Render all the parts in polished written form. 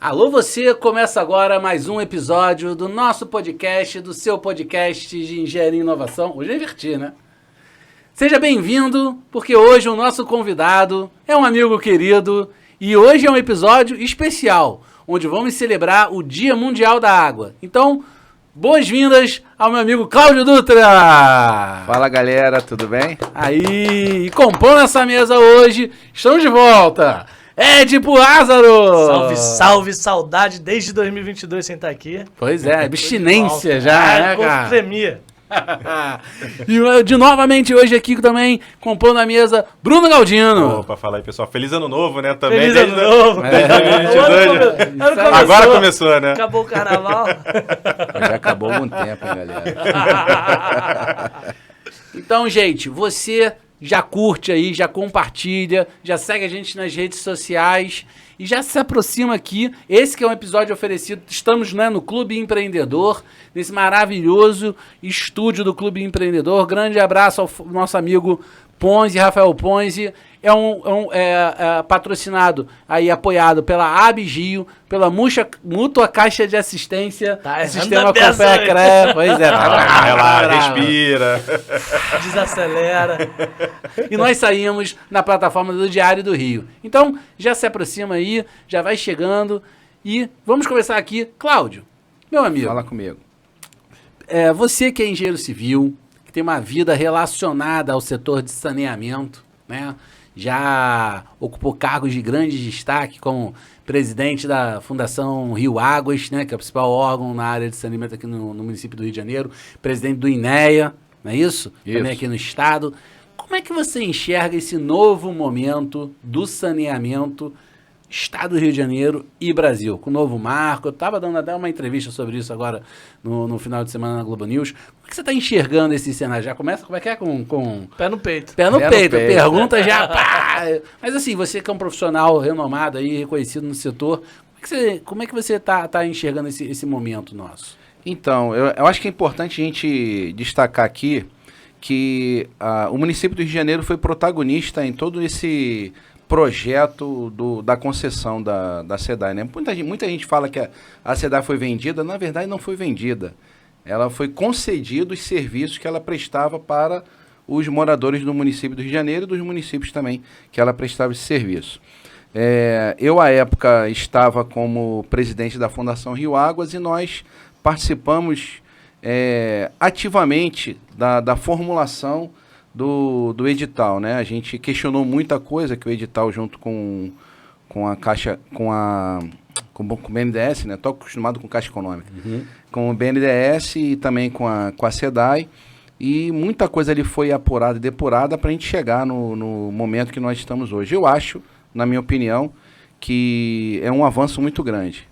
Alô você, começa agora mais um episódio do nosso podcast, do seu podcast de Engenharia e Inovação. Hoje eu inverti, né? Seja bem-vindo, porque hoje o nosso convidado é um amigo querido e hoje é um episódio especial, onde vamos celebrar o Dia Mundial da Água. Então, boas-vindas ao meu amigo Cláudio Dutra! Fala galera, tudo bem? Aí, e compondo essa mesa hoje, estamos de volta! Édipo Lázaro! Salve, salve, saudade desde 2022 sem estar aqui. Pois é, abstinência já, né, cara? Tremia. E novamente hoje aqui também, compondo a mesa, Bruno Galdino. Opa, fala aí, pessoal. Feliz ano novo, né? Também. Feliz ano novo. Desde 2022. Agora começou, né? Acabou o carnaval. Já acabou há algum tempo, hein, galera? Então, gente, você já curte aí, já compartilha, já segue a gente nas redes sociais e já se aproxima aqui. Esse que é um episódio oferecido, estamos, né, no Clube Empreendedor, nesse maravilhoso estúdio do Clube Empreendedor. Grande abraço ao nosso amigo Ponzi, Rafael Ponzi. É patrocinado aí, apoiado pela Abigio, pela Mútua Caixa de Assistência, Sistema Café Cré. Pois é, respira. Desacelera. E nós saímos na plataforma do Diário do Rio. Então, já se aproxima aí, já vai chegando e vamos começar aqui. Cláudio, meu amigo. Fala comigo. Você que é engenheiro civil, que tem uma vida relacionada ao setor de saneamento, né? Já ocupou cargos de grande destaque como presidente da Fundação Rio Águas, né, que é o principal órgão na área de saneamento aqui no município do Rio de Janeiro, presidente do INEA, não é isso? Isso. Também aqui no estado. Como é que você enxerga esse novo momento do saneamento Estado do Rio de Janeiro e Brasil, com o novo marco? Eu estava dando até uma entrevista sobre isso agora no final de semana na Globo News. Como é que você está enxergando esse cenário? Já começa, como é que é? Com... Pé no peito. Pé no peito. Pergunta já, pá! Mas assim, você que é um profissional renomado aí, reconhecido no setor, como é que você tá enxergando esse momento nosso? Então, eu acho que é importante a gente destacar aqui que o município do Rio de Janeiro foi protagonista em todo esse projeto da concessão da SEDAI, né? Muita gente fala que a SEDAI foi vendida, na verdade não foi vendida. Ela foi concedida os serviços que ela prestava para os moradores do município do Rio de Janeiro e dos municípios também que ela prestava esse serviço. Eu, à época, estava como presidente da Fundação Rio Águas e nós participamos ativamente da formulação do edital, né? A gente questionou muita coisa que o edital, junto com a Caixa, com o BNDES, né? Estou acostumado com Caixa Econômica. Uhum. Com o BNDES e também com a SEDAI, e muita coisa ali foi apurada e depurada para a gente chegar no momento que nós estamos hoje. Eu acho, na minha opinião, que é um avanço muito grande.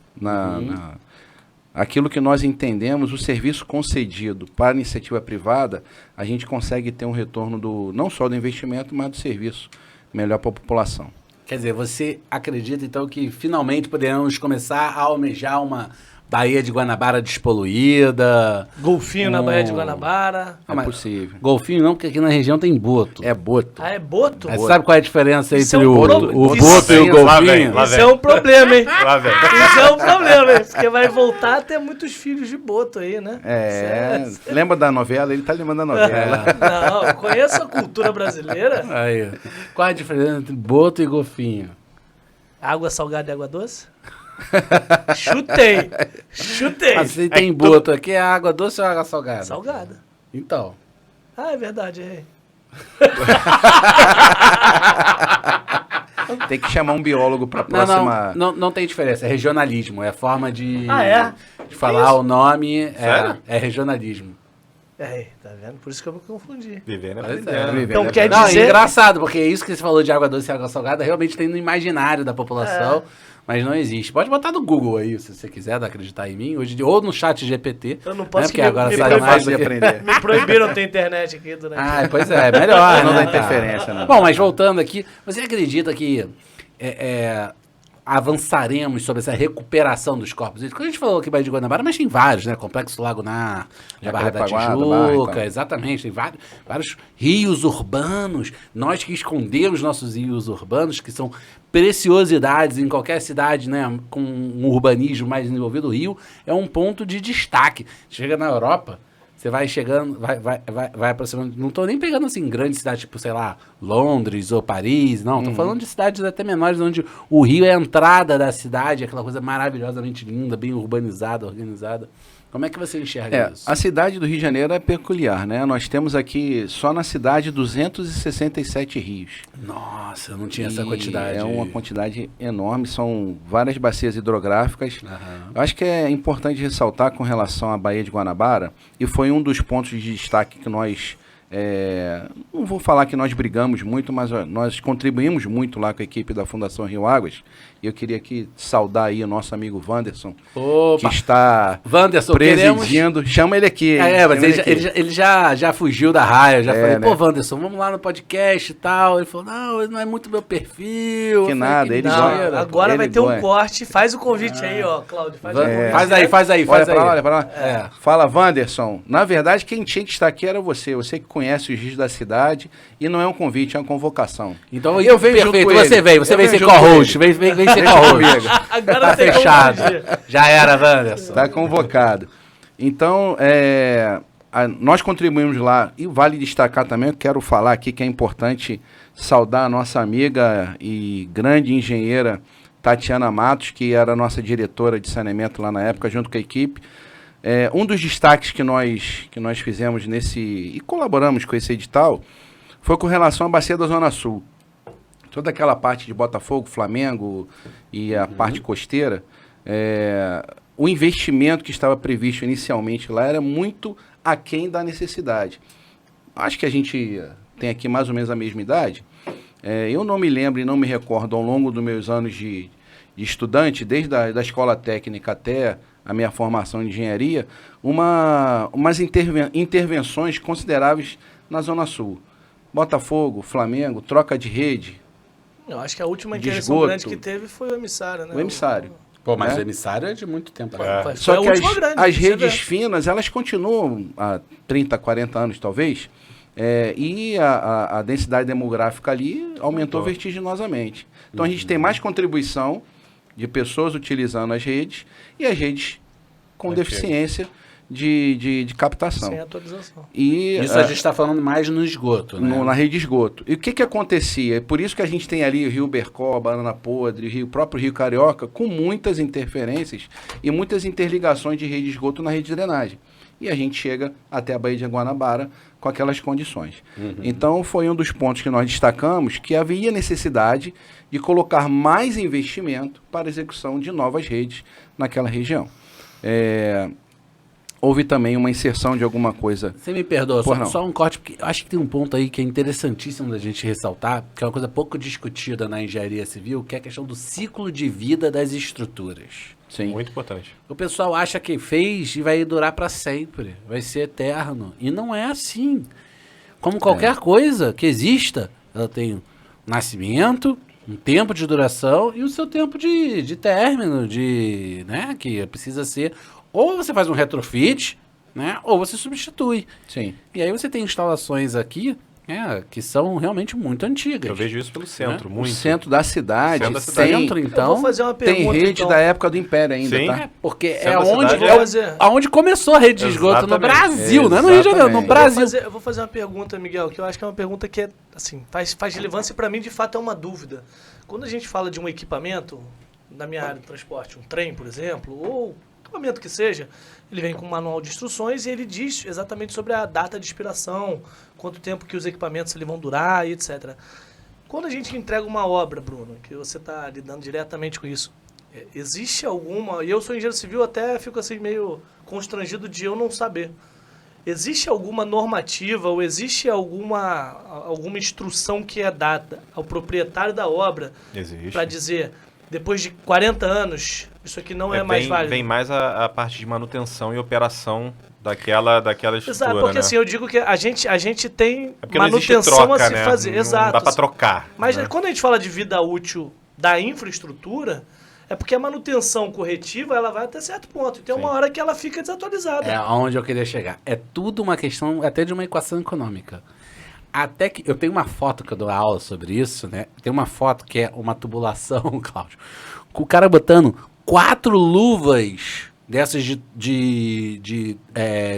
Aquilo que nós entendemos, o serviço concedido para a iniciativa privada, a gente consegue ter um retorno não só do investimento, mas do serviço melhor para a população. Quer dizer, você acredita então que finalmente poderemos começar a almejar uma Baía de Guanabara despoluída? Golfinho na Baía de Guanabara. É possível. Golfinho não, porque aqui na região tem boto. É boto. Ah, é boto? Mas sabe qual é a diferença Isso entre é um o problema. boto e o golfinho? Lá Isso é um problema, hein? Lá vem. Isso é um problema, hein? Porque vai voltar a ter muitos filhos de boto aí, né? Lembra da novela? Ele tá lembrando da novela. Não, eu conheço a cultura brasileira. Aí, qual é a diferença entre boto e golfinho? Água salgada e água doce? Chutei. Mas se tem boto aqui, é água doce ou água salgada? Salgada. Então. Ah, é verdade, errei. Tem que chamar um biólogo para a próxima... Não tem diferença, é regionalismo, é a forma de falar o nome, é regionalismo. Tá vendo? Por isso que eu me confundi. Vivendo Pois aprendendo. Então quer Não, é dizer... engraçado, porque isso que você falou de água doce e água salgada realmente tem no imaginário da população, mas não existe. Pode botar no Google aí, se você quiser acreditar em mim, ou no chat GPT. Eu não posso, né, porque agora sai mais fácil de aprender. Me proibiram ter internet aqui durante... Pois é melhor, Não né, dá cara? interferência, né? Bom, mas voltando aqui, você acredita que avançaremos sobre essa recuperação dos corpos hídricos. A gente falou aqui Baía de Guanabara, mas tem vários, né? Complexo Lagunar, Barra da Tijuca, exatamente. Tem vários rios urbanos. Nós que escondemos nossos rios urbanos, que são preciosidades em qualquer cidade, né? Com um urbanismo mais desenvolvido, o Rio é um ponto de destaque. Chega na Europa... Você vai chegando, vai aproximando. Não tô nem pegando assim grandes cidades, tipo, sei lá, Londres ou Paris. Não, tô falando de cidades até menores, onde o rio é a entrada da cidade, aquela coisa maravilhosamente linda, bem urbanizada, organizada. Como é que você enxerga isso? A cidade do Rio de Janeiro é peculiar, né? Nós temos aqui, só na cidade, 267 rios. Nossa, eu não tinha essa quantidade. É uma quantidade enorme, são várias bacias hidrográficas. Eu acho que é importante ressaltar com relação à Baía de Guanabara, e foi um dos pontos de destaque que nós... não vou falar que nós brigamos muito, mas nós contribuímos muito lá com a equipe da Fundação Rio Águas. E eu queria aqui saudar aí o nosso amigo Wanderson, que está presidindo. Chama ele aqui. Mas ele já fugiu da raia. Já falei, né? Wanderson, vamos lá no podcast e tal. Ele falou, não é muito meu perfil. Que nada, ele gosta. Agora vai ter um corte. Faz o convite aí, ó, Cláudio. Faz aí. Olha pra lá. Fala, Wanderson. Na verdade, quem tinha que estar aqui era você. Você que conhece os rios da cidade. E não é um convite, é uma convocação. Então eu venho junto com ele. Você vem ser co-host. Vem ser co-host. Agora tá fechado. Já era, Wanderson. Tá convocado. Então, nós contribuímos lá. E vale destacar também, eu quero falar aqui que é importante saudar a nossa amiga e grande engenheira Tatiana Matos, que era a nossa diretora de saneamento lá na época, junto com a equipe. Um dos destaques que nós fizemos e colaboramos com esse edital foi com relação à bacia da Zona Sul. Toda aquela parte de Botafogo, Flamengo e a parte costeira, o investimento que estava previsto inicialmente lá era muito aquém da necessidade. Acho que a gente tem aqui mais ou menos a mesma idade. Eu não me lembro e não me recordo ao longo dos meus anos de estudante, desde a da escola técnica até a minha formação em engenharia, umas intervenções consideráveis na Zona Sul. Botafogo, Flamengo, troca de rede. Eu acho que a última intervenção grande que teve foi o emissário, né? O emissário. Pô, mas o emissário é de muito tempo. Só que as redes finas, elas continuam há 30, 40 anos, talvez, e a densidade demográfica ali aumentou vertiginosamente. Então, a gente tem mais contribuição de pessoas utilizando as redes e as redes com deficiência de captação. Sem atualização. E isso a gente está falando mais no esgoto, né? Na rede de esgoto. E o que acontecia? Por isso que a gente tem ali o Rio Bercó, Banana Podre, o próprio Rio Carioca, com muitas interferências e muitas interligações de rede de esgoto na rede de drenagem. E a gente chega até a Baía de Guanabara com aquelas condições. Então, foi um dos pontos que nós destacamos, que havia necessidade de colocar mais investimento para a execução de novas redes naquela região. Houve também uma inserção de alguma coisa... Você me perdoa, só um corte, porque eu acho que tem um ponto aí que é interessantíssimo da gente ressaltar, que é uma coisa pouco discutida na engenharia civil, que é a questão do ciclo de vida das estruturas. Sim. Muito importante. O pessoal acha que fez e vai durar para sempre, vai ser eterno. E não é assim. Como qualquer coisa que exista, ela tem um nascimento, um tempo de duração e o seu tempo de término, né, que precisa ser... Ou você faz um retrofit, né? Ou você substitui. Sim. E aí você tem instalações aqui, que são realmente muito antigas. Eu vejo isso pelo centro, muito. O centro da cidade. Centro, então, eu vou fazer uma pergunta, tem rede da época do Império ainda, sim, tá? Porque aonde começou a rede de esgoto no Brasil, não é no Rio de Janeiro, no Brasil. Eu vou fazer uma pergunta, Miguel, que eu acho que é uma pergunta que assim, faz relevância para mim, de fato é uma dúvida. Quando a gente fala de um equipamento, na minha área de transporte, um trem, por exemplo, ou equipamento que seja, ele vem com um manual de instruções e ele diz exatamente sobre a data de expiração, quanto tempo que os equipamentos vão durar e etc. Quando a gente entrega uma obra, Bruno, que você está lidando diretamente com isso, existe alguma... E eu sou engenheiro civil, até fico assim meio constrangido de eu não saber. Existe alguma normativa ou existe alguma instrução que é dada ao proprietário da obra para dizer... Depois de 40 anos, isso aqui não é mais válido. Vem mais a parte de manutenção e operação daquela estrutura, exato, porque assim, eu digo que a gente tem manutenção troca, a se fazer. Não, exato. Não dá para trocar. Mas quando a gente fala de vida útil da infraestrutura, é porque a manutenção corretiva ela vai até certo ponto. E tem uma hora que ela fica desatualizada. É aonde eu queria chegar. É tudo uma questão até de uma equação econômica. Até que eu tenho uma foto que eu dou aula sobre isso, né? Tem uma foto que é uma tubulação, Cláudio, com o cara botando 4 luvas dessas de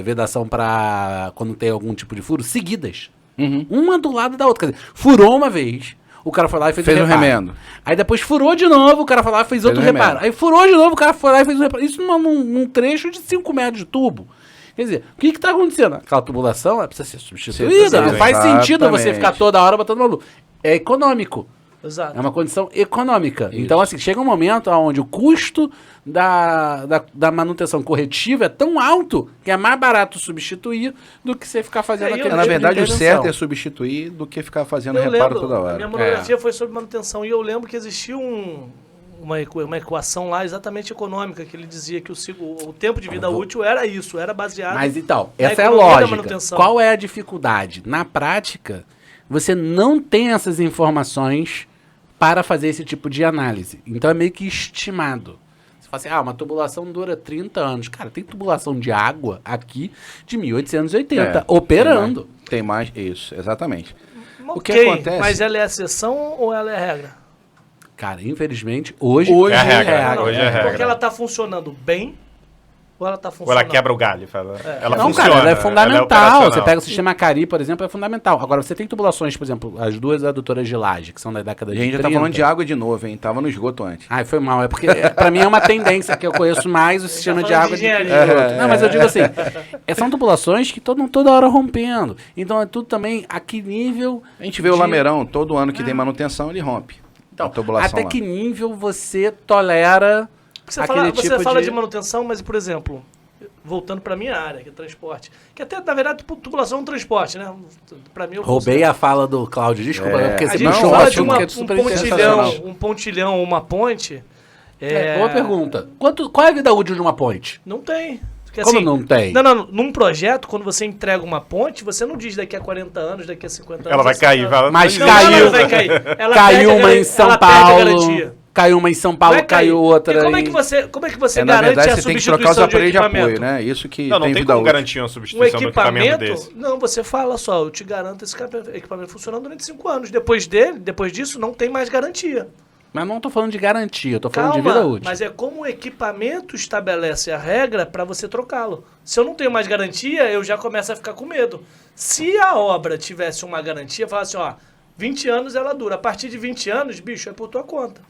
vedação para quando tem algum tipo de furo, seguidas. Uma do lado da outra. Quer dizer, furou uma vez, o cara foi lá e fez Fez um um reparo. remendo. Aí depois furou de novo, o cara foi lá e fez outro reparo. remendo. Aí furou de novo, o cara foi lá e fez um reparo. Isso num trecho de 5 metros de tubo. Quer dizer, o que está acontecendo? Aquela tubulação precisa ser substituída. Não faz sentido você ficar toda hora botando uma luva. É econômico. Exato. É uma condição econômica. Isso. Então, assim, chega um momento onde o custo da manutenção corretiva é tão alto que é mais barato substituir do que você ficar fazendo aquele Na tipo verdade, de o intervenção. certo é substituir do que ficar fazendo reparo toda A hora. minha monografia foi sobre manutenção e eu lembro que existia uma equação lá exatamente econômica, que ele dizia que o tempo de vida útil era isso, era baseado Mas então, na essa é a economia da lógica. manutenção. Qual é a dificuldade? Na prática, você não tem essas informações para fazer esse tipo de análise. Então é meio que estimado. Você fala assim, uma tubulação dura 30 anos. Cara, tem tubulação de água aqui de 1880, operando. Tem mais, isso, exatamente. O que Ok, acontece... mas ela é exceção ou ela é regra? Cara, infelizmente, hoje é a regra. Não, Hoje é regra. porque ela está funcionando bem ou ela está Ou funcionando... ela quebra o galho. Ela Não, funciona. cara, ela é fundamental. operacional. Você pega o sistema Cari, por exemplo, é fundamental. Agora, você tem tubulações, por exemplo, as duas adutoras de laje, que são da década A de gente 30. já tá falando de água de novo, hein? Tava no esgoto antes. Ai, foi mal. É porque, pra mim, é uma tendência que eu conheço mais o sistema de falando água de de engenharia. esgoto. Não, mas eu digo assim, são tubulações que estão toda hora rompendo. Então, é tudo também a que nível... A gente vê o lameirão, todo ano que tem manutenção, ele rompe. Então, a tubulação até lá. que nível você tolera Você aquele tipo fala de manutenção, mas, por exemplo, voltando para minha área, que é transporte, que até, na verdade, tubulação é um transporte, né? Para mim, eu Roubei a fala do Cláudio, desculpa, porque A esse gente puxou um fala de assunto que é super interessante. um pontilhão, uma ponte... Boa pergunta. Qual é a vida útil de uma ponte? Não tem. Porque, Como não tem? Não. Num projeto, quando você entrega uma ponte, você não diz daqui a 40 anos, daqui a 50 anos... Ela vai cair. Mas Não, caiu. ela vai cair. Ela Caiu perde uma a em São ela perde a Paulo. garantia. Caiu uma em São Paulo, Vai cair. caiu outra E como é em... que você Na garante verdade, a você tem que trocar os substituição de um aparelhos de apoio, equipamento? né? Isso que Não tem vida como útil. garantir uma Um substituição do equipamento equipamento... desse. Não, você fala só, eu te garanto esse equipamento funcionando durante 5 anos. Depois disso, não tem mais garantia. Mas não tô falando de garantia, eu tô falando de Calma, vida útil. mas é como o equipamento estabelece a regra para você trocá-lo. Se eu não tenho mais garantia, eu já começo a ficar com medo. Se a obra tivesse uma garantia, falasse assim, 20 anos ela dura. A partir de 20 anos, bicho, é por tua conta.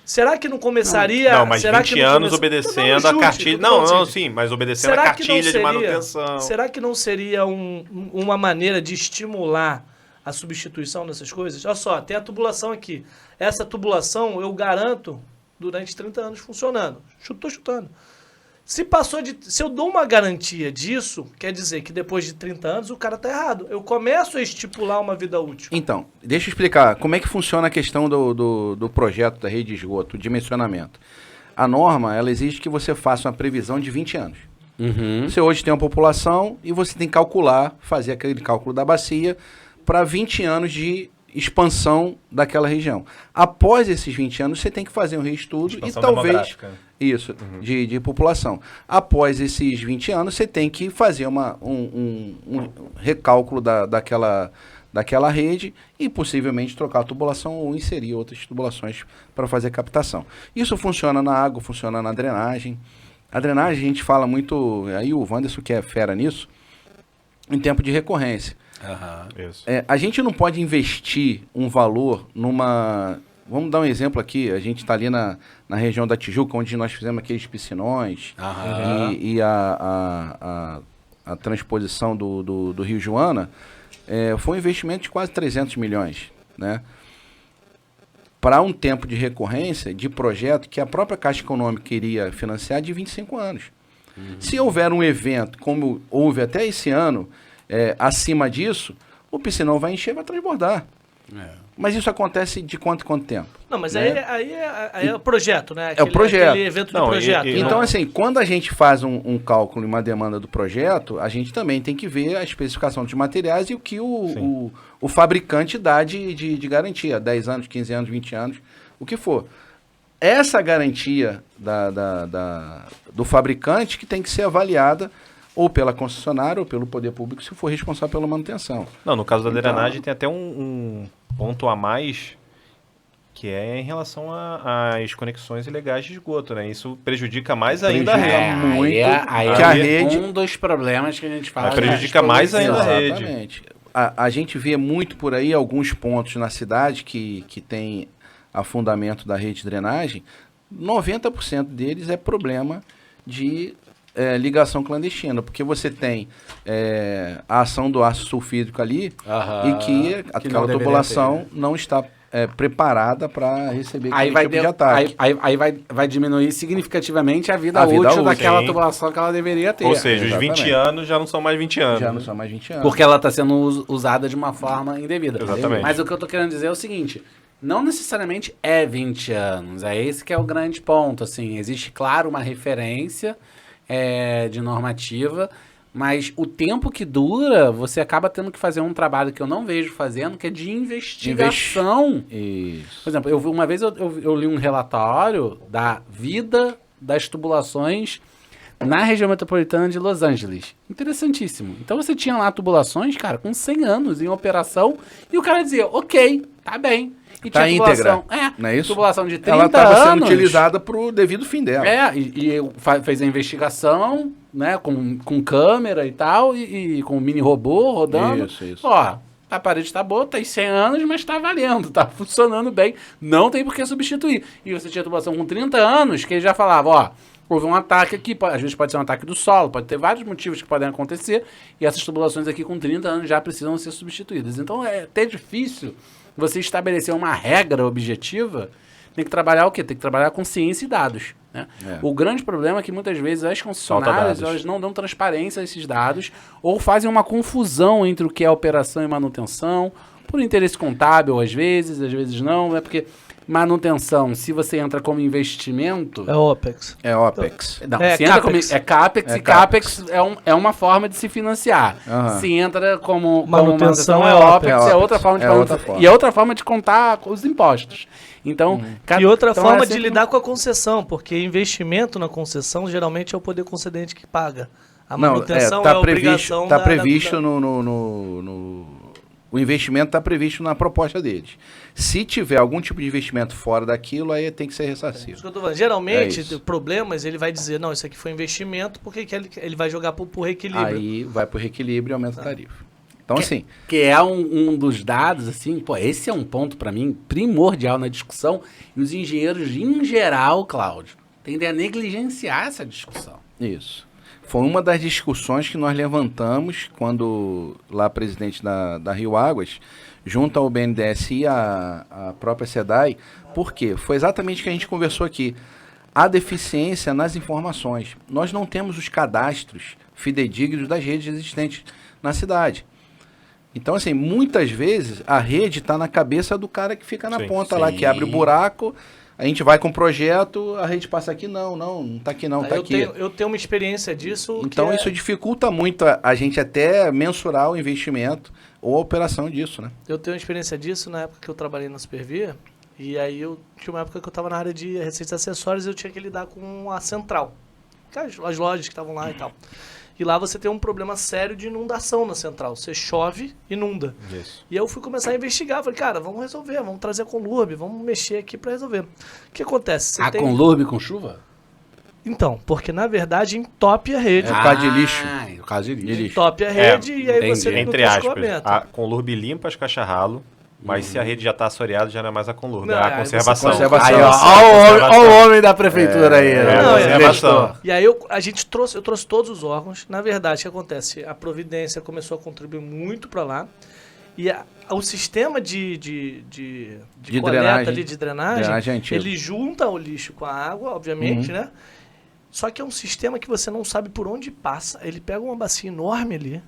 Será que não começaria... Não, mas será 20 que não anos come- obedecendo Tô a dando cartilha. chute, tô Não, falando sim, mas obedecendo Será a que não cartilha de seria- manutenção. Será que não seria uma maneira de estimular a substituição dessas coisas? Olha só, tem a tubulação aqui. Essa tubulação, eu garanto, durante 30 anos funcionando. Tô chutando. Se eu dou uma garantia disso, quer dizer que depois de 30 anos o cara tá errado. Eu começo a estipular uma vida útil. Então, deixa eu explicar como é que funciona a questão do projeto da rede de esgoto, o dimensionamento. A norma, ela exige que você faça uma previsão de 20 anos. Você hoje tem uma população e você tem que calcular, fazer aquele cálculo da bacia para 20 anos de expansão daquela região. Após esses 20 anos, você tem que fazer um reestudo Expansão e talvez... demográfica. Isso, de população. Após esses 20 anos, você tem que fazer um recálculo daquela rede e possivelmente trocar a tubulação ou inserir outras tubulações para fazer a captação. Isso funciona na água, funciona na drenagem. A drenagem a gente fala muito, aí o Wanderson que é fera nisso, em tempo de recorrência. Isso. A gente não pode investir um valor numa... Vamos dar um exemplo aqui. A gente está ali na região da Tijuca, onde nós fizemos aqueles piscinões e a transposição do Rio Joana. Foi um investimento de quase 300 milhões, né? Para um tempo de recorrência de projeto que a própria Caixa Econômica iria financiar de 25 anos. Se houver um evento, como houve até esse ano, acima disso, o piscinão vai encher e vai transbordar. Mas isso acontece de quanto em quanto tempo? Não, mas né? aí é o projeto, né? É o projeto. Aquele evento Não, de projeto. e- né? Então, assim, quando a gente faz um cálculo e uma demanda do projeto, a gente também tem que ver a especificação dos materiais e o que o fabricante dá de garantia. 10 anos, 15 anos, 20 anos, o que for. Essa garantia do fabricante que tem que ser avaliada ou pela concessionária ou pelo poder público se for responsável pela manutenção. Não, no caso da drenagem tem até um ponto a mais, que é em relação às conexões ilegais de esgoto, né? Isso prejudica mais ainda a rede. Muito aí que a rede... um dos problemas que a gente fala. Prejudica mais ainda a rede. Exatamente. A gente vê muito por aí alguns pontos na cidade que tem afundamento da rede de drenagem. 90% deles é problema de ligação clandestina, porque você tem a ação do ácido sulfídrico ali e que aquela tubulação não está preparada para receber aquele tipo de ataque. Aí vai diminuir significativamente a vida útil daquela tubulação que ela deveria ter. Ou seja, os 20 anos já não são mais 20 anos. Já não são mais 20 anos. Porque ela está sendo usada de uma forma indevida. Exatamente. Mas o que eu estou querendo dizer é o seguinte, não necessariamente é 20 anos, é esse que é o grande ponto. Assim, existe, claro, uma referência de normativa, mas o tempo que dura, você acaba tendo que fazer um trabalho que eu não vejo fazendo, que é de investigação. Isso. Por exemplo, uma vez eu li um relatório da vida das tubulações na região metropolitana de Los Angeles. Interessantíssimo. Então você tinha lá tubulações, cara, com 100 anos em operação, e o cara dizia, ok, tá bem. E tá tinha íntegra, não é isso? Tubulação de 30 ela anos. estava sendo utilizada para o devido fim dela. Fez a investigação, né, com câmera e tal, e com um mini robô rodando. Isso. Ó, a parede está boa, tem 100 anos, mas está valendo, está funcionando bem, não tem por que substituir. E você tinha tubulação com 30 anos, que ele já falava, ó, houve um ataque aqui, às vezes pode ser um ataque do solo, pode ter vários motivos que podem acontecer, e essas tubulações aqui com 30 anos já precisam ser substituídas. Então é até difícil você estabelecer uma regra objetiva. Tem que trabalhar o quê? Tem que trabalhar com ciência e dados. Né? O grande problema é que muitas vezes as concessionárias elas não dão transparência a esses dados ou fazem uma confusão entre o que é operação e manutenção, por interesse contábil às vezes não, porque manutenção, se você entra como investimento... É OPEX. É OPEX. Não, se entra como, CAPEX, e CAPEX é uma forma de se financiar. Se entra como manutenção é OPEX, é outra forma de manutenção. E é outra forma de contar os impostos. Então, e outra forma de lidar com a concessão, porque investimento na concessão geralmente é o poder concedente que paga. A manutenção é a obrigação Está previsto o investimento está previsto na proposta deles. Se tiver algum tipo de investimento fora daquilo, aí tem que ser ressarcido. Isso que eu tô falando. Geralmente, problemas, ele vai dizer, não, isso aqui foi investimento, porque ele vai jogar pro reequilíbrio. Aí vai pro reequilíbrio e aumenta a tarifa. Então, assim... Que é um dos dados, assim, esse é um ponto, para mim, primordial na discussão, e os engenheiros, em geral, Cláudio, tendem a negligenciar essa discussão. Isso. Foi uma das discussões que nós levantamos quando lá presidente da Rio Águas, junto ao BNDES e a própria SEDAI, por quê? Foi exatamente o que a gente conversou aqui. A deficiência nas informações. Nós não temos os cadastros fidedignos das redes existentes na cidade. Então, assim, muitas vezes a rede está na cabeça do cara que fica na ponta lá, que abre o buraco... A gente vai com o projeto, a rede passa aqui, não tá aqui não, tá aqui. Eu tenho uma experiência disso. Então isso dificulta muito a gente até mensurar o investimento ou a operação disso, né? Eu tenho uma experiência disso na época que eu trabalhei na Supervia, e aí eu tinha uma época que eu estava na área de receitas acessórios e eu tinha que lidar com a central, as lojas que estavam lá e tal. E lá você tem um problema sério de inundação na central. Você chove, inunda. Isso. E eu fui começar a investigar. Falei, cara, vamos resolver. Vamos trazer a Conlurb. Vamos mexer aqui para resolver. O que acontece? Conlurb com chuva? Então, porque na verdade entope a rede. É o caso de lixo. O caso de lixo. Entope a rede e aí você não tem escoamento. A Conlurb limpa as caixa-ralo. Mas se a rede já está assoreada, já não é mais a Conlurb, é a conservação. Olha o homem da prefeitura aí. Conservação. E aí eu trouxe todos os órgãos. Na verdade, o que acontece? A Providência começou a contribuir muito para lá. E o sistema de coleta de drenagem ele junta o lixo com a água, obviamente, né? Só que é um sistema que você não sabe por onde passa. Ele pega uma bacia enorme ali.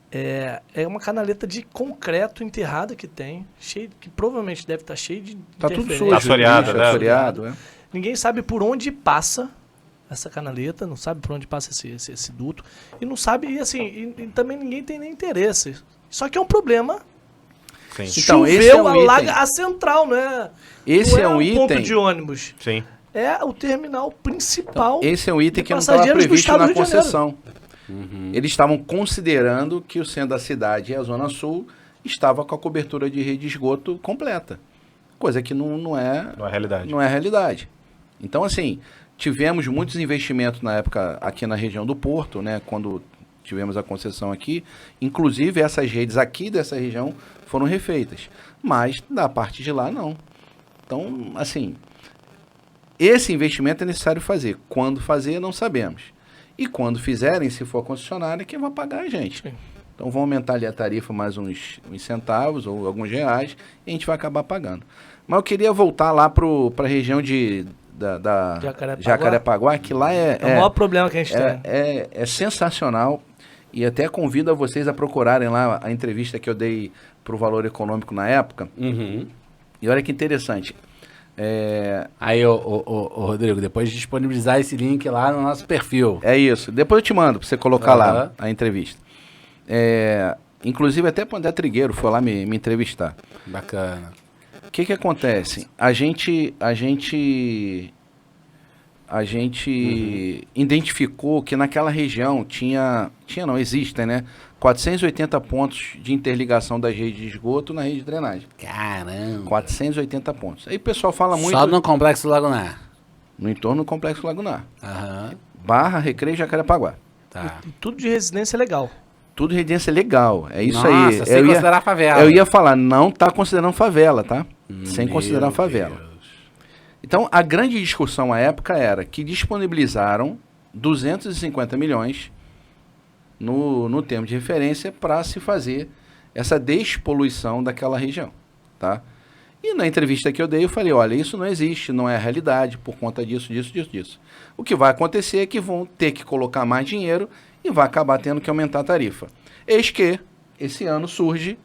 É uma canaleta de concreto enterrada que tem, que provavelmente deve estar cheio de tá tudo sujo, assoreado, né? Ninguém sabe por onde passa essa canaleta, não sabe por onde passa esse duto, e não sabe, e assim, e também ninguém tem nem interesse. Só que é um problema Sim. Então, Choveu, esse é um alaga item. a central, né? Esse Não é um ponto item. de ônibus. Sim. É o terminal principal. Esse é um item de que não estava passageiros do previsto estado na do Rio de Janeiro. concessão. Eles estavam considerando que o centro da cidade e a Zona Sul estava com a cobertura de rede de esgoto completa. Coisa que não é Não é realidade. não é a realidade. Então, assim, tivemos muitos investimentos na época aqui na região do Porto, né? Quando tivemos a concessão aqui. Inclusive, essas redes aqui dessa região foram refeitas. Mas, da parte de lá, não. Então, assim, esse investimento é necessário fazer. Quando fazer, não sabemos. E quando fizerem, se for a concessionária, quem vai pagar é a gente. Sim. Então, vão aumentar ali a tarifa mais uns centavos ou alguns reais e a gente vai acabar pagando. Mas eu queria voltar lá para a região da Jacarepaguá, que lá É o maior problema que a gente tem. é sensacional. E até convido a vocês a procurarem lá a entrevista que eu dei para o Valor Econômico na época. Uhum. E olha que interessante. Aí, ô, Rodrigo, depois de disponibilizar esse link lá no nosso perfil. É isso. Depois eu te mando para você colocar lá Aham. a entrevista. Inclusive até o André Trigueiro foi lá me entrevistar. Bacana. O que acontece? A gente identificou que naquela região existem, né? 480 pontos de interligação das redes de esgoto na rede de drenagem. Caramba. 480 pontos. Aí o pessoal fala muito Só no Complexo Lagunar. no entorno do Complexo Lagunar. Aham. Barra, Recreio e Jacarepaguá. Tá. E tudo de residência legal. Tudo residência legal. É isso Nossa, aí. sem considerar favela. Eu ia falar, não está considerando favela, tá? Sem Meu considerar favela. Deus. Então, a grande discussão à época era que disponibilizaram 250 milhões no termo de referência para se fazer essa despoluição daquela região, tá? E na entrevista que eu dei, eu falei, olha, isso não existe, não é a realidade por conta disso. O que vai acontecer é que vão ter que colocar mais dinheiro e vai acabar tendo que aumentar a tarifa. Eis que, esse ano, surge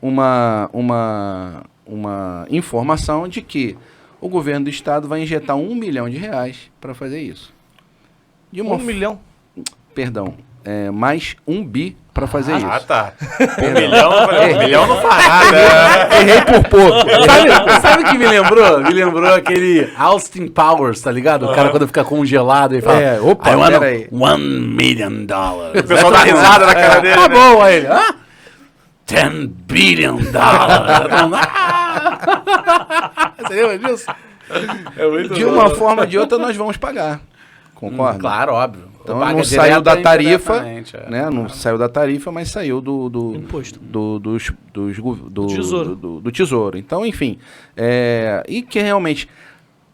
uma informação de que o governo do estado vai injetar R$1 milhão para fazer isso. De uma 1 milhão. Perdão, mais 1 bi para fazer isso. Ah, tá. 1 milhão, um milhão não faz nada. Errei por pouco. Sabe o que me lembrou? Me lembrou aquele Austin Powers, tá ligado? O cara quando fica congelado e fala... Opa, I want peraí. $1 million. O pessoal dá risada na cara dele, Tá né? bom, aí ele... Hã? $10 billion. Você lembra disso? É muito De uma forma ou de outra, nós vamos pagar. Concorda? Claro, óbvio. Então Paga não saiu da direta e tarifa, indiretamente, né? Não saiu da tarifa, mas saiu do Imposto. do Tesouro. do Tesouro. Então, enfim, e que realmente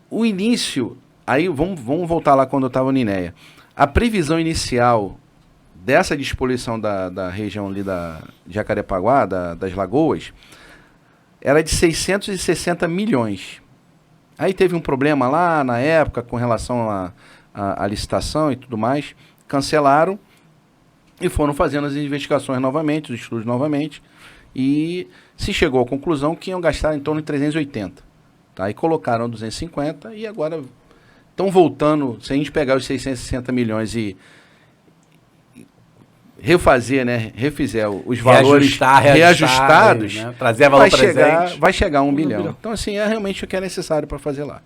o início, aí vamos voltar lá quando eu estava no INEA. A previsão inicial dessa despoluição da região ali de Jacarepaguá, das Lagoas, era de 660 milhões. Aí teve um problema lá na época com relação à licitação e tudo mais, cancelaram e foram fazendo as investigações novamente, os estudos novamente, e se chegou à conclusão que iam gastar em torno de 380. Tá? Aí colocaram 250 e agora estão voltando, se a gente pegar os 660 milhões e refazer, né, refizer os valores reajustados, né? Trazer valor presente. vai chegar a 1 bilhão. Então, assim, é realmente o que é necessário para fazer lá.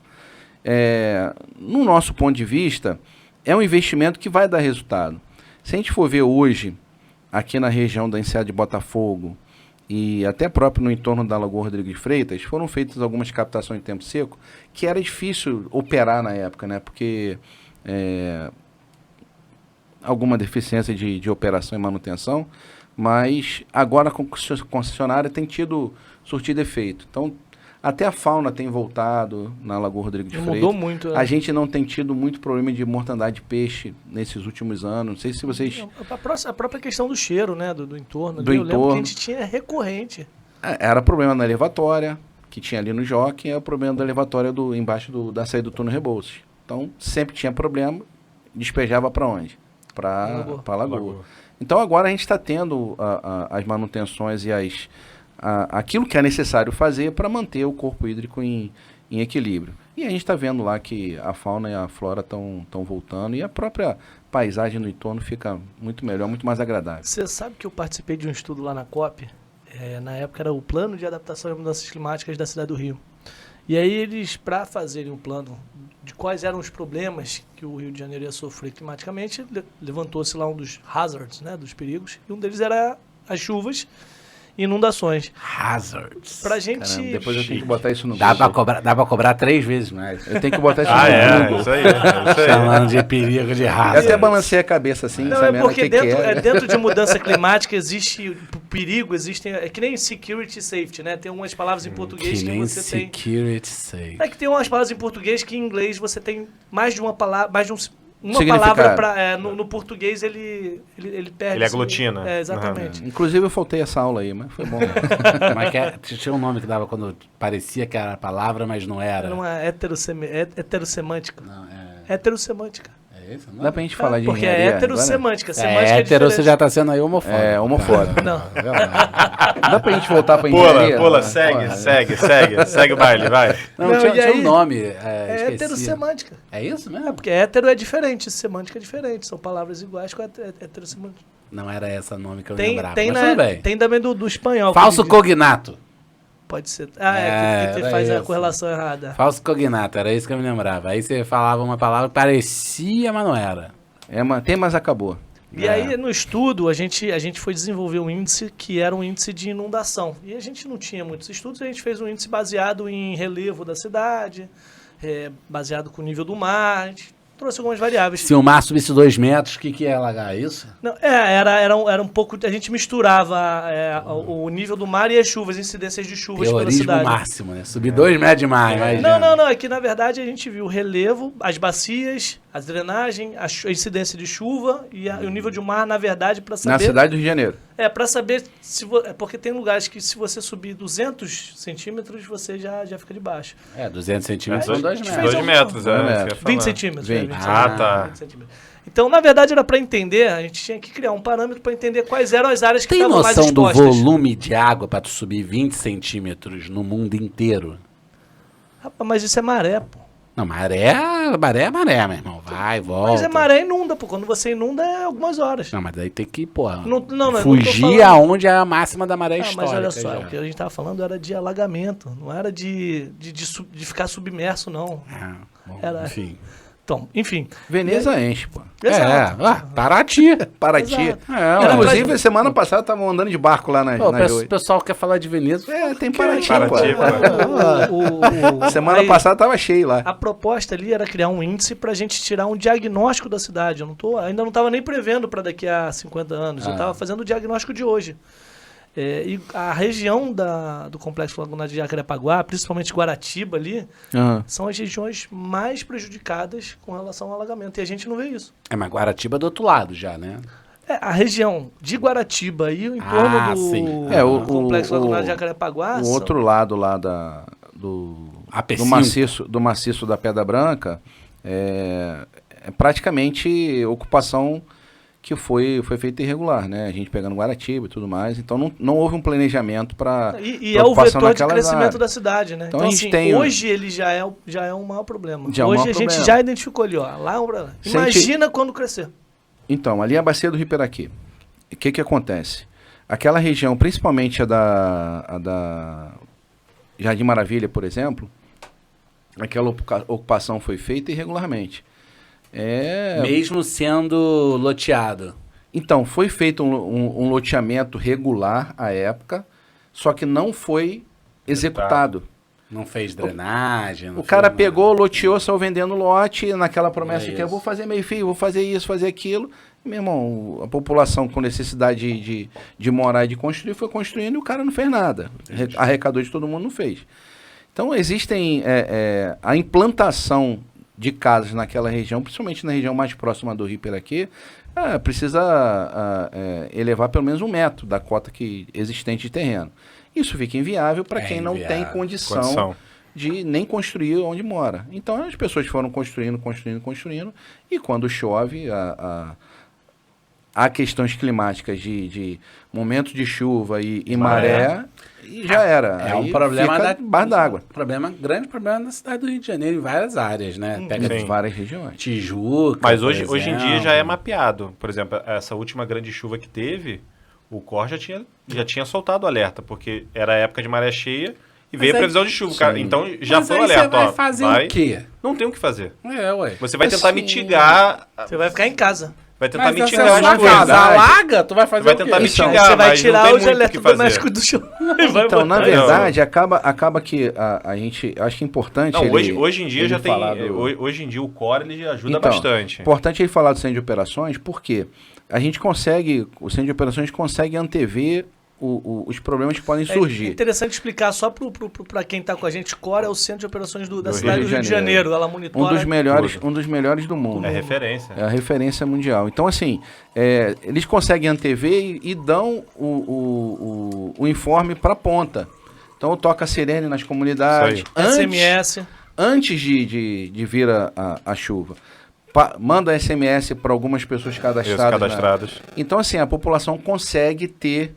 No nosso ponto de vista, é um investimento que vai dar resultado. Se a gente for ver hoje, aqui na região da Enseada de Botafogo e até próprio no entorno da Lagoa Rodrigues Freitas, foram feitas algumas captações de tempo seco, que era difícil operar na época, né? Porque alguma deficiência de operação e manutenção, mas agora a concessionária tem surtido efeito. Então, até a fauna tem voltado na Lagoa Rodrigues Freitas. Mudou muito, né? A gente não tem tido muito problema de mortandade de peixe nesses últimos anos. Não sei se vocês... A própria questão do cheiro, né? Do entorno. Do Eu lembro entorno. que a gente tinha recorrente. Era problema na elevatória, que tinha ali no Jockey, é o problema da elevatória embaixo da saída do túnel Rebouças. Então, sempre tinha problema, despejava para onde? Para a Lagoa. Então, agora a gente está tendo as manutenções e aquilo que é necessário fazer para manter o corpo hídrico em equilíbrio. E a gente está vendo lá que a fauna e a flora estão voltando e a própria paisagem no entorno fica muito melhor, muito mais agradável. Você sabe que eu participei de um estudo lá na COP? Na época era o Plano de Adaptação e Mudanças Climáticas da cidade do Rio. E aí eles, para fazerem um plano de quais eram os problemas que o Rio de Janeiro ia sofrer climaticamente, levantou-se lá um dos hazards, né, dos perigos, e um deles era as chuvas e inundações. Hazards. Pra gente... Caramba, depois eu tenho que botar isso no Dá Google. pra cobrar 3 vezes mais. Eu tenho que botar isso no Google. Isso aí, é isso aí. Chamando de perigo de Eu hazard. até balancei a cabeça assim, Não, sabendo é porque o que é. dentro de mudança climática existe perigo, existem... É que nem security e safety, né? Tem umas palavras em português Que que nem você tem... security safe. É que tem umas palavras em português que em inglês você tem mais de uma palavra, mais de uma Significado. palavra para no português ele perde. Ele aglutina. Exatamente. Inclusive eu faltei essa aula aí, mas foi bom. Mas tinha um nome que dava quando parecia que era a palavra, mas não era. Era uma heterossemântica. Não, é Heterossemântica. isso? Não? Dá pra gente falar de Porque é engenharia heterossemântica. Semântica É hétero, diferente. você já tá sendo aí homofóbico. É, homofóbico. Não. Dá pra gente voltar pra engenharia? Pula, Porra. segue o baile, vai. Não, Não, tinha, e tinha aí- um nome. É Esqueci. heterossemântica. É isso mesmo? Porque hétero é diferente, semântica é diferente. São palavras iguais com heterossemântica. Não era esse nome que eu Tem, lembrava. tem, Mas tudo bem. tem também do espanhol. que Falso ele- cognato. Pode ser. Que era faz a isso. correlação errada. Falso cognato, era isso que eu me lembrava. Aí você falava uma palavra que parecia, mas não era. Tem, mas acabou. E aí, no estudo, a gente foi desenvolver um índice que era um índice de inundação. E a gente não tinha muitos estudos, a gente fez um índice baseado em relevo da cidade, baseado com o nível do mar, a gente trouxe algumas variáveis. Se o mar subisse 2 metros, o que ia alagar? Isso? Não, era um pouco... A gente misturava o nível do mar e as chuvas, incidências de chuvas pela Teorismo cidade. máximo, né? Subir 2 metros de mar, imagina. Não. É que, na verdade, a gente viu o relevo, as bacias, a drenagem, a incidência de chuva e o nível de mar, na verdade, para saber... Na cidade do Rio de Janeiro. Para saber se... porque tem lugares que, se você subir 200 centímetros, você já fica de baixo. 200 centímetros são 2 metros. 2 metros, Dois é. metros. isso que eu ia 20 falar. centímetros. 20. Ah, tá. 20 centímetros. Então, na verdade, era para entender, a gente tinha que criar um parâmetro para entender quais eram as áreas que Tem estavam mais noção do expostas. volume de água para tu subir 20 centímetros no mundo inteiro? Rapaz, mas isso é maré, pô. Não, maré é maré, meu irmão. Vai, volta. Mas maré inunda, pô. Quando você inunda é algumas horas. Não, mas daí tem que, porra, Não, não tô fugir falando- aonde é a máxima da maré Mas histórica. olha só, já. o que a gente tava falando era de alagamento, não era de ficar submerso, não. Bom, Era- enfim. Então, enfim. Veneza enche, pô. Exato. Paraty. Paraty. Exato. Ué. Inclusive, semana passada estavam andando de barco lá Pô, nas o ruas. pessoal quer falar de Veneza. Tem Paraty, Paraty, pô. Semana aí, passada tava cheio lá. a proposta ali era criar um índice pra gente tirar um diagnóstico da cidade. Ainda não estava nem prevendo para daqui a 50 anos. Eu estava fazendo o diagnóstico de hoje. E a região do Complexo Lagunar de Jacarepaguá, principalmente Guaratiba ali, são as regiões mais prejudicadas com relação ao alagamento. E a gente não vê isso. Mas Guaratiba é do outro lado já, né? A região de Guaratiba e o entorno do sim. O Complexo Lagunar de Jacarepaguá... O outro lado lá do AP5. maciço da Pedra Branca é praticamente ocupação que foi feita irregular, né? A gente pegando Guaratiba e tudo mais. Então não houve um planejamento para E é o vetor de crescimento da cidade, né? Então, Então, a gente assim, tem hoje ele já é um maior problema. Já é um Hoje maior a gente problema. já identificou ali, ó. Lá é um problema. Se a Imagina quando crescer. Então, ali é a bacia do Rio Piraquê. O que acontece? Aquela região, principalmente a da Jardim Maravilha, por exemplo, aquela ocupação foi feita irregularmente. Mesmo sendo loteado. Então, foi feito um loteamento regular à época, só que não foi executado. Não fez drenagem. O cara pegou, loteou, saiu vendendo lote, naquela promessa É que eu isso. vou fazer meio fio, vou fazer isso, fazer aquilo. E, meu irmão, a população com necessidade de morar e de construir foi construindo e o cara não fez nada. Arrecadou de todo mundo, não fez. Então, existem a implantação de casas naquela região, principalmente na região mais próxima do Rio Piraquê, precisa elevar pelo menos 1 metro da cota existente de terreno. Isso fica inviável para quem não tem condição de nem construir onde mora. Então as pessoas foram construindo, e quando chove, há questões climáticas de momento de chuva e maré, e já era. É um Aí problema fica debaixo d'água. Grande problema na cidade do Rio de Janeiro, em várias áreas, né? Pega Em várias regiões. Tijuca. Mas por hoje em dia exemplo. já é mapeado. Por exemplo, essa última grande chuva que teve, o COR já tinha soltado o alerta, porque era a época de maré cheia e veio a aí- previsão de chuva. Cara, então já Mas foi o aí você alerta. vai ó, fazer vai, o quê? Não tem o que fazer. Ué. Você vai tentar Assim, mitigar. Você vai ficar em casa. Vai tentar Mas se mitigar a as sua coisas. casa alaga, tu vai fazer Vai o quê? tentar Então, mitigar, Aí você vai mas não tirar tem os muito o que eletrodomésticos fazer. do chão e vai Então, na botar. verdade, acaba que a gente... Eu acho que é importante Não, ele- hoje em dia ele já tem. falar do- Hoje em dia o COR ele já ajuda Então, bastante. Importante ele falar do centro de operações, porque a gente consegue, o centro de operações consegue antever os problemas que podem É surgir. interessante explicar só para quem está com a gente. COR é o Centro de Operações da Do cidade Rio do Rio de de Janeiro. Ela Um monitora. dos melhores do mundo. É referência. É a referência mundial. Então, assim, eles conseguem antever e dão o informe para a ponta. Então, toca a sirene nas comunidades. Isso aí. SMS. Antes de vir a chuva. Manda SMS para algumas pessoas Isso, cadastradas. cadastradas. Então, assim, a população consegue ter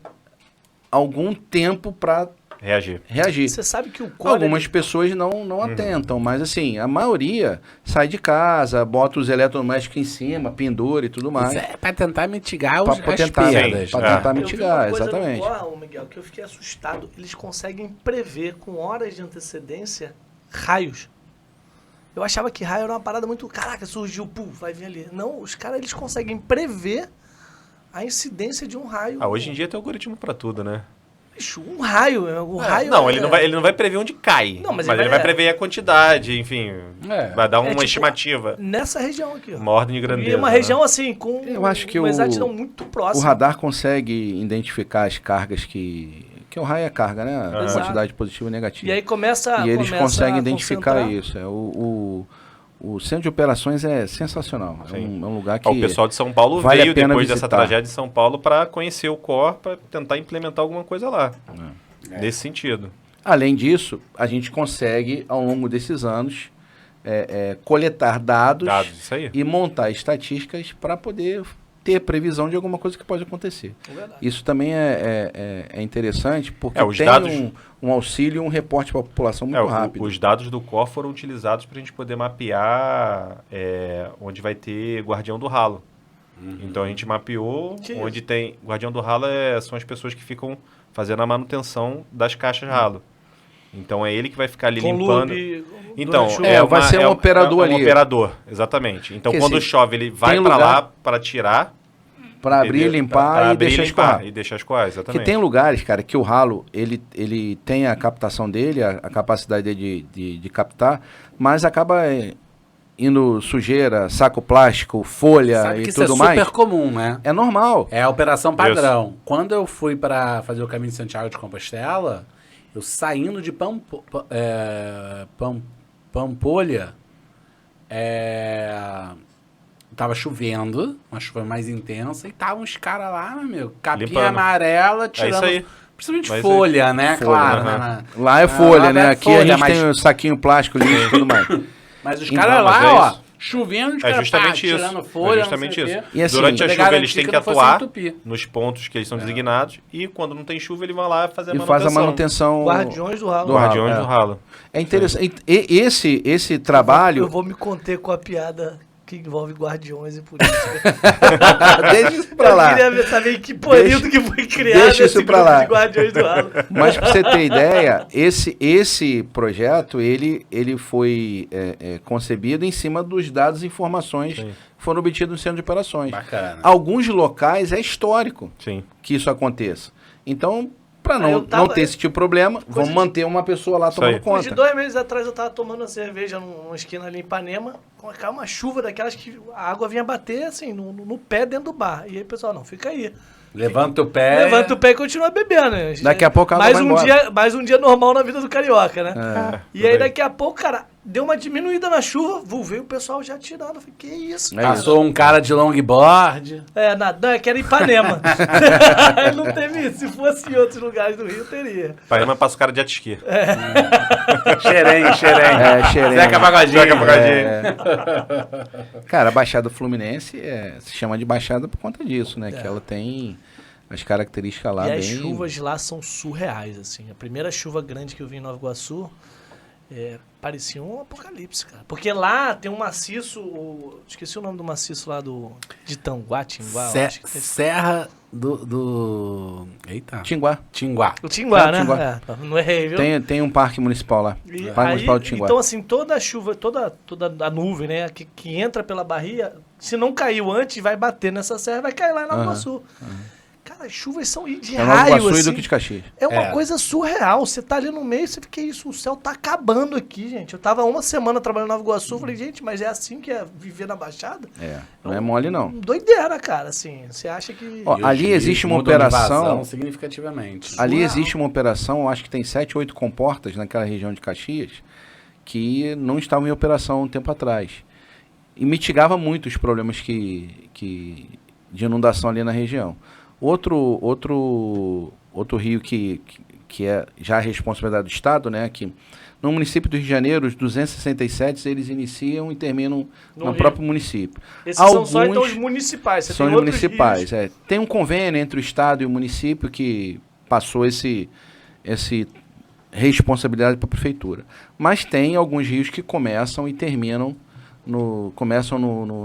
algum tempo para Reagir. reagir. Você sabe que o COR. Algumas pessoas não atentam, mas assim, a maioria sai de casa, bota os eletrodomésticos em cima, pendura e tudo mais. É pra tentar mitigar Pra as tentar, perdas. sim, pra tentar Eu vi mitigar, uma coisa exatamente. no COR, Miguel, que eu fiquei assustado. Eles conseguem prever com horas de antecedência raios. Eu achava que raio era uma parada muito... Caraca, surgiu, pum, vai vir ali. Não, os caras eles conseguem prever a incidência de um raio. Hoje em dia tem algoritmo pra tudo, né? Bicho, um raio. O raio Não, é- ele não vai prever onde cai. Não, mas mas ele ele vai- vai prever a quantidade, enfim. É. Vai dar uma tipo, estimativa. Nessa região aqui, ó. Uma ordem de grandeza. E uma né? região assim, com Eu acho que uma o- exatidão muito O próxima. radar consegue identificar as cargas que o raio é carga, né? A Exato. quantidade positiva e negativa. E aí começa E eles começa conseguem a identificar concentrar. isso. O centro de operações é sensacional. É Sim. um lugar que... O pessoal de São Paulo vale a veio pena depois dessa visitar. tragédia de São Paulo para conhecer o COR, para tentar implementar alguma coisa lá. Nesse sentido. Além disso, a gente consegue, ao longo desses anos, coletar dados Isso aí. e montar estatísticas para poder ter previsão de alguma coisa que pode acontecer. É verdade. Isso também é interessante, porque os tem dados- um auxílio, um reporte para a população muito rápido. Os dados do COR foram utilizados para a gente poder mapear onde vai ter guardião do ralo. Então a gente mapeou Que onde isso? tem... Guardião do ralo são as pessoas que ficam fazendo a manutenção das caixas ralo. Então é ele que vai ficar ali Com limpando. lube, Então, durante o- vai ser um operador ali. Um operador, exatamente. Então, Quer quando dizer, chove, ele vai tem para lugar- lá para tirar. Para abrir, entendeu? limpar Pra e abrir, deixar limpar escoar. e deixar escoar, Porque exatamente. tem lugares, cara, que o ralo, ele tem a captação dele, a capacidade dele de captar, mas acaba indo sujeira, saco plástico, folha Sabe que e isso é tudo super mais. comum, né? É normal. É a operação padrão. Quando eu fui para fazer o caminho de Santiago de Compostela, eu saindo de Pampolha, tava chovendo, uma chuva mais intensa, e estavam uns caras lá, meu amigo, capinha Limpando. amarela, tirando... isso aí. Principalmente Mas folha, né? Folha, claro. aham. Né? Lá é Ah, folha, lá né? é Aqui a folha, gente mas- tem o saquinho plástico, lixo e tudo mais. Mas os Então, caras mas lá, é ó, isso. chovendo, os É caras justamente isso. tirando folha, É justamente não sei o isso. quê. E assim, Durante a Pra chuva, eles garantir têm que que não fosse atuar entupir. nos pontos que eles são designados. E quando não tem chuva, eles vão lá fazer a E manutenção. faz a manutenção Guardiões do ralo. do Guardiões ralo, do ralo. É interessante. E esse trabalho... Eu vou me conter com a piada que envolve guardiões e política. Deixa isso pra lá. Eu queria saber em que período que foi criado deixa isso esse pra grupo lá. de guardiões do ralo. Mas pra você ter ideia, esse projeto, ele foi concebido em cima dos dados e informações Sim. que foram obtidos no centro de operações. Bacana. Alguns locais é histórico Sim. que isso aconteça. Então, para eu não tava- ter esse tipo de problema, vamos de- manter uma pessoa lá Isso tomando aí. De conta. 2 meses atrás eu tava tomando uma cerveja numa esquina ali em Ipanema, caiu uma chuva daquelas que a água vinha bater assim, no pé dentro do bar. E aí o pessoal, não, fica aí. Levanta o pé. Levanta o pé e continua bebendo. Né? Daqui a pouco a água mais vai um embora. dia Mais um dia normal na vida do carioca, né? E tudo aí bem. daqui a pouco, cara, deu uma diminuída na chuva, veio o pessoal já tirando. Eu falei, que isso? É Passou um cara de longboard. Não, é que era Ipanema. Aí não teve isso. Se fosse em outros lugares do Rio, teria. Ipanema passa o cara de jet ski. Xerém. Xerém. Zeca Pagodinho. Zeca Pagodinho. Cara, a Baixada Fluminense se chama de Baixada por conta disso, né? Que ela tem as características lá E bem... as chuvas lá são surreais, assim. A primeira chuva grande que eu vi em Nova Iguaçu, parecia um apocalipse, cara. Porque lá tem um maciço, esqueci o nome do maciço lá de Tinguá, eu acho que tem. Serra Eita. Tinguá. O Tinguá, né? Tinguá. Não errei, viu? Tem um parque municipal lá. Parque municipal de Tinguá. Então, assim, toda a chuva, toda a nuvem, né, que entra pela Bahia, se não caiu antes, vai bater nessa serra, vai cair lá em Nova Iguaçu. Cara, as chuvas são de Nova raio, Iguaçu e assim. Duque de Caxias. É uma coisa surreal. Você tá ali no meio, você fica, isso, o céu tá acabando aqui, gente. Eu tava uma semana trabalhando em Nova Iguaçu, falei, gente, mas é assim que é viver na Baixada? Não é mole, não. Doideira, cara, assim. Você acha que... Ó, ali existe uma operação... significativamente. Ali existe uma operação, eu acho que tem 7, 8 comportas naquela região de Caxias, que não estavam em operação um tempo atrás. E mitigava muito os problemas de inundação ali na região. Outro rio que é já a responsabilidade do Estado, né? Que no município do Rio de Janeiro, os 267, eles iniciam e terminam no próprio município. Esses são só então os municipais. Você são tem os outros municipais, rios. Tem um convênio entre o Estado e o município que passou esse responsabilidade para a prefeitura. Mas tem alguns rios que começam e terminam no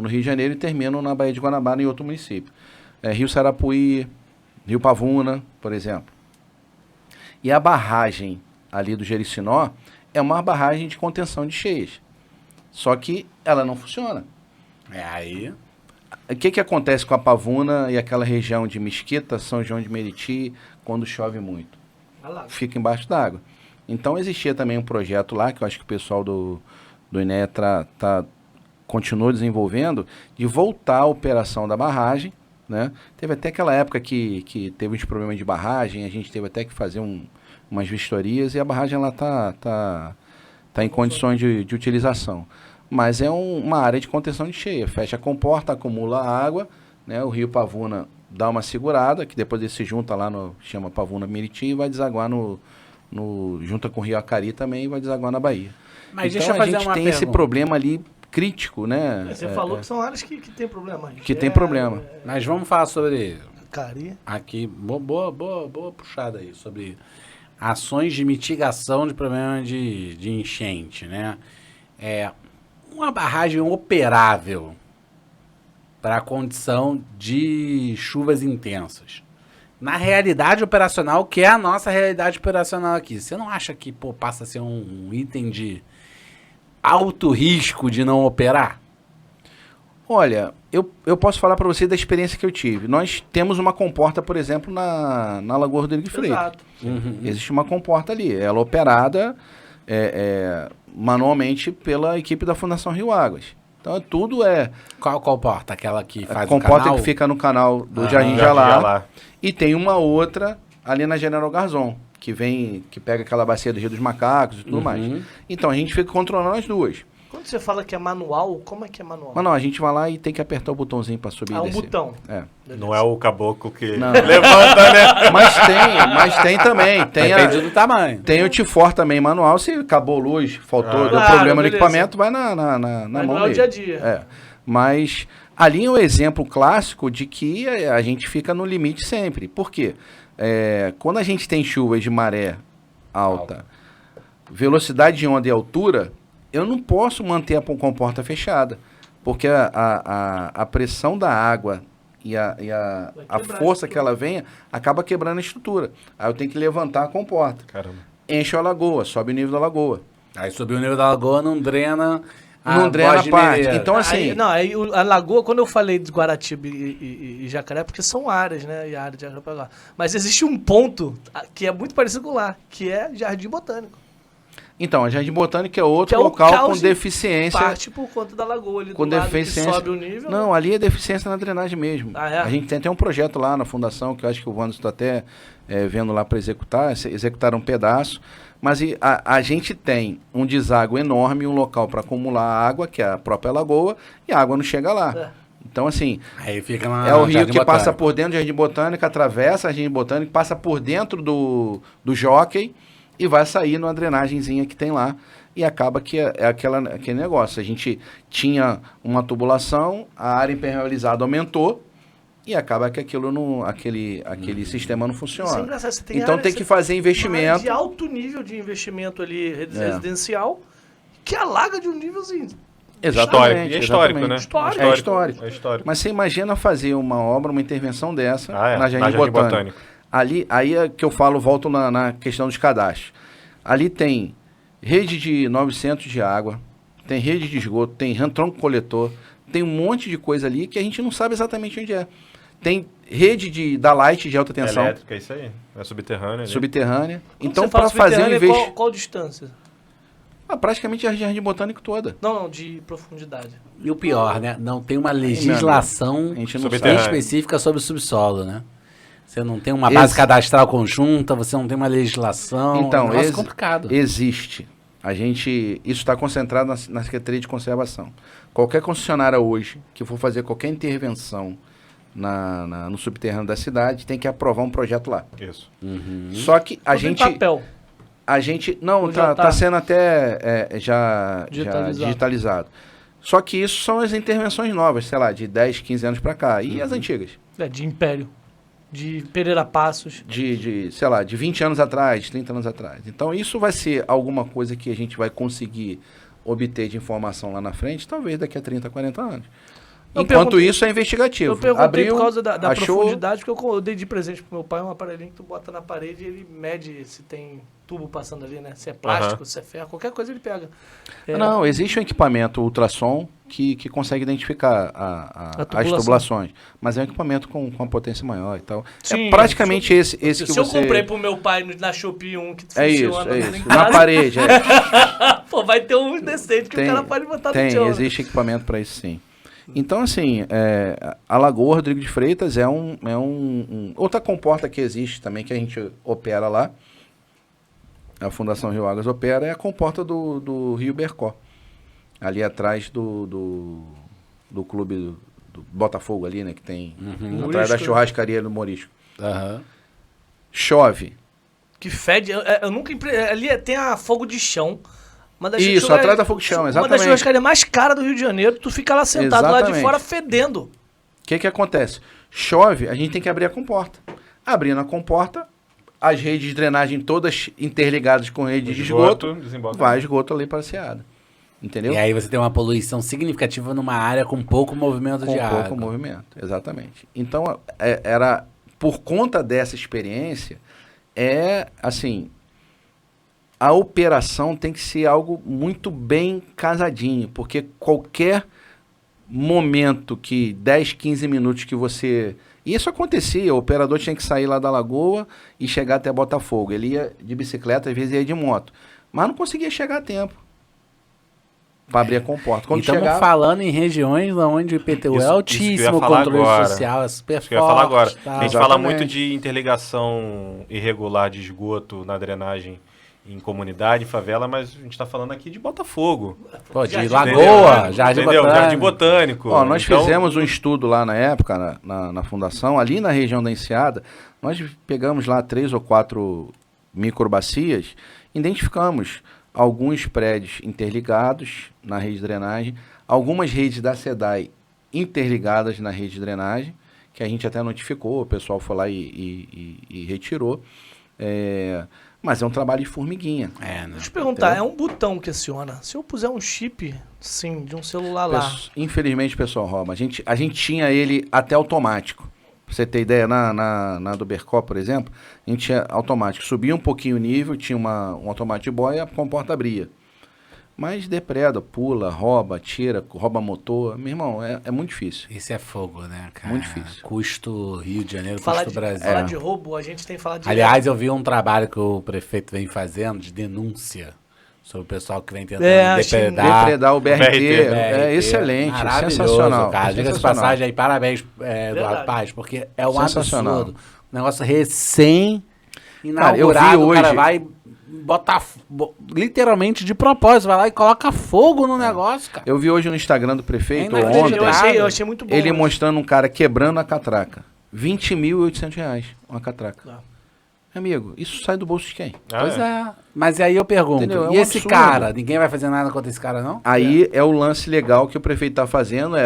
Rio de Janeiro e terminam na Baía de Guanabara, em outro município. Rio Sarapuí, Rio Pavuna, por exemplo. E a barragem ali do Jericinó é uma barragem de contenção de cheias. Só que ela não funciona. Aí... O que acontece com a Pavuna e aquela região de Mesquita, São João de Meriti, quando chove muito? Fica embaixo d'água. Então existia também um projeto lá, que eu acho que o pessoal do INEA continuou desenvolvendo, de voltar à operação da barragem, né? Teve até aquela época que teve uns problemas de barragem, a gente teve até que fazer umas vistorias e a barragem ela tá em condições de utilização. Mas é uma área de contenção de cheia, fecha a comporta, acumula água, né? O rio Pavuna dá uma segurada, que depois ele se junta lá chama Pavuna Meriti e vai desaguar junta com o rio Acari também e vai desaguar na Bahia. Mas então deixa eu fazer a gente uma tem pergunta. Esse problema ali crítico, né? Você falou que são áreas que tem problema. Que tem problema. Mas vamos falar sobre... Acari. Aqui, boa puxada aí, sobre ações de mitigação de problema de enchente, né? Uma barragem operável para a condição de chuvas intensas. Na realidade operacional, que é a nossa realidade operacional aqui, você não acha que passa a ser um item de alto risco de não operar? Olha, eu posso falar para você da experiência que eu tive. Nós temos uma comporta, por exemplo, na Lagoa Rodrigo de Freitas. Exato. Existe uma comporta ali. Ela é operada manualmente pela equipe da Fundação Rio Águas. Então tudo é... Qual comporta? Aquela que faz o comporta canal? que fica no canal do Jardim Jalá. E tem uma outra ali na General Garzon, que pega aquela bacia do Rio dos Macacos e tudo mais. Então a gente fica controlando as duas. Quando você fala que é manual, como é que é manual? Mas não, a gente vai lá e tem que apertar o botãozinho para subir e descer. Botão. Não é o caboclo que Não. levanta, né? Mas tem também. Depende do tamanho. Tem o Tifor também manual. Se acabou luz, faltou, deu Claro, problema no beleza. equipamento, vai na mão não é o dele. dia a dia. Mas ali é um exemplo clássico de que a gente fica no limite sempre. Por quê? Quando a gente tem chuvas de maré alta, velocidade de onda e altura, eu não posso manter a comporta fechada. Porque a pressão da água e a força que ela venha acaba quebrando a estrutura. Aí eu tenho que levantar a comporta. Caramba. Enche a lagoa, sobe o nível da lagoa. Aí subiu o nível da lagoa, não drena Não drena Voz a de parte. Mineiro. Então, assim... A lagoa, quando eu falei de Guaratiba e Jacaré, porque são áreas, né? E a área de Jacaré. Mas existe um ponto que é muito parecido com lá, que é Jardim Botânico. Então, a Jardim Botânico é outro Que é o local com caos deficiência. Parte por conta da lagoa ali Com do lado deficiência. que sobe o nível. Não, ali é deficiência na drenagem mesmo. É? A gente tem até um projeto lá na fundação, que eu acho que o Wanderson está até vendo lá para executar, executaram um pedaço. Mas a gente tem um deságue enorme, um local para acumular água, que é a própria lagoa, e a água não chega lá. Então, assim, aí fica na é o rio Jardim que passa Botânico. por dentro do Jardim Botânico, atravessa o Jardim Botânico, passa por dentro do Jockey e vai sair numa drenagenzinha que tem lá. E acaba que é aquele negócio. A gente tinha uma tubulação, a área impermeabilizada aumentou e acaba que aquilo não, aquele sistema não Isso é funciona. engraçado, você Então área- tem você que fazer uma área investimento. de alto nível de investimento ali residencial, que alaga de um nível assim. Exatamente. E é histórico, exatamente. né? Histórico. É histórico. É histórico. Mas você imagina fazer uma obra, uma intervenção dessa Na Jardim Botânico. Ali, aí é que eu falo, volto na questão dos cadastros. Ali tem rede de 900 de água, tem rede de esgoto, tem tronco coletor, tem um monte de coisa ali que a gente não sabe exatamente onde é. Tem rede da Light de alta tensão, Elétrica, é isso aí. É subterrânea. ali. subterrânea. Quando Então, você fala para fazer um subterrâneo, investimento... qual distância? praticamente a Jardim Botânico toda. Não, de profundidade. E o pior, né? Não tem uma legislação A gente não Subterrâneo. sabe. específica sobre o subsolo, né? Você não tem uma base cadastral conjunta, você não tem uma legislação. Então, é um negócio complicado. Existe. Isso está concentrado na Secretaria de Conservação. Qualquer concessionária hoje que for fazer qualquer intervenção no subterrâneo da cidade tem que aprovar um projeto lá. Isso. Só que Tudo em papel. a gente não Ou já tá tá sendo até já digitalizado. Só que isso são as intervenções novas, sei lá, de 10, 15 anos para cá. E as antigas? De Império. De Pereira Passos. Sei lá, de 20 anos atrás, 30 anos atrás. Então, isso vai ser alguma coisa que a gente vai conseguir obter de informação lá na frente, talvez daqui a 30, 40 anos. Enquanto isso, é investigativo. Eu perguntei Abriu, por causa da achou, profundidade, porque eu dei de presente pro meu pai um aparelhinho que tu bota na parede e ele mede se tem tubo passando ali, né? Se é plástico, se é ferro, qualquer coisa ele pega. Não, existe um equipamento ultrassom que consegue identificar as tubulações. Mas é um equipamento com uma potência maior e tal. Sim, é praticamente esse que se você... eu comprei pro meu pai na Shopee um que É funciona isso. em Na casa, parede. pô, vai ter um decente que o cara pode botar no chão. Existe equipamento para isso, sim. Então, assim, a Lagoa Rodrigo de Freitas é outra comporta que existe também, que a gente opera lá, a Fundação Rio Águas opera, é a comporta do Rio Bercó, ali atrás do clube do Botafogo ali, né, que tem, atrás da churrascaria do Morisco. Chove. Que fede, eu nunca... Ali tem a fogo de chão. Isso, atrás da fogo de chão, Uma das exatamente. churrascarias mais caras do Rio de Janeiro, tu fica lá sentado lá de Exatamente. fora fedendo. O que acontece? Chove, a gente tem que abrir a comporta. Abrindo a comporta, as redes de drenagem todas interligadas com redes de esgoto, vai esgoto ali para a Seada. Entendeu? E aí você tem uma poluição significativa numa área com pouco movimento de água. Com pouco movimento, exatamente. Então, era por conta dessa experiência, assim... A operação tem que ser algo muito bem casadinho, porque qualquer momento que 10, 15 minutos que você... Isso acontecia, o operador tinha que sair lá da Lagoa e chegar até Botafogo. Ele ia de bicicleta, às vezes ia de moto, mas não conseguia chegar a tempo para abrir a comporta. Quando estamos falando em regiões onde o IPTU é altíssimo, o controle social é super forte. Eu ia falar agora. Tá? A gente fala muito de interligação irregular de esgoto na drenagem em comunidade, em favela, mas a gente está falando aqui de Botafogo. Pô, de Jardim Lagoa, Jardim Botânico. Jardim Botânico. Nós fizemos um estudo lá na época, na fundação, ali na região da Enseada, nós pegamos lá 3 ou 4 microbacias, identificamos alguns prédios interligados na rede de drenagem, algumas redes da SEDAI interligadas na rede de drenagem, que a gente até notificou, o pessoal foi lá e retirou. Mas é um trabalho de formiguinha. Né? Deixa eu te perguntar, é um botão que aciona. Se eu puser um chip, sim, de um celular lá... Infelizmente, o pessoal rouba. A gente tinha ele até automático. Pra você ter ideia, na do Bercó, por exemplo, a gente tinha automático. Subia um pouquinho o nível, tinha um automático de boia e a comporta abria. Mas depreda, pula, rouba, tira, rouba motor. Meu irmão, é muito difícil. Isso é fogo, né, cara? Muito difícil. Custo Rio de Janeiro, custo Brasil. Falar de roubo, a gente tem que falar de... Aliás, eu vi um trabalho que o prefeito vem fazendo de denúncia sobre o pessoal que vem tentando depredar o BRT. É BRT. excelente, Maravilhoso, sensacional. Cara. Diga de passagem aí, parabéns do rapaz, porque é um absurdo. Um negócio recém-inaugurado, eu vi hoje... o cara vai botar, literalmente de propósito, vai lá e coloca fogo no negócio, cara. Eu vi hoje no Instagram do prefeito, ontem, eu achei muito bom. Ele mostrando um cara quebrando a catraca. R$ 20.800 uma catraca. Amigo, isso sai do bolso de quem? Pois é. Mas aí eu pergunto, Entendeu? É e um esse absurdo. cara? Ninguém vai fazer nada contra esse cara, não? Aí é o lance legal que o prefeito tá fazendo,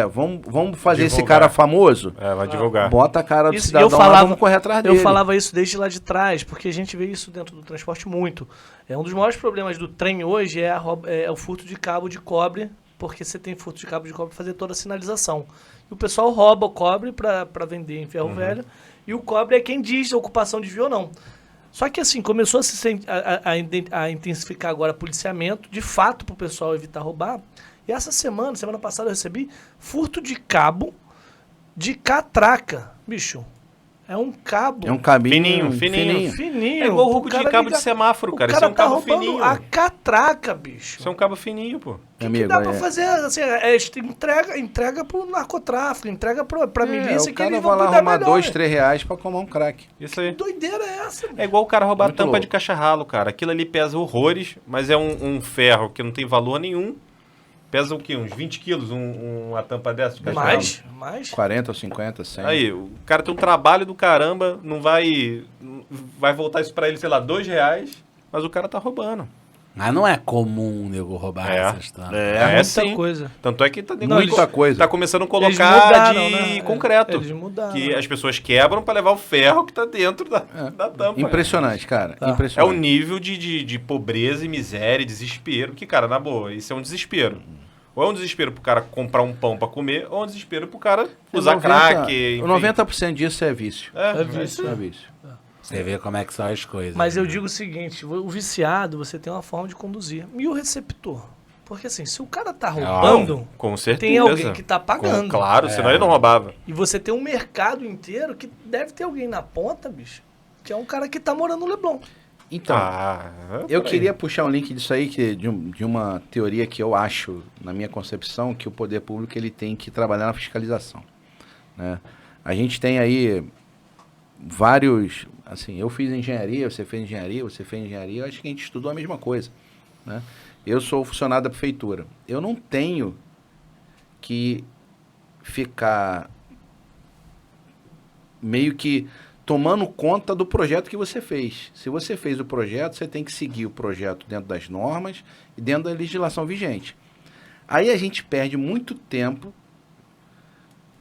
vamos fazer esse Divulgar. cara famoso? Vai divulgar. Bota a cara do Isso, cidadão lá, vamos correr atrás dele. Eu falava isso desde lá de trás, porque a gente vê isso dentro do transporte muito. Um dos maiores problemas do trem hoje é o furto de cabo de cobre, porque você tem furto de cabo de cobre para fazer toda a sinalização. E o pessoal rouba o cobre para vender em ferro velho, e o cobre é quem diz se a ocupação desviou ou não. Só que assim, começou a intensificar agora policiamento, de fato, para o pessoal evitar roubar. E essa semana passada eu recebi furto de cabo de catraca. Bicho, é um cabo. É um cabinho Fininho. Fininho. É igual roubo O de cara cabo liga- de semáforo, cara. O Isso cara é um tá cabo roubando fininho. a catraca, bicho. Isso é um cabo fininho, pô. O que Amigo, dá pra fazer? Assim, entrega pro narcotráfico, entrega pra milícia o que cara eles vai vão lá cuidar arrumar melhor. R$2, R$3 pra comer um crack. Isso aí. Que doideira é essa? É igual o cara roubar Muito a tampa louco. de caixa-ralo, cara. Aquilo ali pesa horrores, mas é um ferro que não tem valor nenhum. Pesa o quê? Uns 20 quilos uma tampa dessa de caixa-ralo? Mais? 40 ou 50, 100. Aí, o cara tem um trabalho do caramba, não vai voltar isso pra ele, sei lá, R$2, mas o cara tá roubando. Mas não é comum, nego, roubar essas tampas. Muita sim. coisa. Tanto é que tá, Muita coisa. tá começando a Eles colocar mudaram, de né? concreto. Eles mudaram. Que as pessoas quebram pra levar o ferro que tá dentro da tampa. Impressionante, cara. Tá. É Impressionante. o nível de pobreza e miséria e desespero. Que, cara, na boa, isso é um desespero. Ou é um desespero pro cara comprar um pão pra comer, ou é um desespero pro cara usar crack. Enfim. 90% disso é vício. É vício. É vício. Você vê como é que são as coisas. Mas eu digo o seguinte, o viciado, você tem uma forma de conduzir. E o receptor? Porque assim, se o cara tá roubando, Com certeza. tem alguém que tá pagando. Claro, senão ele não roubava. E você tem um mercado inteiro que deve ter alguém na ponta, bicho, que é um cara que tá morando no Leblon. Então, eu por aí. queria puxar um link disso aí, de uma teoria que eu acho, na minha concepção, que o poder público ele tem que trabalhar na fiscalização. Né? A gente tem aí vários... Assim, eu fiz engenharia, você fez engenharia, eu acho que a gente estudou a mesma coisa. Né? Eu sou funcionário da prefeitura. Eu não tenho que ficar meio que tomando conta do projeto que você fez. Se você fez o projeto, você tem que seguir o projeto dentro das normas e dentro da legislação vigente. Aí a gente perde muito tempo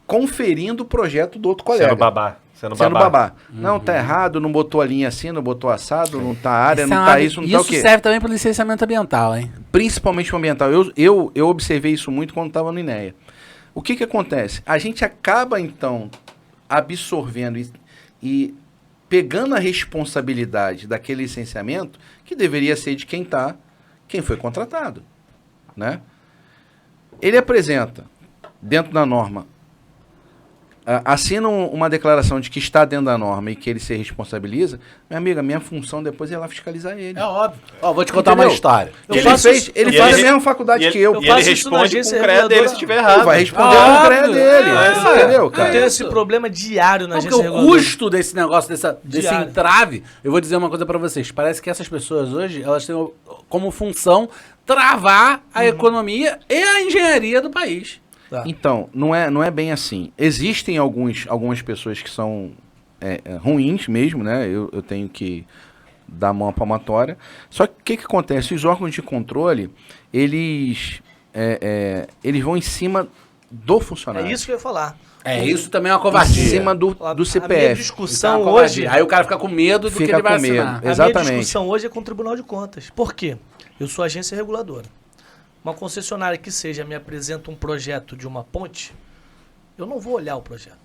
conferindo o projeto do outro colega. Sendo babá. Sendo Sendo babá. babá. Não, tá errado, não botou a linha assim, não botou assado, não tá área, não é tá isso, não tá o Isso quê? serve também pro licenciamento ambiental, hein? Principalmente o ambiental. Eu observei isso muito quando estava no INEA. O que acontece? A gente acaba, então, absorvendo e pegando a responsabilidade daquele licenciamento que deveria ser de quem foi contratado. Né? Ele apresenta, dentro da norma, assina uma declaração de que está dentro da norma e que ele se responsabiliza, minha amiga, minha função depois é lá fiscalizar ele. É óbvio. Ó, vou te contar uma Entendeu? história. Ele faço fez, isso- ele e faz ele- a mesma faculdade que eu. eu E ele faço isso na responde com agência o CREA dele reguladora. se tiver errado. Ele vai responder com o CREA dele. Entendeu, Eu cara? tenho esse problema diário na Não, agência porque o reguladora. custo desse negócio, desse Diário. entrave, eu vou dizer uma coisa pra vocês. Parece que essas pessoas hoje, elas têm como função travar a economia e a engenharia do país. Tá. Então, não é bem assim. Existem algumas pessoas que são ruins mesmo, né? Eu tenho que dar a mão à palmatória. Só que o que acontece? Os órgãos de controle, eles vão em cima do funcionário. É isso que eu ia falar. Isso também é uma Em covardia. cima do A minha CPF. Isso é discussão uma covardia. hoje... Aí o cara fica com medo do que Fica ele vai com medo. assinar. A minha Exatamente. discussão hoje é com o Tribunal de Contas. Por quê? Eu sou agência reguladora. Uma concessionária que seja me apresenta um projeto de uma ponte, eu não vou olhar o projeto.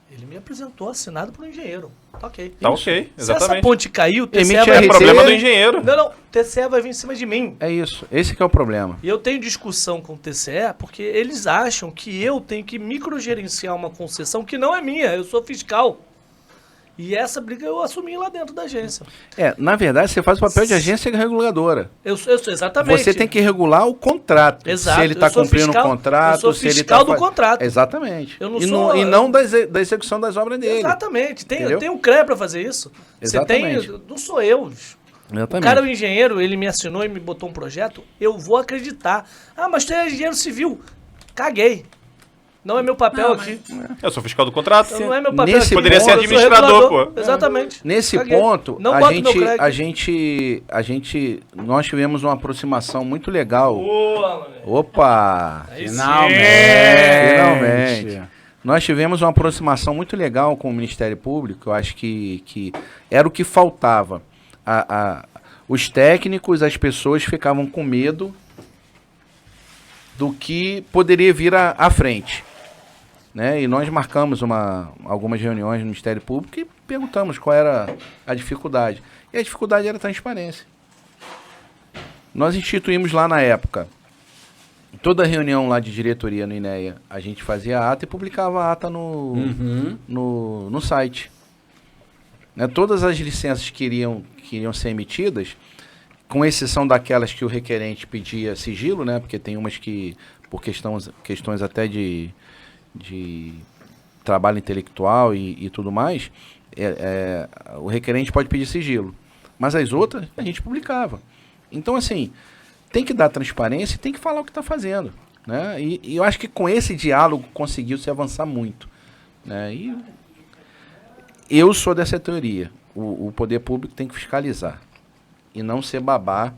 Ele me apresentou assinado por um engenheiro. Tá ok. Tá Isso. ok, Se essa exatamente. ponte cair, o TCE Emite vai... RT. É problema do engenheiro. Não, o TCE vai vir em cima de mim. É isso. Esse que é o problema. E eu tenho discussão com o TCE porque eles acham que eu tenho que microgerenciar uma concessão que não é minha, eu sou fiscal. E essa briga eu assumi lá dentro da agência. Na verdade, você faz o papel de agência reguladora. Eu sou exatamente. Você tem que regular o contrato. Exato. Se ele está Eu sou cumprindo fiscal- o contrato, eu sou se ele fiscal tá do contrato. Exatamente. Eu não e, sou- e não da execução das obras dele. Exatamente. Entendeu? Tem um CREA para fazer isso. Você Exatamente. tem. Não sou eu. O Exatamente. cara, o engenheiro, ele me assinou e me botou um projeto, eu vou acreditar. Ah, mas tu é engenheiro civil. Caguei. Não é meu papel aqui. Eu sou fiscal do contrato. Não é meu papel Nesse aqui. Poderia ser Eu sou administrador, regulador. pô. Exatamente. Nesse Caguei. ponto, Não a boto meu crédito. gente, nós tivemos uma aproximação muito legal. Boa, mano. Opa! Aí sim. Finalmente. Nós tivemos uma aproximação muito legal com o Ministério Público. Eu acho que era o que faltava. Os técnicos, as pessoas ficavam com medo do que poderia vir à frente. Né? E nós marcamos algumas reuniões no Ministério Público e perguntamos qual era a dificuldade. E a dificuldade era a transparência. Nós instituímos lá na época, toda reunião lá de diretoria no INEA, a gente fazia a ata e publicava a ata no site. Né? Todas as licenças que iriam ser emitidas, com exceção daquelas que o requerente pedia sigilo, né? Porque tem umas que, por questões até de trabalho intelectual e tudo mais, o requerente pode pedir sigilo. Mas as outras, a gente publicava. Então, assim, tem que dar transparência e tem que falar o que está fazendo. Né? E eu acho que com esse diálogo conseguiu-se avançar muito. Né? E eu sou dessa teoria. O poder público tem que fiscalizar e não ser babá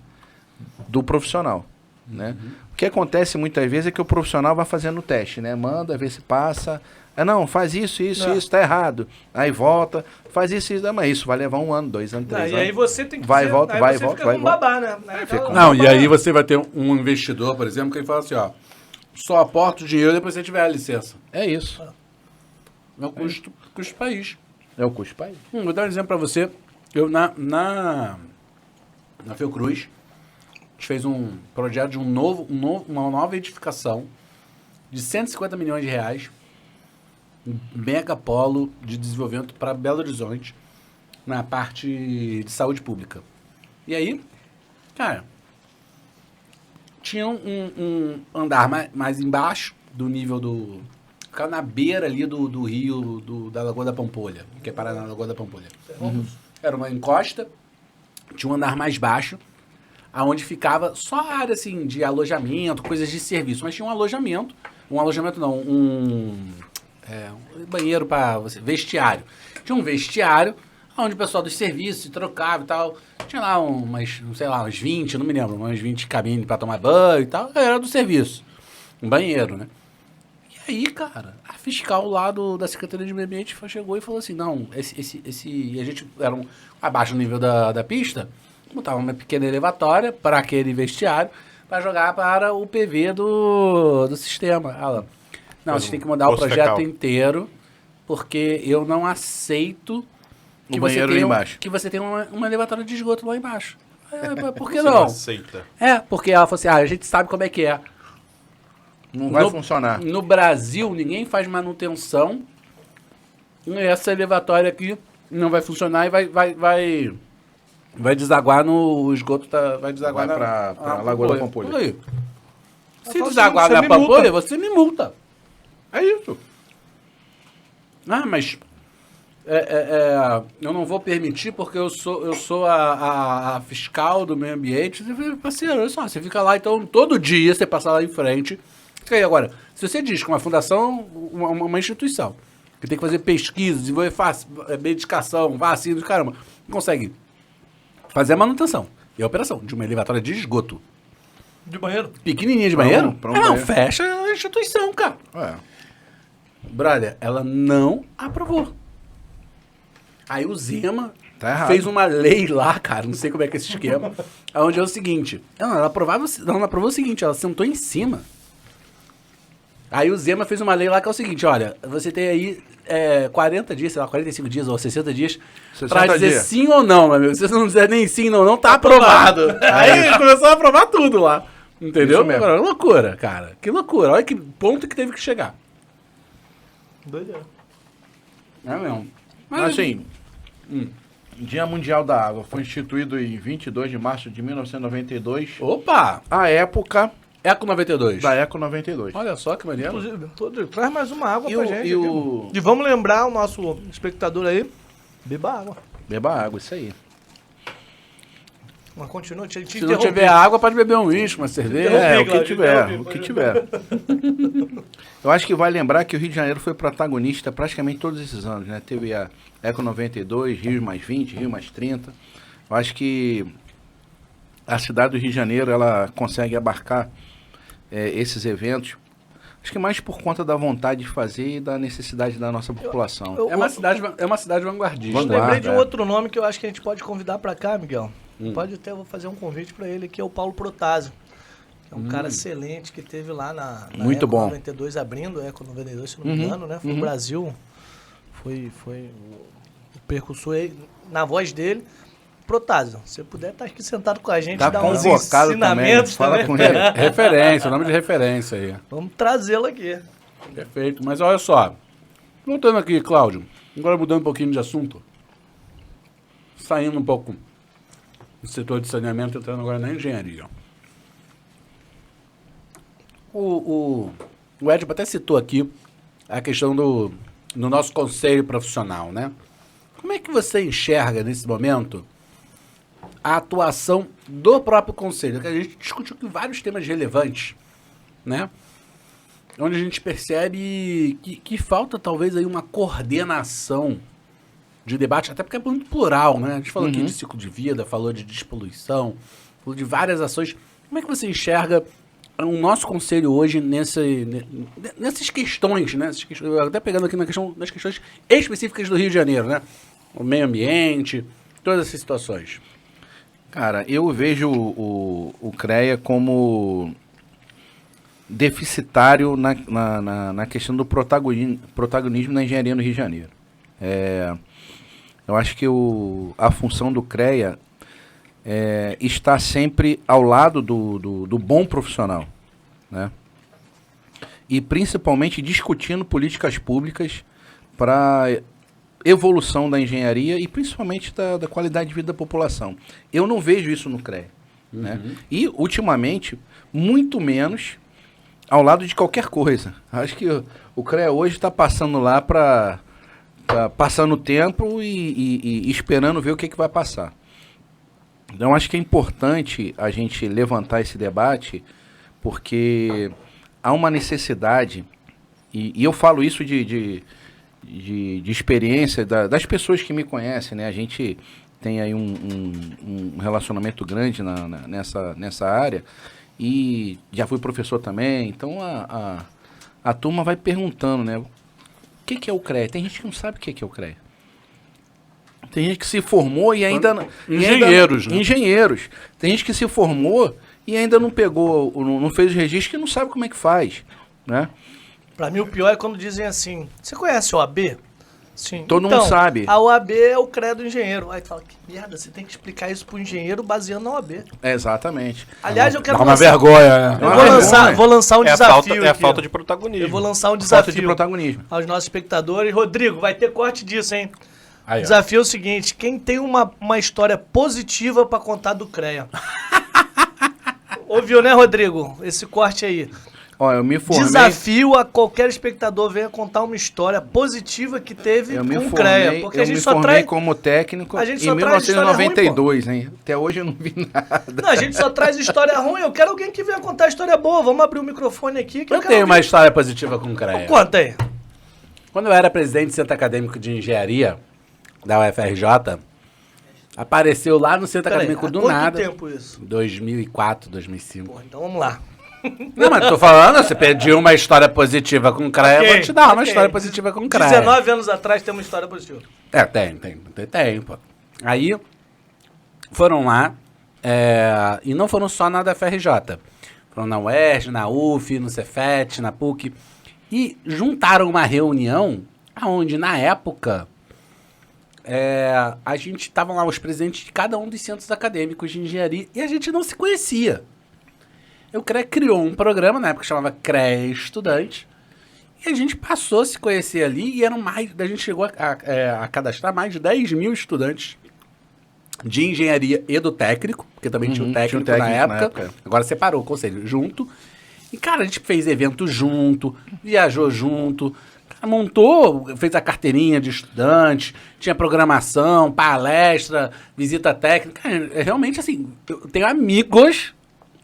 do profissional. Né? O que acontece muitas vezes é que o profissional vai fazendo o teste, né? Manda, vê se passa. Não, faz isso, tá errado. Aí volta, faz isso, mas isso vai levar 1 ano, 2 anos, 3 anos. E aí você tem que vai, dizer, volta, aí vai, você volta, fica vai, com volta. babá, né? Não, e aí você vai ter um investidor, por exemplo, que ele fala assim, ó, só aporta o dinheiro depois que você tiver a licença. É isso. É o custo do país. É o custo do país. Vou dar um exemplo para você. Eu, na Fiocruz, a gente fez um projeto de uma nova edificação de 150 milhões de reais, um mega polo de desenvolvimento para Belo Horizonte, na parte de saúde pública. E aí, cara, tinha um andar mais embaixo do nível do... Ficava na beira ali do rio, da Lagoa da Pampolha, que é parar na Lagoa da Pampolha. Era uma encosta, tinha um andar mais baixo, aonde ficava só a área assim, de alojamento, coisas de serviço. Mas tinha um alojamento não, um banheiro para você, vestiário. Tinha um vestiário, onde o pessoal dos serviços se trocava e tal. Tinha lá umas 20, não me lembro, umas 20 cabines para tomar banho e tal. Era do serviço. Um banheiro, né? E aí, cara, a fiscal lá da Secretaria de Meio Ambiente chegou e falou assim, não, a gente era abaixo do nível da pista, botava uma pequena elevatória para aquele vestiário para jogar para o PV do sistema. Ela, não, vocês têm que mudar o projeto inteiro, porque eu não aceito que você tenha uma elevatória de esgoto lá embaixo. Por que não? Não aceita. Porque ela falou assim, a gente sabe como é que é. Não vai funcionar. No Brasil, ninguém faz manutenção. E essa elevatória aqui não vai funcionar e vai desaguar no esgoto. Vai desaguar para Lagoa da Pampolha. Aí. Se desaguar na Pampolha, você me multa. É isso. Mas eu não vou permitir porque eu sou a fiscal do meio ambiente. Parceiro, olha só, você fica lá, então, todo dia você passa lá em frente. E agora, se você diz que uma fundação, uma instituição, que tem que fazer pesquisa, desenvolver medicação, vacina, caramba, não consegue fazer a manutenção e a operação de uma elevatória de esgoto. De banheiro? Pequenininha de banheiro? Não, não, fecha a instituição, cara. Brother, ela não aprovou. Aí o Zema fez uma lei lá, cara, não sei como é que é esse esquema, onde é o seguinte, ela aprovou o seguinte, ela sentou em cima. Aí o Zema fez uma lei lá que é o seguinte, olha, você tem aí 40 dias, sei lá, 45 dias ou 60 dias pra dizer sim ou não, meu amigo. Se você não dizer nem sim, não tá aprovado. Aí começou a aprovar tudo lá. Entendeu? Agora, loucura, cara. Que loucura. Olha que ponto que teve que chegar. Doideira. É mesmo. Mas assim, Dia Mundial da Água foi instituído em 22 de março de 1992. Opa! A época... Eco 92. Da Eco 92. Olha só que maneiro. Inclusive, traz mais uma água pra gente. E vamos lembrar o nosso espectador aí, beba água. Beba água, isso aí. Mas continua, te Se não tiver água, pode beber um uísque, uma cerveja. O que tiver, o que tiver. Eu acho que vai lembrar que o Rio de Janeiro foi protagonista praticamente todos esses anos, né? Teve a Eco 92, Rio mais 20, Rio mais 30. Eu acho que a cidade do Rio de Janeiro, ela consegue abarcar esses eventos, acho que mais por conta da vontade de fazer e da necessidade da nossa população. É uma cidade vanguardista. Eu lembrei Vanguarda, de um outro nome que eu acho que a gente pode convidar pra cá, Miguel. Pode até, vou fazer um convite pra ele, que é o Paulo Protásio. É um cara excelente que teve lá na Muito Eco bom. 92, abrindo a Eco 92, se não me engano, né? Foi no Brasil. Foi o percussor aí, na voz dele. Protásio, se você puder estar aqui sentado com a gente, Tá dar uns convocado ensinamentos também, fala também. com ele. Referência, nome de referência aí. Vamos trazê-lo aqui. Perfeito. Mas olha só. Voltando aqui, Cláudio. Agora mudando um pouquinho de assunto. Saindo um pouco do setor de saneamento, entrando agora na engenharia. O Edson até citou aqui a questão do nosso conselho profissional, né? Como é que você enxerga, nesse momento, a atuação do próprio conselho? Que a gente discutiu aqui vários temas relevantes, né? Onde a gente percebe que falta talvez aí uma coordenação de debate, até porque é muito plural, né? A gente falou aqui de ciclo de vida, falou de despoluição, falou de várias ações. Como é que você enxerga o nosso conselho hoje nessas questões, né? Até pegando aqui nas questões específicas do Rio de Janeiro, né? O meio ambiente, todas essas situações. Cara, eu vejo o CREA como deficitário na questão do protagonismo na engenharia no Rio de Janeiro. Eu acho que a função do CREA está sempre ao lado do bom profissional, né? E principalmente discutindo políticas públicas para evolução da engenharia e principalmente da qualidade de vida da população. Eu não vejo isso no CREA, né? E, ultimamente, muito menos ao lado de qualquer coisa. Acho que o CREA hoje está passando lá para passando o tempo e esperando ver o que vai passar. Então, acho que é importante a gente levantar esse debate, porque há uma necessidade, e eu falo isso de experiência das pessoas que me conhecem, né? A gente tem aí um relacionamento grande nessa área, e já fui professor também, então a turma vai perguntando, né? O que é o CREA? Tem gente que não sabe o que é o CREA. Tem gente que se formou e ainda... Engenheiros, né? Engenheiros. Tem gente que se formou e ainda não pegou, não fez o registro, que não sabe como é que faz, né? Pra mim, o pior é quando dizem assim, você conhece a OAB? Sim. Todo mundo sabe. A OAB é o CREA do engenheiro. Aí tu fala, que merda, você tem que explicar isso pro engenheiro baseando na OAB. Exatamente. Aliás, eu quero Dá uma vergonha, né? Eu vou lançar um desafio É a aqui, falta ó. de protagonismo. Eu vou lançar um Falta de desafio protagonismo. aos nossos espectadores. Rodrigo, vai ter corte disso, hein? Aí, O desafio é o seguinte, quem tem uma história positiva pra contar do CREA? Ouviu, né, Rodrigo? Esse corte aí. Ó, eu me formei... Desafio a qualquer espectador venha contar uma história positiva que teve Eu me com o formei, CREA. Porque a gente só formei traz... como técnico a gente em só traz história 1992, hein? Até hoje eu não vi nada. Não, a gente só traz história ruim. Eu quero alguém que venha contar história boa. Vamos abrir o microfone aqui. Que Eu quero tenho uma ouvir. história positiva com o CREA. Conta aí. Quando eu era presidente do Centro Acadêmico de Engenharia, da UFRJ, apareceu lá no Centro Peraí, Acadêmico há do quanto nada. tempo isso? 2004, 2005. Pô, então vamos lá. Não, mas tô falando, você pediu uma história positiva com o CREA, eu Ok, vou te dar uma ok. história positiva com o CREA. 19 anos atrás tem uma história positiva. Tem, pô. Aí, foram lá, e não foram só na UFRJ. Foram na UERJ, na UF, no Cefet, na PUC, e juntaram uma reunião onde, na época, a gente estavam lá os presidentes de cada um dos centros acadêmicos de engenharia, e a gente não se conhecia. O CREA criou um programa, na época chamava CREA Estudante, e a gente passou a se conhecer ali, e a gente chegou a cadastrar mais de 10 mil estudantes de engenharia e do técnico, porque também tinha o técnico, na época, agora separou o conselho junto, e cara, a gente fez evento junto, viajou junto, montou, fez a carteirinha de estudante, tinha programação, palestra, visita técnica. Realmente, assim, eu tenho amigos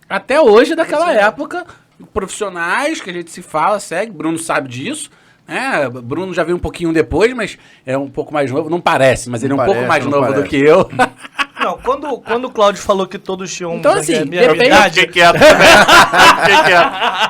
até hoje daquela época, profissionais que a gente se fala, segue, Bruno sabe disso. Bruno já veio um pouquinho depois, mas é um pouco mais novo. Não parece, mas ele é um pouco mais novo do que eu. Não, quando o Cláudio falou que todos tinham então, assim, minha depende... idade... Fiquei quieto.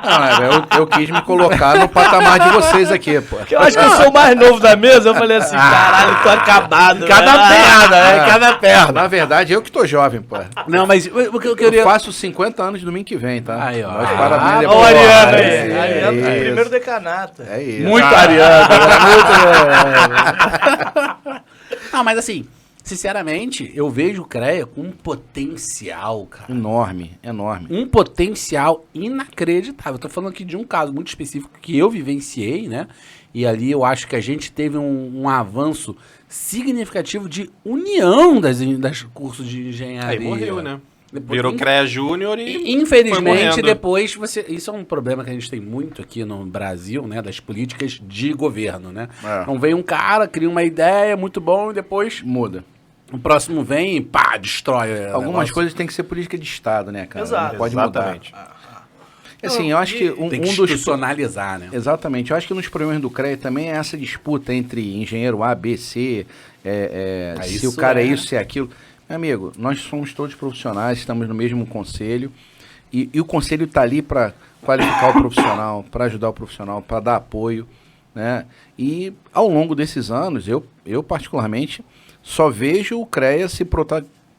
Não, eu quis me colocar no patamar de vocês aqui, pô. Eu acho que eu sou o mais novo da mesa, eu falei assim, caralho, tô acabado. Cada perna, cada perna. Na verdade, eu que tô jovem, pô. Não, mas o que eu queria... Eu faço 50 anos domingo que vem, tá? Aí, ó. Mas parabéns. Ó, o Ariano É aí. Ariano, isso. primeiro decanato. É isso. Muito Ariano. Não, mas assim, sinceramente, eu vejo o CREA com um potencial, cara. Enorme. Um potencial inacreditável. Eu tô falando aqui de um caso muito específico que eu vivenciei, né? E ali eu acho que a gente teve um avanço significativo de união das cursos de engenharia. Aí morreu, né? Depois, Virou CREA Júnior e infelizmente, foi morrendo. depois você... Isso é um problema que a gente tem muito aqui no Brasil, né? Das políticas de governo, né? Então vem um cara, cria uma ideia muito bom e depois... Muda. O próximo vem e pá, destrói. Algumas coisas tem que ser política de Estado, né, cara? Exato. Não pode Exatamente. mudar. Assim, eu acho que Tem que um dos... institucionalizar, né? Exatamente. Eu acho que um dos problemas do CREA também é essa disputa entre engenheiro A, B, C, se isso o cara é é. isso, se é aquilo. Meu amigo, nós somos todos profissionais, estamos no mesmo conselho e o conselho está ali para qualificar o profissional, para ajudar o profissional, para dar apoio, né? E ao longo desses anos, eu particularmente, só vejo o CREA se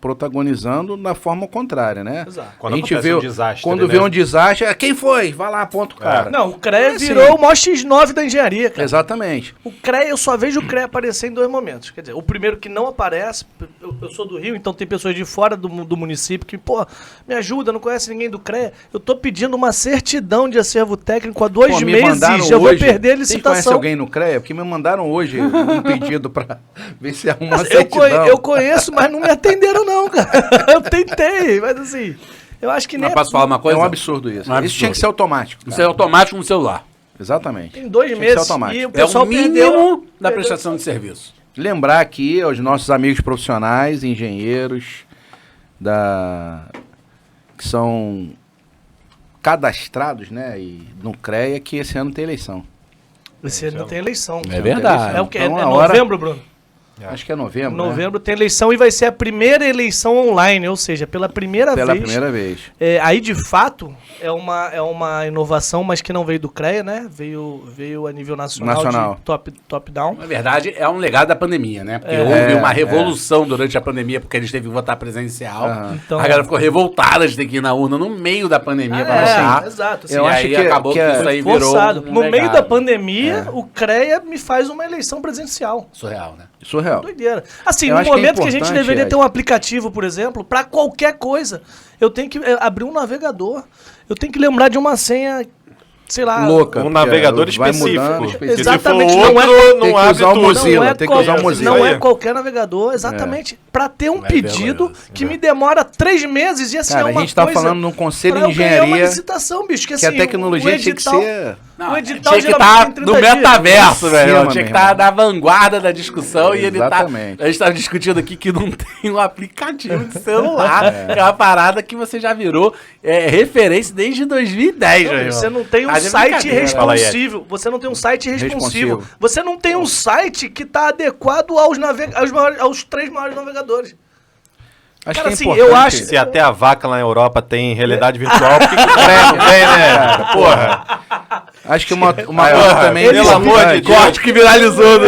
protagonizando da forma contrária, né? Exato. Quando a gente acontece vê um desastre, quando né? vê um desastre, quem foi? Vai lá, aponta o cara. Não, o CREA assim, virou o maior X9 da engenharia, cara. Exatamente. O CREA, eu só vejo o CREA aparecer em dois momentos. Quer dizer, o primeiro que não aparece, eu sou do Rio, então tem pessoas de fora do município que, pô, me ajuda, não conhece ninguém do CREA. Eu tô pedindo uma certidão de acervo técnico há 2 Pô, me meses, mandaram eu vou hoje. perder a Vocês conhecem licitação. alguém no CREA? Porque me mandaram hoje um pedido pra ver se arruma uma Eu certidão. eu conheço, mas não me atenderam não, cara. Eu tentei, mas assim, eu acho que nem... Mas posso falar uma É coisa? um absurdo isso. Um absurdo. Isso tinha que ser automático. Isso é automático no celular. Exatamente. Em 2 Tinha que ser meses, automático. e o É o pessoal mínimo perdeu... da prestação de serviço. Lembrar aqui aos nossos amigos profissionais, engenheiros, que são cadastrados, né, no CREA, que esse ano tem eleição. Esse ano tem eleição. É verdade. É o quê? Então, É a hora- novembro, Bruno? Acho que é novembro, né? Novembro tem eleição e vai ser a primeira eleição online, ou seja, pela primeira Pela vez. primeira vez. Aí, de fato, é uma inovação, mas que não veio do CREA, né? Veio a nível nacional. De top-down. Na verdade, é um legado da pandemia, né? Porque É. houve uma revolução durante a pandemia, porque eles teve que votar presencial. Então- A galera ficou revoltada de ter que ir na urna no meio da pandemia pra votar. Exato. Assim, Eu E acho aí que- acabou que, que é isso aí virou forçado. um No meio legado. da pandemia, o CREA me faz uma eleição presencial. Surreal, né? Surreal. Doideira. Assim, Eu no acho que é momento que a gente importante, deveria Ed. ter um aplicativo, por exemplo, para qualquer coisa, eu tenho que abrir um navegador. Eu tenho que lembrar de uma senha, sei lá... Louca. Um porque navegador vai específico. mudando, Porque específico. Exatamente, se for não é- outro, tem não que abre usar o tudo. Mozilla, tem que usar o Mozilla. Não é Isso aí. qualquer navegador, exatamente. Para ter um É pedido vergonhoso, que me demora 3 meses e assim Cara, é a uma gente tá coisa falando num conselho pra de eu ganhar uma engenharia licitação, bicho, que, que a assim, tecnologia o tinha que edital- ser... O edital tinha que geralmente estar tem 30 no dias. metaverso, Em velho. cima, Tinha que meu estar irmão. na vanguarda da discussão e ele tá. Exatamente. A gente tava discutindo aqui que não tem um aplicativo de celular. Que é uma parada que você já virou referência desde 2010, Não, meu irmão. você não tem um Tá de site brincadeira. Fala aí, Ed. responsivo. Você não tem um site responsivo. Responsivo. Você não tem um site que está adequado aos 3 maiores navegadores. Acho Cara, que é assim, importante. eu acho- Se até a vaca lá na Europa tem realidade virtual, por que o CREA não tem, né, cara? Porra. Acho que uma Porra, coisa também... pelo amor de Deus. Corte que viralizou. Né?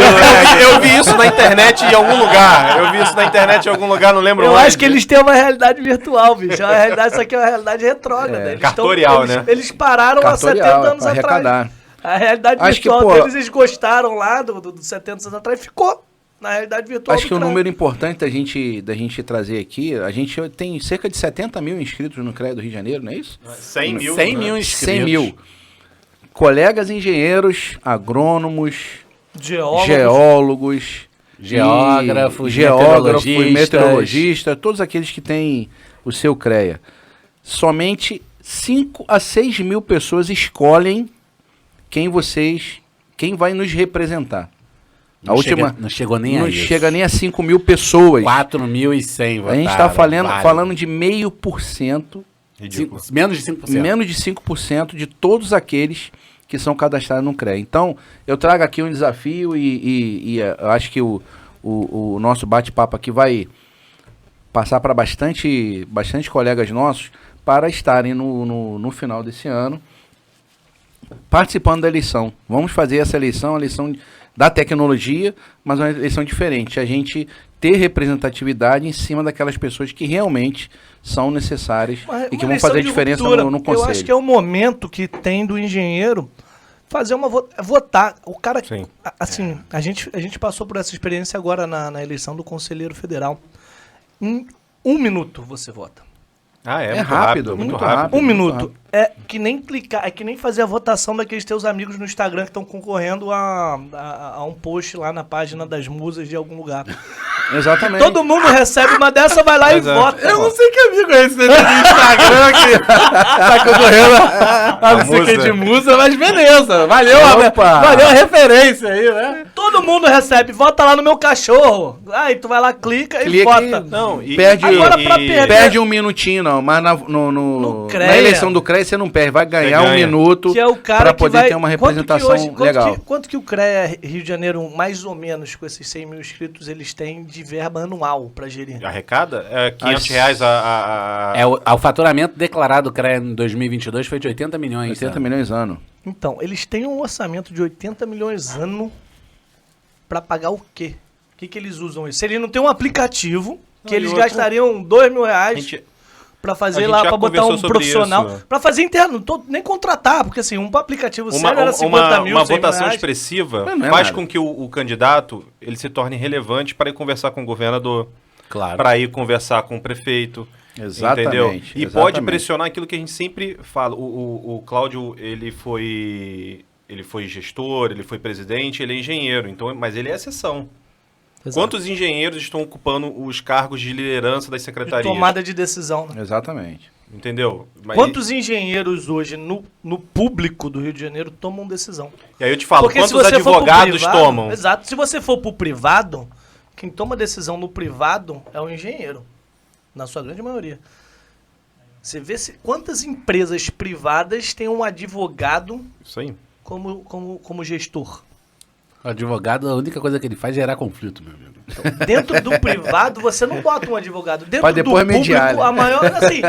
Eu vi isso na internet em algum lugar. Não lembro Eu onde. acho que eles têm uma realidade virtual, bicho. A realidade, isso aqui é uma realidade retrógrada. Eles cartorial, eles, né? Eles pararam há 70 Cartorial, anos pra atrás. arrecadar. A realidade Acho que, virtual pô, deles, eles gostaram lá dos 70 anos atrás e ficou na realidade virtual. Acho que do um CREA. número importante da gente trazer aqui, a gente tem cerca de 70 mil inscritos no CREA do Rio de Janeiro, não é isso? 100 mil. 100 mil inscritos. 100 mil. Colegas engenheiros, agrônomos, Geólogos. Geógrafos, meteorologistas, todos aqueles que têm o seu CREA. Somente 5 a 6 mil pessoas escolhem quem vocês quem vai nos representar. Não chegou nem a não isso. chega nem a 5 mil pessoas. 4.100 votaram. A gente está falando de 0,5%, Ridículo. Menos de 5%. menos de 5% de todos aqueles que são cadastrados no CREA. Então, eu trago aqui um desafio e eu acho que o nosso bate-papo aqui vai passar para bastante colegas nossos para estarem no final desse ano participando da eleição. Vamos fazer essa eleição, a eleição da tecnologia, mas uma eleição diferente. A gente ter representatividade em cima daquelas pessoas que realmente são necessárias e que vão fazer a diferença no conselho. Eu acho que é o momento que tem do engenheiro fazer uma votar. O cara, Sim. assim, a gente passou por essa experiência agora na eleição do conselheiro federal. Em 1 minuto você vota. Ah, é É muito rápido, muito muito rápido. rápido. 1 minuto. É que nem clicar, é que nem fazer a votação daqueles teus amigos no Instagram que estão concorrendo a um post lá na página das musas de algum lugar. Exatamente. Todo mundo recebe uma dessa, vai lá e Exato. vota. Eu não sei que amigo é esse desse Instagram que tá concorrendo a não sei o que de musa, mas beleza. Valeu, Opa. valeu a referência aí, né? Todo mundo recebe, vota lá no meu cachorro. Aí tu vai lá, clica e vota. Não, e, Perde, Agora, pra perder- perde 1 minutinho, não. Mas no CREA. na eleição do CREA você não perde. Vai ganhar Você 1 ganha. minuto Que é o cara para que poder vai... ter uma representação legal. Quanto que o CREA Rio de Janeiro, mais ou menos, com esses 100 mil inscritos, eles têm de verba anual pra gerir? arrecada? É R$500 O faturamento declarado do CREA em 2022 foi de 80 milhões. 80 milhões ano. Então, eles têm um orçamento de 80 milhões ano pra pagar o quê? O que eles usam isso? Se eles não têm um aplicativo, que Não, eles e outra- gastariam R$2.000 A gente, pra a fazer gente lá, já pra botar conversou um sobre profissional. isso. Pra fazer interno, não tô nem contratar, porque assim, um aplicativo uma, sério era 50 mil, uma 100 votação reais. expressiva Mas não é faz nada. com que o candidato ele se torne relevante para ir conversar com o governador, Claro. para ir conversar com o prefeito. Exatamente. Entendeu? E exatamente. pode pressionar aquilo que a gente sempre fala. O Cláudio, ele foi gestor, ele foi presidente, ele é engenheiro, então, mas ele é exceção. Exato. Quantos engenheiros estão ocupando os cargos de liderança das De secretarias? tomada de decisão, né? Exatamente. Entendeu? Mas- Quantos engenheiros hoje no público do Rio de Janeiro tomam decisão? E aí eu te falo, Porque se quantos você for pro advogados privado- tomam? Exato. Se você for pro privado, quem toma decisão no privado é o engenheiro. Na sua grande maioria. Você vê quantas empresas privadas têm um advogado Isso aí. como gestor. O advogado, a única coisa que ele faz é gerar conflito, meu amigo. Dentro do privado, você não bota um advogado. Dentro Pra do depois público, mediar, né? a maior... Assim,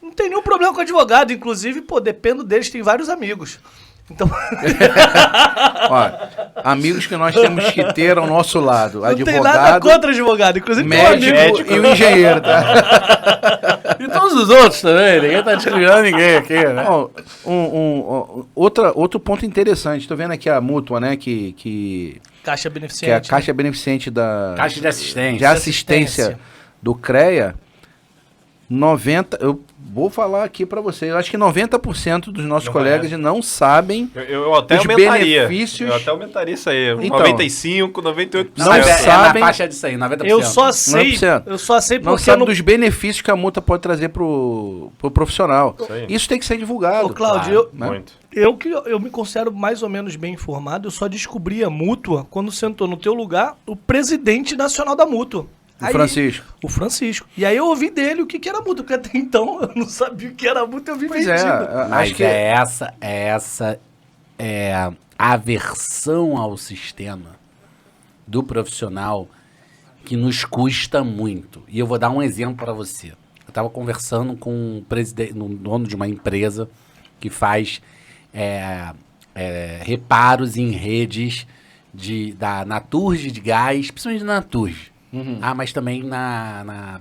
não tem nenhum problema com o advogado. Inclusive, pô, dependo deles, tem vários amigos. Então, Ó, amigos que nós temos que ter ao nosso lado. não tem nada Advogado, contra advogado. Inclusive, tem um médico amigo... e o engenheiro, tá? E todos os outros também, ninguém tá discriminando ninguém aqui, né? Ó, outro ponto interessante. Tô vendo aqui a mútua, né? Que Caixa é a beneficente. Caixa Beneficente da... Caixa de assistência. de assistência assistência. do CREA, 90, eu vou falar aqui para você, eu acho que 90% dos nossos Não colegas conhece. não sabem Eu até Os aumentaria. benefícios- Eu até aumentaria isso aí. Então, 95, 98%. não mas é sabem- na faixa disso aí, 90%. Eu só sei 9%. não porque sabem no... dos benefícios que a multa pode trazer pro profissional. Isso aí. Isso tem que ser divulgado. Ô, Cláudio, claro, né? Muito. eu me considero mais ou menos bem informado, eu só descobri a mútua quando sentou no teu lugar o presidente nacional da mútua. O Francisco. O Francisco. E aí eu ouvi dele o que era mútua, porque até então eu não sabia o que era mútua, eu vi Pois vendido. Mas acho que essa é a aversão ao sistema do profissional que nos custa muito. E eu vou dar um exemplo para você. Eu estava conversando com um dono de uma empresa que faz reparos em redes da Naturgy de gás, principalmente na Naturgy. Mas também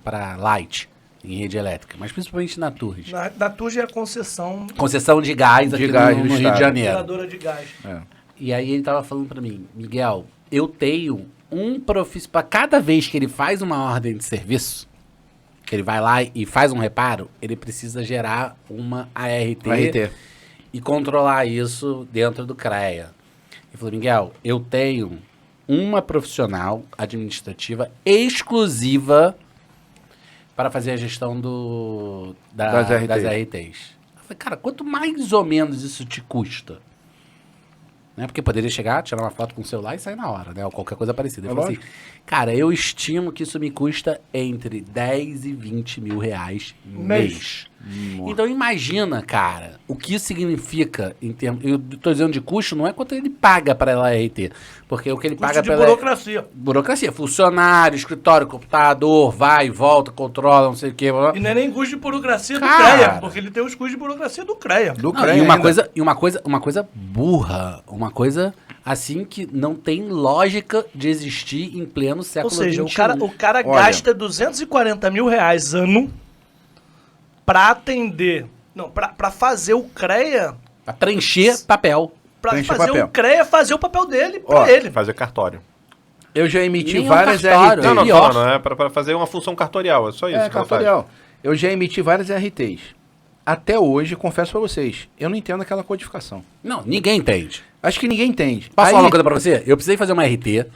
para Light, em rede elétrica. Mas principalmente na Naturgy. Na Turge é a concessão Concessão de gás aqui gás no do Rio de estado. Janeiro. geradora de gás. E aí ele tava falando pra mim, Miguel, eu tenho um profissional, para cada vez que ele faz uma ordem de serviço, que ele vai lá e faz um reparo, ele precisa gerar uma ART e controlar isso dentro do CREA. Ele falou, Miguel, eu tenho uma profissional administrativa exclusiva para fazer a gestão das RTs. Eu falei, cara, quanto mais ou menos isso te custa? né? Porque poderia chegar, tirar uma foto com o celular e sair na hora, né? Ou qualquer coisa parecida. Ele falou assim, cara, eu estimo que isso me custa entre 10 e 20 mil reais mês. Então imagina, cara, o que isso significa em termos... Eu tô dizendo de custo, não é quanto ele paga para ela RT. Porque o que ele paga pela... burocracia. Burocracia. Funcionário, escritório, computador, vai e volta, controla, não sei o quê. E não é nem custo de burocracia do Cara. CREA, porque ele tem os custos de burocracia do CREA. Do Não, CREA e ainda. uma coisa burra, uma coisa assim que não tem lógica de existir em pleno Ou século seja, XXI. o cara Olha. gasta 240 mil reais ano pra atender... Não, pra fazer o CREA... Pra preencher papel. Pra Preencher fazer papel. o CREA fazer o papel dele pra Ó, ele. Fazer cartório. Eu já emiti Nem é um várias cartório, RTs. Não, pior. não, é pra fazer uma função cartorial, é só isso. É, que ela faz. cartorial. Eu já emiti várias RTs. Até hoje, confesso pra vocês, eu não entendo aquela codificação. Não, ninguém entende. Acho que ninguém entende. Posso Aí- falar uma coisa pra você? Eu precisei fazer uma RT.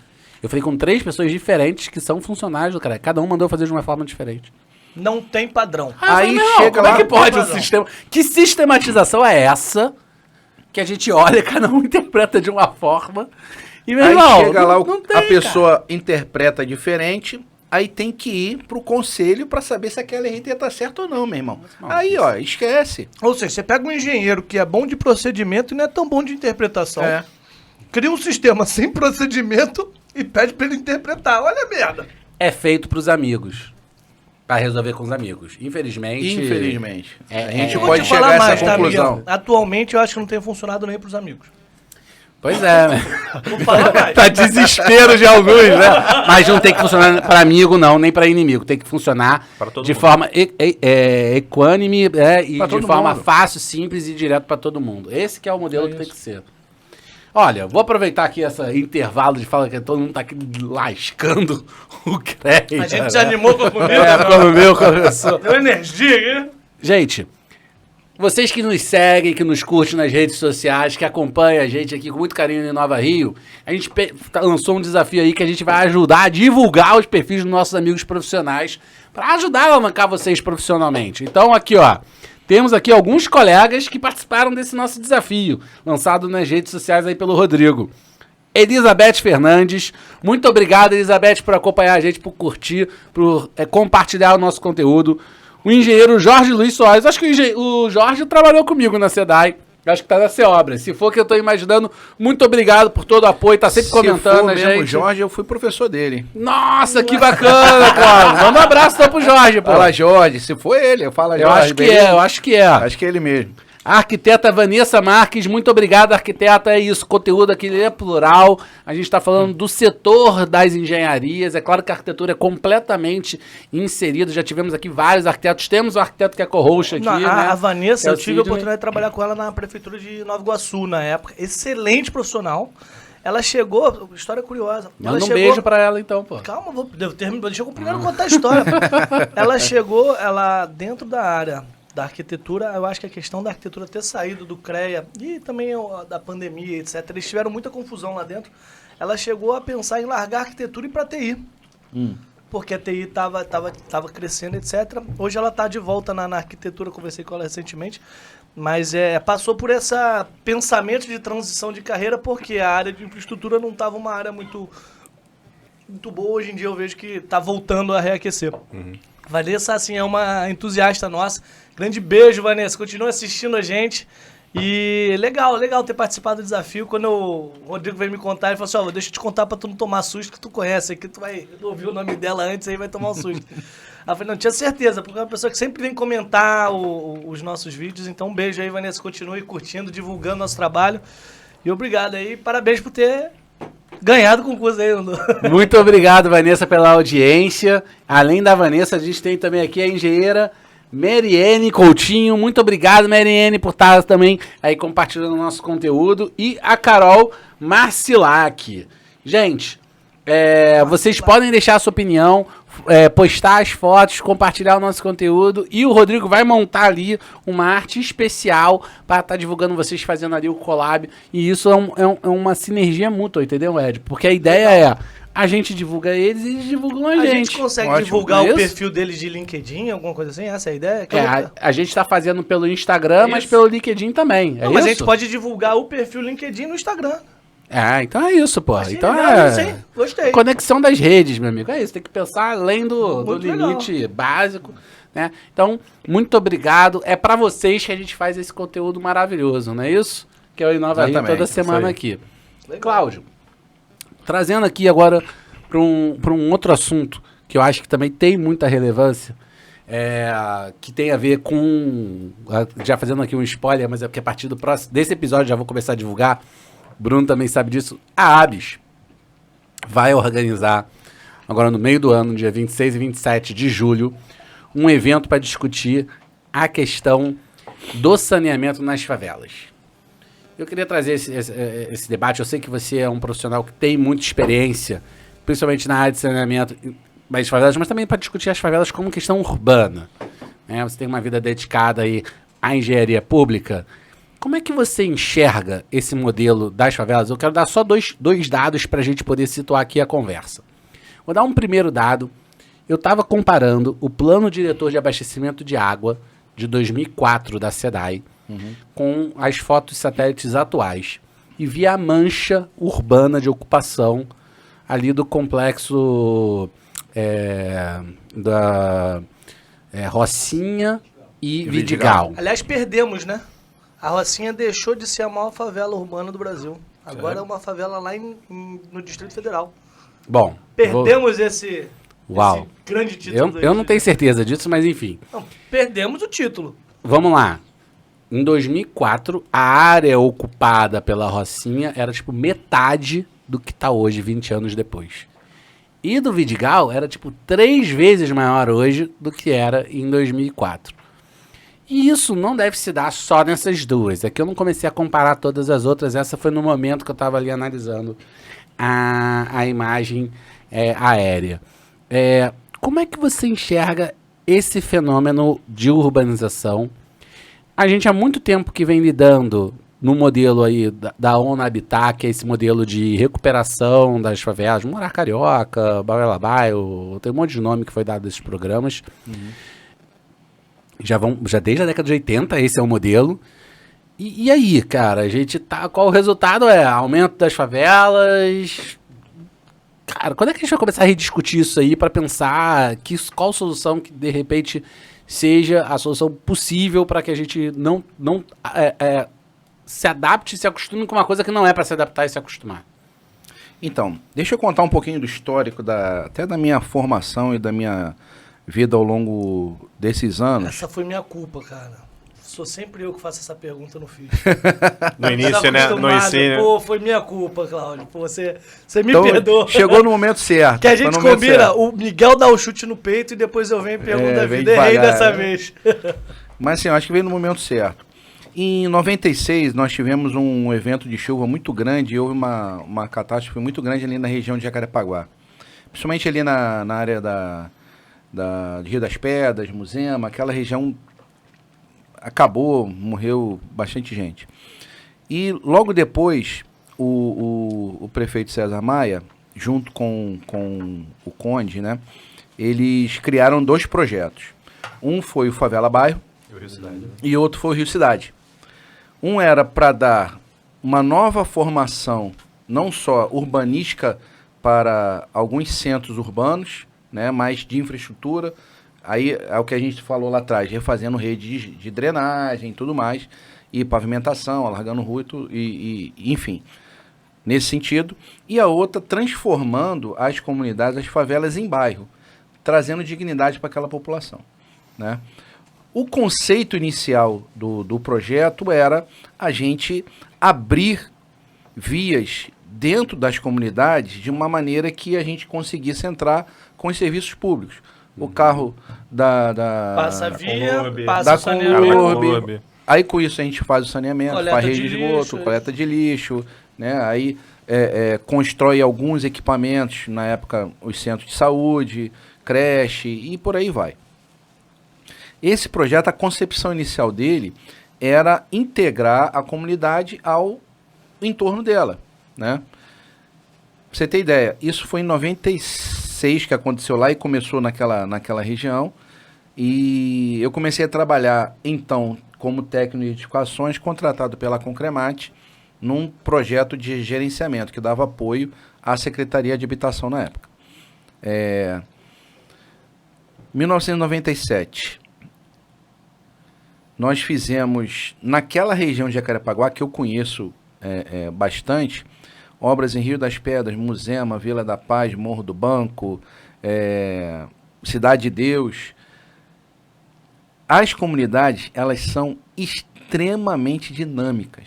Eu falei com 3 pessoas diferentes que são funcionários do cara. Cada um mandou fazer de uma forma diferente. Não tem padrão. Aí eu falei, chega como lá, é que pode o padrão. sistema? Que sistematização é essa que a gente olha, cada um interpreta de uma forma e, meu Aí irmão, chega lá, não tem, a pessoa interpreta diferente, aí tem que ir pro conselho pra saber se aquela RT tá certa ou não, meu irmão. Aí, ó, esquece. Ou seja, você pega um engenheiro que é bom de procedimento e não é tão bom de interpretação. É. Cria um sistema sem procedimento e pede pra ele interpretar. Olha a merda. É feito pros amigos. Pra resolver com os amigos. Infelizmente. Infelizmente. É, a gente é. Vou pode te chegar falar a essa mais, tá, conclusão. Miguel? Atualmente eu acho que não tem funcionado nem pros amigos. Pois é, né? Vou falar mais. Tá desespero de alguns, né? Mas não tem que funcionar pra amigo, não, nem pra inimigo. Tem que funcionar Pra todo de mundo. forma equânime e Pra de todo forma mundo. fácil, simples e direto pra todo mundo. Esse que é o modelo que tem que ser. Olha, vou aproveitar aqui esse intervalo de fala que todo mundo tá aqui lascando o crédito. A gente se animou com a comida. É, quando o meu começou. Deu energia aqui. Gente, vocês que nos seguem, que nos curtem nas redes sociais, que acompanham a gente aqui com muito carinho em Nova Rio, a gente lançou um desafio aí que a gente vai ajudar a divulgar os perfis dos nossos amigos profissionais para ajudar a alavancar vocês profissionalmente. Então aqui, ó, temos aqui alguns colegas que participaram desse nosso desafio, lançado nas redes sociais aí pelo Rodrigo. Elizabeth Fernandes, muito obrigado, Elizabeth, por acompanhar a gente, por curtir, por compartilhar o nosso conteúdo. O engenheiro Jorge Luiz Soares, acho que o Jorge trabalhou comigo na SEDAI, acho que tá na Ceobra. Se for que eu tô imaginando, muito obrigado por todo o apoio, tá sempre comentando for a mesmo, gente. Jorge, eu fui professor dele. Nossa, que bacana, cara. Manda um abraço então pro Jorge, pô. Fala, Jorge. Se for ele, eu falo, Eu Jorge. acho que beleza? é, eu acho que é. Acho que é ele mesmo. A arquiteta Vanessa Marques, muito obrigado, arquiteta. É isso, conteúdo aqui é plural. A gente está falando do setor das engenharias. É claro que a arquitetura é completamente inserida. Já tivemos aqui vários arquitetos. Temos o arquiteto que é co-host aqui. Não, né? a Vanessa, É o eu tive a Sidney. oportunidade de trabalhar com ela na prefeitura de Nova Iguaçu na época. Excelente profissional. Ela chegou, história curiosa. Manda ela um beijo pra ela então, pô. Calma, deixa eu primeiro contar a história. Ela chegou, ela dentro da área da arquitetura, eu acho que a questão da arquitetura ter saído do CREA e também da pandemia, etc. Eles tiveram muita confusão lá dentro. Ela chegou a pensar em largar a arquitetura e ir para TI. Porque a TI estava crescendo, etc. Hoje ela está de volta na arquitetura, conversei com ela recentemente. Mas passou por esse pensamento de transição de carreira porque a área de infraestrutura não estava uma área muito boa. Hoje em dia eu vejo que está voltando a reaquecer. Vanessa, assim, é uma entusiasta nossa. Grande beijo, Vanessa. Continua assistindo a gente. E legal ter participado do desafio. Quando o Rodrigo veio me contar, ele falou assim, deixa eu te contar pra tu não tomar susto, que tu conhece aqui, tu vai ouvir o nome dela antes, aí vai tomar um susto. Aí eu falei, não, tinha certeza, porque é uma pessoa que sempre vem comentar os nossos vídeos. Então, um beijo aí, Vanessa. Continue curtindo, divulgando nosso trabalho. E obrigado aí. Parabéns por ter ganhado o concurso aí. Muito obrigado, Vanessa, pela audiência. Além da Vanessa, a gente tem também aqui a engenheira Mariene Coutinho. Muito obrigado, Mariene, por estar também aí compartilhando o nosso conteúdo. E a Carol Marcilac. Gente, vocês podem deixar a sua opinião, postar as fotos, compartilhar o nosso conteúdo. E o Rodrigo vai montar ali uma arte especial para estar divulgando vocês, fazendo ali o collab. E isso é uma sinergia mútua, entendeu, Ed? Porque a ideia é... A gente divulga eles e eles divulgam a gente. A gente consegue Ótimo, divulgar não é o isso? perfil deles de LinkedIn, alguma coisa assim? Essa é a ideia? A gente tá fazendo pelo Instagram, mas Isso. pelo LinkedIn também. Não, mas a gente pode divulgar o perfil LinkedIn no Instagram. Então é isso, pô. Achei Então legal, sim, gostei. conexão das redes, meu amigo. É isso, tem que pensar além do Muito limite básico, né? Então, muito obrigado. É pra vocês que a gente faz esse conteúdo maravilhoso, não é isso? Que é o Inova Rio Exatamente, toda isso semana aí. aqui. Legal. Cláudio, trazendo aqui agora para um outro assunto que eu acho que também tem muita relevância, que tem a ver com, já fazendo aqui um spoiler, mas é porque a partir desse episódio já vou começar a divulgar, Bruno também sabe disso, a ABS vai organizar, agora no meio do ano, dia 26 e 27 de julho, um evento para discutir a questão do saneamento nas favelas. Eu queria trazer esse debate. Eu sei que você é um profissional que tem muita experiência, principalmente na área de saneamento das favelas, mas também para discutir as favelas como questão urbana, né? Você tem uma vida dedicada aí à engenharia pública. Como é que você enxerga esse modelo das favelas? Eu quero dar só dois dados para a gente poder situar aqui a conversa. Vou dar um primeiro dado. Eu estava comparando o Plano Diretor de Abastecimento de Água de 2004 da SEDAI com as fotos satélites atuais e vi a mancha urbana de ocupação ali do complexo da Rocinha e Vidigal. Aliás, perdemos, né? A Rocinha deixou de ser a maior favela urbana do Brasil. Agora é uma favela lá no Distrito Federal. Bom, Perdemos esse grande título. eu não tenho certeza disso, mas enfim. Não, perdemos o título. Vamos lá. Em 2004, a área ocupada pela Rocinha era tipo metade do que está hoje, 20 anos depois. E do Vidigal era tipo 3 vezes maior hoje do que era em 2004. E isso não deve se dar só nessas duas. Aqui eu não comecei a comparar todas as outras. Essa foi no momento que eu estava ali analisando a imagem aérea. Como é que você enxerga esse fenômeno de urbanização? A gente há muito tempo que vem lidando no modelo aí da ONU Habitat, que é esse modelo de recuperação das favelas, Morar Carioca, Bairro, tem um monte de nome que foi dado a esses programas. Já desde a década de 80 esse é o modelo. E aí, cara, a gente tá... Qual o resultado? Aumento das favelas... Cara, quando é que a gente vai começar a rediscutir isso aí para pensar qual solução que, de repente, seja a solução possível para que a gente não se adapte e se acostume com uma coisa que não é para se adaptar e se acostumar? Então, deixa eu contar um pouquinho do histórico, até da minha formação e da minha vida ao longo desses anos. Essa foi minha culpa, cara. Sou sempre eu que faço essa pergunta no fiz. No início, né? No ensino. Pô, foi minha culpa, Cláudio. Pô, você me Então, perdoa. chegou no momento certo. Que a foi gente no momento combina, certo. o Miguel dá o chute no peito e depois eu venho e pergunto a vem vida. Errei devagar, dessa né? vez. Mas assim, eu acho que veio no momento certo. Em 96, nós tivemos um evento de chuva muito grande e houve uma catástrofe muito grande ali na região de Jacarepaguá. Principalmente ali na área de Rio das Pedras, Muzema, aquela região acabou, morreu bastante gente. E logo depois, o prefeito César Maia, junto com o Conde, né, eles criaram 2 projetos. Um foi o Favela Bairro e outro foi o Rio Cidade. Um era para dar uma nova formação, não só urbanística para alguns centros urbanos, né, mas de infraestrutura. Aí é o que a gente falou lá atrás, refazendo rede de drenagem e tudo mais, e pavimentação, alargando rua e enfim, nesse sentido. E a outra, transformando as comunidades, as favelas em bairro, trazendo dignidade para aquela população, né? O conceito inicial do projeto era a gente abrir vias dentro das comunidades de uma maneira que a gente conseguisse entrar com os serviços públicos. O carro Passa a via, Conlurb, passa da o saneamento. Conlurb. Aí com isso a gente faz o saneamento, Coleta faz rede de de esgoto, lixo, coleta de lixo, né? Aí constrói alguns equipamentos, na época os centros de saúde, creche e por aí vai. Esse projeto, a concepção inicial dele era integrar a comunidade ao entorno dela, né? Pra você ter ideia, isso foi em 96 que aconteceu lá e começou naquela região. E eu comecei a trabalhar, então, como técnico de edificações, contratado pela Concremate, num projeto de gerenciamento que dava apoio à Secretaria de Habitação na época. 1997, nós fizemos, naquela região de Jacarepaguá, que eu conheço bastante, obras em Rio das Pedras, Muzema, Vila da Paz, Morro do Banco, Cidade de Deus. As comunidades, elas são extremamente dinâmicas.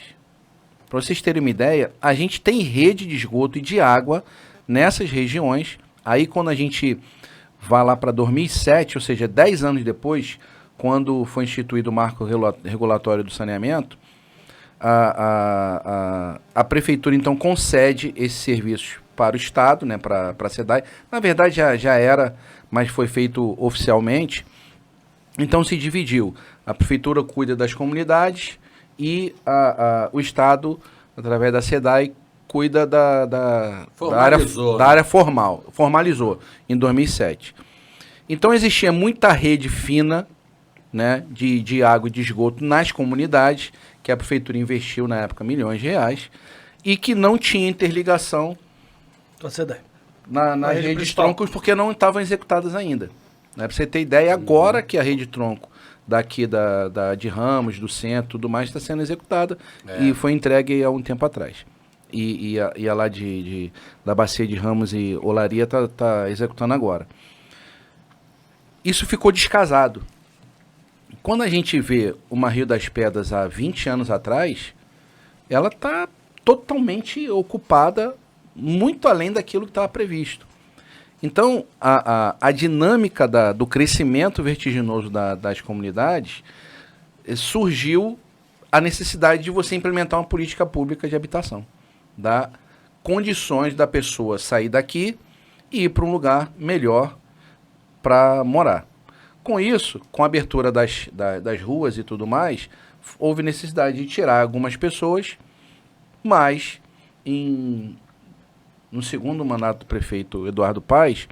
Para vocês terem uma ideia, a gente tem rede de esgoto e de água nessas regiões. Aí quando a gente vai lá para 2007, ou seja, 10 anos depois, quando foi instituído o marco regulatório do saneamento, a prefeitura então concede esses serviços para o Estado, né, para a SEDAI. Na verdade já era, mas foi feito oficialmente. Então se dividiu. A prefeitura cuida das comunidades e o Estado, através da SEDAI, cuida da área formal. Formalizou em 2007. Então existia muita rede fina, né, de água e de esgoto nas comunidades, que a prefeitura investiu na época milhões de reais, e que não tinha interligação na rede de troncos, porque não estavam executadas ainda. Né? Para você ter ideia, agora que a rede de tronco daqui de Ramos, do centro, tudo mais, está sendo executada e foi entregue há um tempo atrás. E a lá da bacia de Ramos e Olaria está executando agora. Isso ficou descasado. Quando a gente vê uma Rio das Pedras há 20 anos atrás, ela está totalmente ocupada, muito além daquilo que estava previsto. Então, a dinâmica do crescimento vertiginoso das comunidades, surgiu a necessidade de você implementar uma política pública de habitação. Dar condições da pessoa sair daqui e ir para um lugar melhor para morar. Com isso, com a abertura das ruas e tudo mais, houve necessidade de tirar algumas pessoas, mas no segundo mandato do prefeito Eduardo Paes,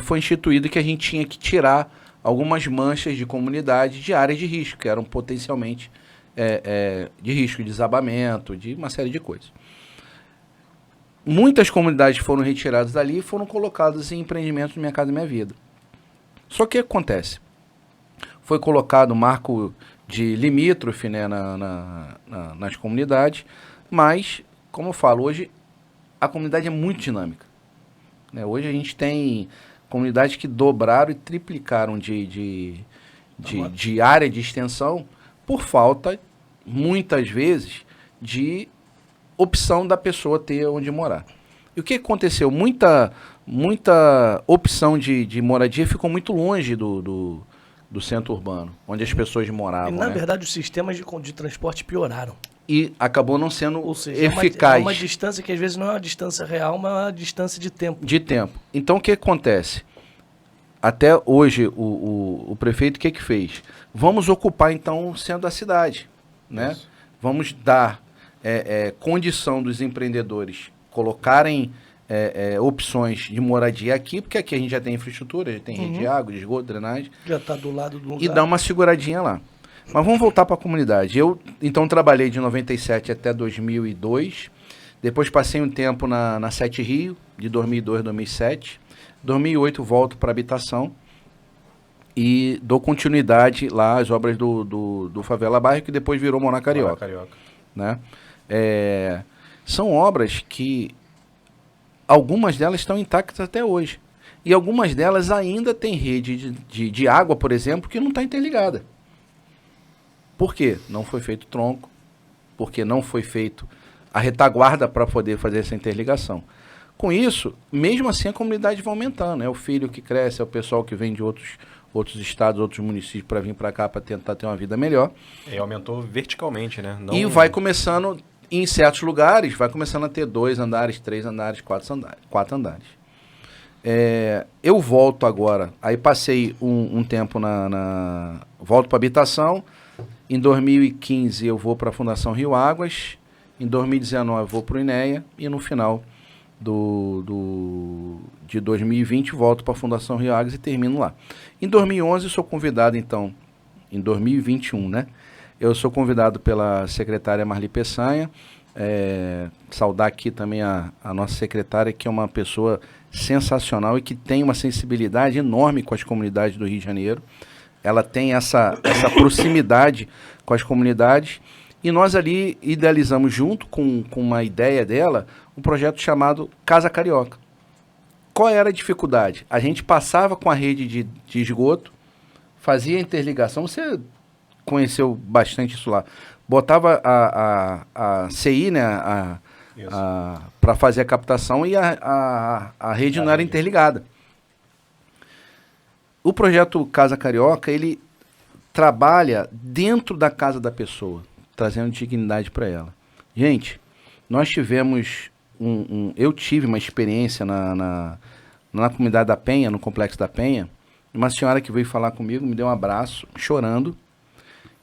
foi instituído que a gente tinha que tirar algumas manchas de comunidade de áreas de risco, que eram potencialmente de risco de desabamento, de uma série de coisas. Muitas comunidades foram retiradas dali e foram colocadas em empreendimentos do Minha Casa Minha Vida. Só que o que acontece? Foi colocado marco de limítrofe, né, nas comunidades, mas, como eu falo, hoje a comunidade é muito dinâmica. Né? Hoje a gente tem comunidades que dobraram e triplicaram de área de extensão por falta, muitas vezes, de opção da pessoa ter onde morar. E o que aconteceu? Muita opção de moradia ficou muito longe do centro urbano, onde as pessoas moravam. E, na verdade, os sistemas de transporte pioraram. E acabou não sendo É eficaz. uma distância que às vezes não é uma distância real, mas é uma distância de tempo. De tempo. Então o que acontece? Até hoje o prefeito o que fez? Vamos ocupar então o centro da cidade. Né? Vamos dar condição dos empreendedores colocarem opções de moradia aqui, porque aqui a gente já tem infraestrutura, já tem rede de água, de esgoto, drenagem. Já está do lado do lugar. E dar uma seguradinha lá. Mas vamos voltar para a comunidade. Eu, então, trabalhei de 97 até 2002. Depois passei um tempo na Sete Rio, de 2002 a 2007. 2008 volto para habitação e dou continuidade lá às obras do Favela Bairro, que depois virou Moná Carioca. Né? São obras que algumas delas estão intactas até hoje. E algumas delas ainda têm rede de água, por exemplo, que não está interligada. Por quê? Não foi feito tronco, porque não foi feito a retaguarda para poder fazer essa interligação. Com isso, mesmo assim, a comunidade vai aumentando. É o filho que cresce, é o pessoal que vem de outros estados, outros municípios para vir para cá para tentar ter uma vida melhor. E aumentou verticalmente, né? Não... E vai começando, em certos lugares, vai começando a ter 2 andares, 3 andares, 4 andares. Eu volto agora, aí passei um tempo volto para habitação. Em 2015 eu vou para a Fundação Rio Águas, em 2019 eu vou para o INEA e no final de 2020 volto para a Fundação Rio Águas e termino lá. Em 2011 eu sou convidado então, em 2021, né? Eu sou convidado pela secretária Marli Peçanha saudar aqui também a nossa secretária, que é uma pessoa sensacional e que tem uma sensibilidade enorme com as comunidades do Rio de Janeiro. Ela tem essa proximidade com as comunidades. E nós ali idealizamos, junto com uma ideia dela, um projeto chamado Casa Carioca. Qual era a dificuldade? A gente passava com a rede de esgoto, fazia interligação, você conheceu bastante isso lá, botava a CI, né, para fazer a captação, e a rede não era interligada. O projeto Casa Carioca, ele trabalha dentro da casa da pessoa, trazendo dignidade para ela. Gente, nós tivemos eu tive uma experiência na comunidade da Penha, no Complexo da Penha. Uma senhora que veio falar comigo, me deu um abraço, chorando,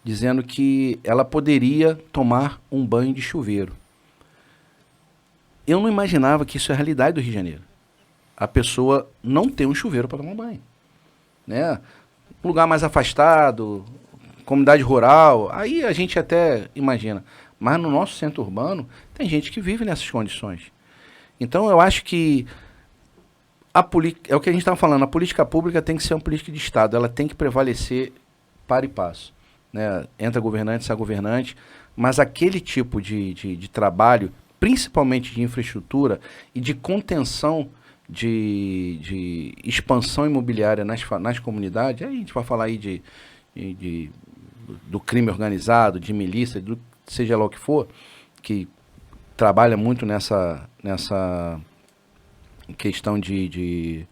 dizendo que ela poderia tomar um banho de chuveiro. Eu não imaginava que isso é a realidade do Rio de Janeiro. A pessoa não tem um chuveiro para tomar banho, né? Um lugar mais afastado, comunidade rural, aí a gente até imagina. Mas no nosso centro urbano, tem gente que vive nessas condições. Então, eu acho que é o que a gente estava falando, a política pública tem que ser uma política de Estado, ela tem que prevalecer para e passo, né? Entra governante, sai governante, mas aquele tipo de trabalho, principalmente de infraestrutura e de contenção de expansão imobiliária nas comunidades, aí a gente vai falar aí do crime organizado, de milícia, seja lá o que for, que trabalha muito nessa questão de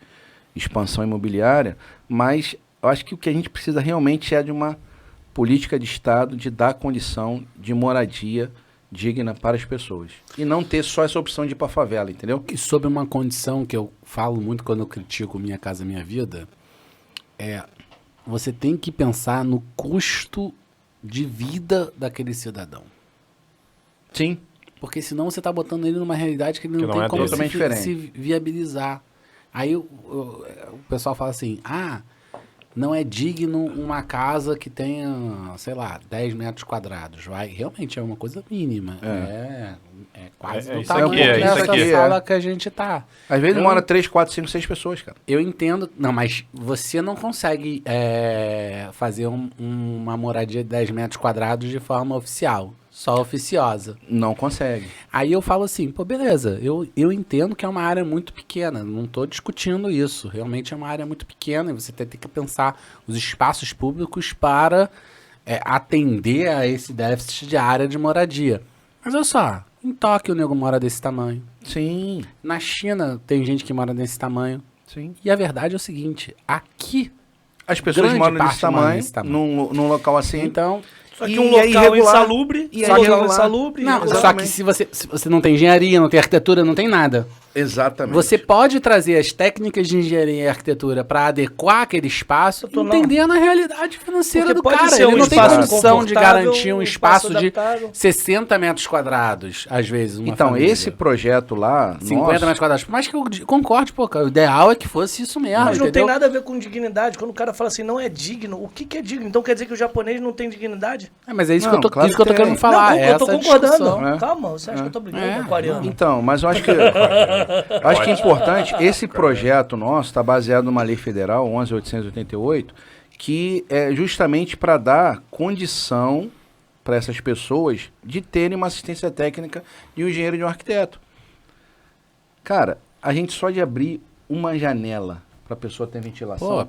expansão imobiliária, mas eu acho que o que a gente precisa realmente é de uma política de Estado de dar condição de moradia digna para as pessoas. E não ter só essa opção de ir para a favela, entendeu? E sobre uma condição que eu falo muito quando eu critico Minha Casa Minha Vida, você tem que pensar no custo de vida daquele cidadão. Sim. Porque senão você está botando ele numa realidade que ele não tem como se viabilizar. Aí o pessoal fala assim, não é digno uma casa que tenha, sei lá, 10 metros quadrados. Realmente é uma coisa mínima. É quase do tamanho dessa sala que a gente tá. Às vezes mora 3, 4, 5, 6 pessoas, cara. Eu entendo. Não, mas você não consegue fazer uma moradia de 10 metros quadrados de forma oficial. Só oficiosa. Não consegue. Aí eu falo assim, pô, beleza, eu entendo que é uma área muito pequena, não estou discutindo isso, realmente é uma área muito pequena e você tem que pensar os espaços públicos para atender a esse déficit de área de moradia. Mas olha só, em Tóquio o nego mora desse tamanho. Sim. Na China tem gente que mora desse tamanho. Sim. E a verdade é o seguinte, aqui as pessoas moram desse tamanho, num local assim. Então... Só que um local insalubre, Não, só que se você não tem engenharia, não tem arquitetura, não tem nada. Exatamente. Você pode trazer as técnicas de engenharia e arquitetura para adequar aquele espaço, entendendo a realidade financeira do cara. Ele não tem condição de garantir um espaço de 60 metros quadrados, às vezes. Então, família. Esse projeto lá... 50 metros quadrados. Por mais que eu concorde, pô, cara, o ideal é que fosse isso mesmo, mas não entendeu? tem nada a ver com dignidade. Quando o cara fala assim, não é digno, o que é digno? Então quer dizer que o japonês não tem dignidade? Mas é isso que eu tô querendo falar. Não, eu tô concordando. Calma, você acha que eu tô brigando com o aquariano? Então, mas eu acho que... Acho que é importante, esse projeto nosso está baseado numa lei federal, 11.888, que é justamente para dar condição para essas pessoas de terem uma assistência técnica de um engenheiro e de um arquiteto. Cara, a gente só de abrir uma janela para a pessoa ter ventilação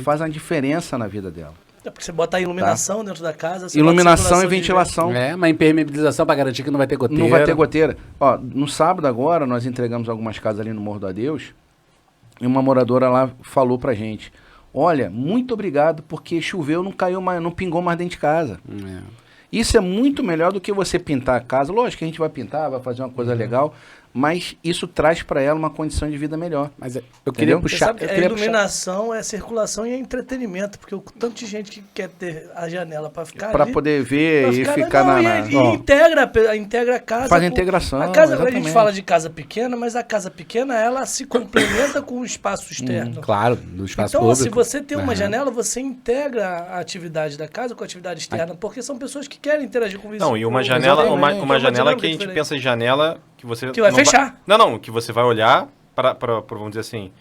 faz uma diferença na vida dela. É porque você bota a iluminação dentro da casa. Iluminação e ventilação. Uma impermeabilização para garantir que não vai ter goteira. Não vai ter goteira. Ó, no sábado agora, nós entregamos algumas casas ali no Morro do Adeus, e uma moradora lá falou pra gente, olha, muito obrigado, porque choveu, não caiu mais, não pingou mais dentro de casa. Isso é muito melhor do que você pintar a casa. Lógico que a gente vai pintar, vai fazer uma coisa legal, mas isso traz para ela uma condição de vida melhor. Mas eu Entendeu? queria Você puxar... sabe que Eu a queria puxar... iluminação é circulação e é entretenimento, porque o tanto de gente que quer ter a janela para ficar Para ali, poder ver pra e ficar não, na... e Ó, integra a casa. faz a com- integração, A casa, a gente exatamente. fala de casa pequena, mas a casa pequena ela se complementa com o espaço externo. Claro, no espaço Então, se público. você tem uma janela, você integra a atividade da casa com a atividade externa, porque são pessoas que querem interagir com o vizinho. Não, e uma com- janela, exatamente. uma Uma janela dinâmica que a gente diferente. pensa em janela que você Que vai não fechar. Não, que você vai olhar para vamos dizer assim,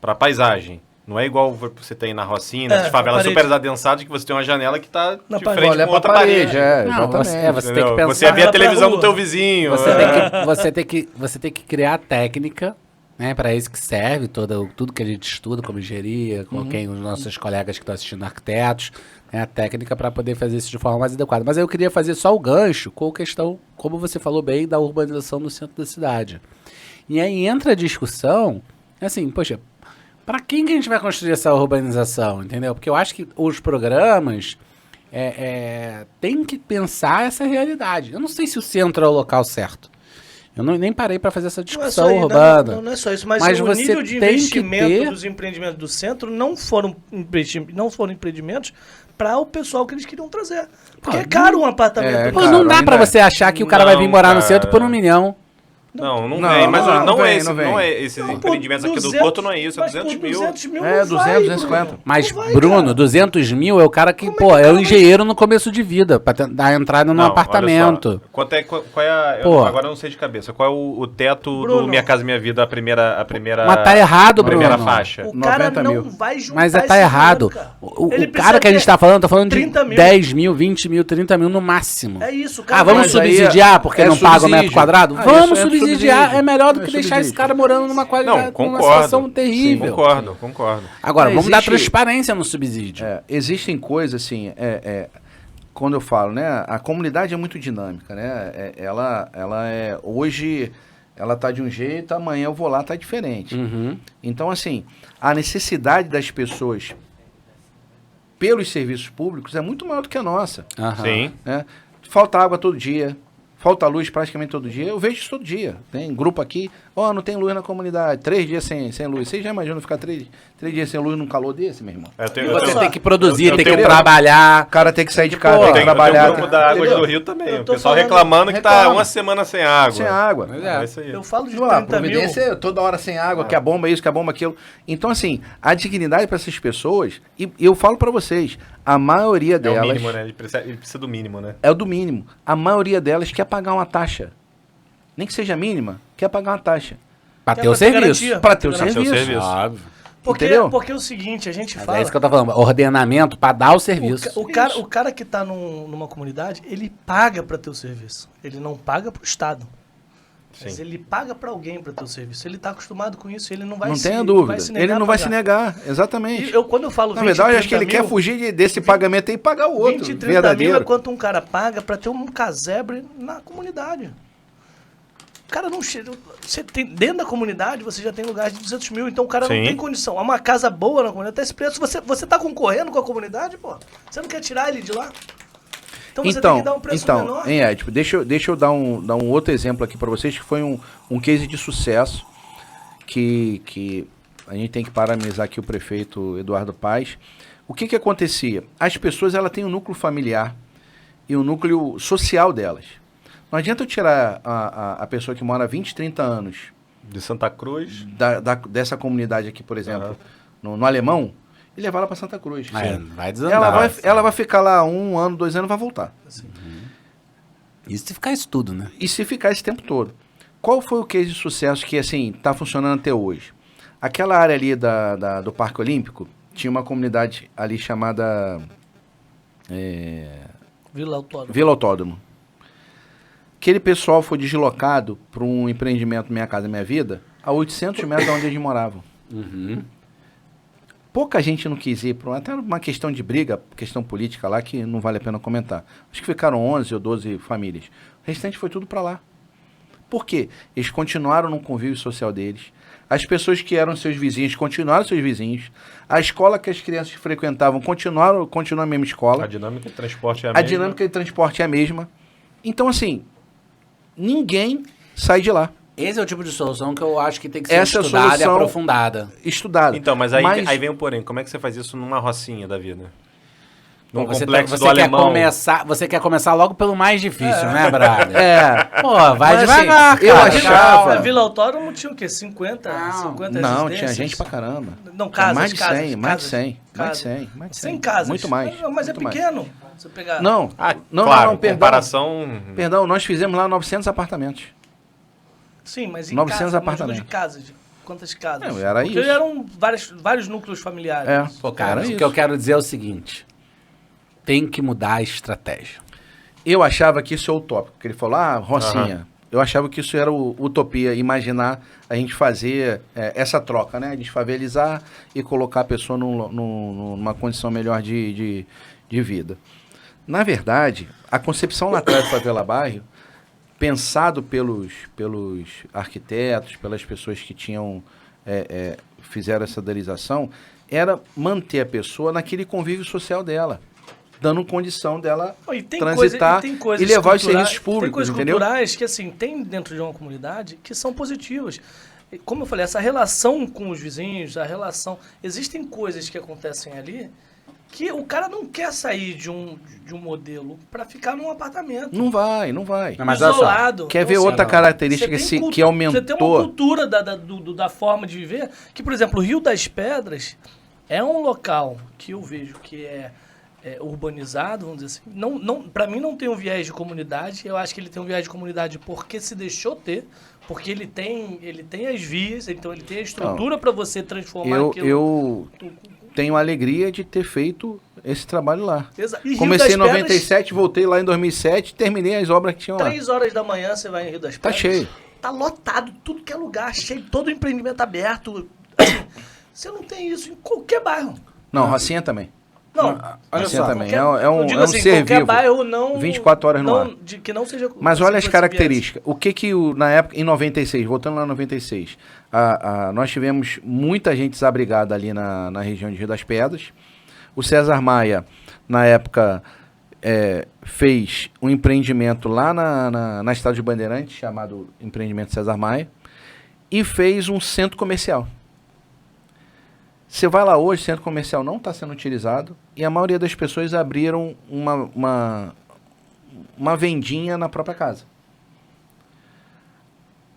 para paisagem. Não é igual você tem na Rocinha, nessas favelas parede. super adensadas que você tem uma janela que está Na de parede. frente olha com pra outra parede, parede. Não, exatamente. você tem que Entendeu? pensar... Você vê a pra televisão rua. do teu vizinho. Você tem que criar a técnica, né? Para isso que serve tudo que a gente estuda, como engenharia, com quem os nossos colegas que estão assistindo arquitetos, né? A técnica para poder fazer isso de forma mais adequada. Mas eu queria fazer só o gancho com a questão, como você falou bem, da urbanização no centro da cidade. E aí entra a discussão, assim, poxa, para quem que a gente vai construir essa urbanização, entendeu? Porque eu acho que os programas têm que pensar essa realidade. Eu não sei se o centro é o local certo. Eu nem parei para fazer essa Não é discussão só urbana. não é só isso, mas, Mas o você nível de tem que investimento ter- dos empreendimentos do centro não foram empreendimentos para o pessoal que eles queriam trazer. Porque é caro um apartamento. Pô, Cara, não dá ainda para é. você achar que o cara vai vir Não, morar no cara. centro por $1 milhão. Não Não, vem, mas não não vem, é esse, não vem. não é esses Não, pô, empreendimentos aqui do 200, Porto, não é isso, é mas 200 por mil. 200 mil É, não 200, vai, 250. Bruno. Mas, Não vai, Bruno, cara. 200 mil é o cara que, Como é pô, que o é cara o vai- engenheiro no começo de vida, pra dar a entrada no Não, olha apartamento. só. Qual é a... Pô. agora eu não sei de cabeça. Qual é o teto Bruno. do Minha Casa Minha Vida, a primeira Mas tá errado, a primeira Bruno. faixa? O cara 90 não mil. vai juntar Mas esse tá errado. dinheiro, cara. O Ele cara que a gente precisa tá falando de 30 mil. 10 mil, 20 mil, 30 mil no máximo. É isso, cara. Ah, vamos Mas aí subsidiar porque é não paga o subsídio. metro quadrado? Ah, Vamos isso é subsidiar. subsídio. É melhor do É que deixar subsídio. esse cara morando numa qualidade, Não, numa concordo. situação terrível. Concordo. Agora, Não, vamos dar existe- transparência no subsídio. Existem coisas assim, quando eu falo, né, a comunidade é muito dinâmica, né, ela é, hoje ela tá de um jeito, amanhã eu vou lá, tá diferente. Uhum. Então, assim, a necessidade das pessoas pelos serviços públicos é muito maior do que a nossa, Aham. Sim. né? Falta água todo dia, falta luz praticamente todo dia, eu vejo isso todo dia. Tem grupo aqui, não tem luz na comunidade, 3 dias sem luz. Você já imagina ficar 3 dias sem luz num calor desse, meu irmão? Você tem que produzir, eu tem que tenho- trabalhar. O cara tem que sair de casa, Pô, tem que Tem trabalhar. o grupo da Águas entendeu? do Rio também. Eu O tô pessoal falando- reclamando que tá reclama. uma semana sem água. Sem água. É isso aí. Eu falo de Vamos lá, 30 mil. Providência é toda hora sem água, que a bomba é isso, que a bomba é aquilo. Então, assim, a dignidade para essas pessoas, e eu falo para vocês, a maioria É o delas mínimo, né? Ele precisa do mínimo, né? é o do mínimo. A maioria delas quer pagar uma taxa. Nem que seja mínima, quer pagar uma taxa. Pra É ter o pra ter serviço. garantia. Para ter o Pra ter serviço. serviço. Óbvio. Entendeu? Porque é o seguinte, a gente Mas fala... é isso que eu tô falando. Ordenamento pra dar o serviço. O cara que tá numa comunidade, ele paga para ter o serviço. Ele não paga pro Estado. Mas Sim. ele paga para alguém para ter o serviço. Ele tá acostumado com isso, ele não vai Não se tenha dúvida. vai se negar Ele não a vai se pagar. negar, exatamente. E quando eu falo Na 20, verdade, eu acho que 30 ele quer mil, fugir desse pagamento e pagar o outro. 20, 30 verdadeiro. mil é quanto um cara paga para ter um casebre na comunidade. O cara não chega. Você tem, dentro da comunidade, você já tem lugares de 200 mil, então o cara Sim. não tem condição. Uma casa boa na comunidade, até esse preço. Você tá concorrendo com a comunidade, pô. Você não quer tirar ele de lá? Então você tem que dar um preço menor. Hein, Ed, deixa eu dar um outro exemplo aqui para vocês, que foi um case de sucesso, que a gente tem que parabenizar aqui o prefeito Eduardo Paes. O que acontecia? As pessoas, ela têm um núcleo familiar e um núcleo social delas. Não adianta eu tirar a pessoa que mora há 20, 30 anos De Santa Cruz. dessa comunidade aqui, por exemplo, no Alemão, e levar ela para Santa Cruz. Vai desandar. Ela vai ficar lá 1 ano, 2 anos, vai voltar. Isso se ficar isso tudo, né? E se ficar esse tempo todo. Qual foi o case de sucesso que, assim, tá funcionando até hoje? Aquela área ali do Parque Olímpico, tinha uma comunidade ali chamada Vila Autódromo. Vila Autódromo. Aquele pessoal foi deslocado para um empreendimento Minha Casa Minha Vida, a 800 metros de onde eles moravam. Pouca gente não quis ir, até uma questão de briga, questão política lá, que não vale a pena comentar. Acho que ficaram 11 ou 12 famílias. O restante foi tudo para lá. Por quê? Eles continuaram no convívio social deles. As pessoas que eram seus vizinhos continuaram seus vizinhos. A escola que as crianças frequentavam continua a mesma escola. A dinâmica de transporte é a A mesma. dinâmica de transporte é a mesma. Então, assim, ninguém sai de lá. Esse é o tipo de solução que eu acho que tem que ser Essa é a estudada e solução- aprofundada. Estudado. Então, mas aí vem o porém. Como é que você faz isso numa rocinha da vida? Num Você complexo do quer alemão. você quer começar logo pelo mais difícil, né, brother? É. Pô, vai Mas, devagar, assim, eu cara. achava- calma. Na Vila Autódromo tinha o quê? 50? Não. 50 Não, residências? tinha gente pra caramba. Não, casas, mais de 100, casas, mais de casas, 100, mais de casas. 100, mais de 100. 100 casas. Muito mais. Não, mas é muito mais. pequeno. Se eu pegar. Não, Ah, não, claro, não, perdão. comparação... Perdão, nós fizemos lá 900 apartamentos. Sim, mas em 900 casa, apartamentos. de casas. De quantas casas? Não, era Porque isso. eram vários núcleos familiares. É. Pô, cara, Era o isso. que eu quero dizer é o seguinte. Tem que mudar a estratégia. Eu achava que isso é utópico, porque ele falou, Rocinha. Eu achava que isso era utopia, imaginar a gente fazer essa troca, né? Desfavelizar e colocar a pessoa numa condição melhor de vida. Na verdade, a concepção lá atrás do Favela Bairro, pensado pelos arquitetos, pelas pessoas que fizeram essa idealização, era manter a pessoa naquele convívio social dela, dando condição dela E tem transitar tem coisas e levar os culturais- serviços públicos, Tem coisas entendeu? culturais que, assim, tem dentro de uma comunidade que são positivas. E, como eu falei, essa relação com os vizinhos, a relação... Existem coisas que acontecem ali que o cara não quer sair de um modelo para ficar num apartamento. Não vai. Não, mas olha só, isolado. Quer Então, ver assim, outra não. característica Você tem que aumentou? Você tem uma cultura da forma de viver, que, por exemplo, o Rio das Pedras é um local que eu vejo que é urbanizado, vamos dizer assim. Para mim não tem um viés de comunidade, eu acho que ele tem um viés de comunidade porque se deixou ter, porque ele tem as vias, então ele tem a estrutura para você transformar aquilo. Eu tenho a alegria de ter feito esse trabalho lá. E Rio Comecei em das Pedras, 97, voltei lá em 2007, terminei as obras que tinham lá. 3 horas da manhã você vai em Rio das Tá Pedras. cheio. Tá lotado, tudo que é lugar, cheio, todo empreendimento aberto. Assim, você não tem isso em qualquer bairro. Não, Rocinha também. Não, olha Rocinha só, também. qualquer- É um eu digo assim, ser qualquer vivo. bairro não... 24 horas no ar. Que não seja... Mas assim, olha as com esse características. O que na época, em 96, voltando lá em 96, nós tivemos muita gente desabrigada ali na região de Rio das Pedras. O César Maia, na época, fez um empreendimento lá na Estrada de Bandeirantes, chamado Empreendimento César Maia, e fez um centro comercial. Você vai lá hoje, o centro comercial não está sendo utilizado, e a maioria das pessoas abriram uma vendinha na própria casa.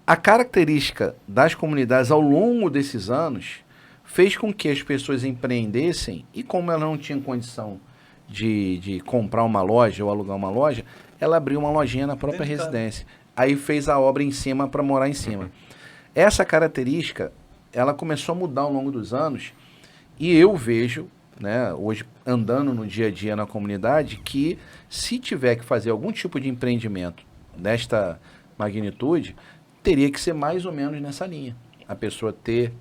A característica das comunidades ao longo desses anos fez com que as pessoas empreendessem, e como ela não tinha condição de comprar uma loja ou alugar uma loja, ela abriu uma lojinha na própria Dentro de casa. residência. Aí fez a obra em cima para morar em cima. Essa característica, ela começou a mudar ao longo dos anos, e eu vejo, né, hoje andando no dia a dia na comunidade, que se tiver que fazer algum tipo de empreendimento desta magnitude, teria que ser mais ou menos nessa linha. A pessoa ter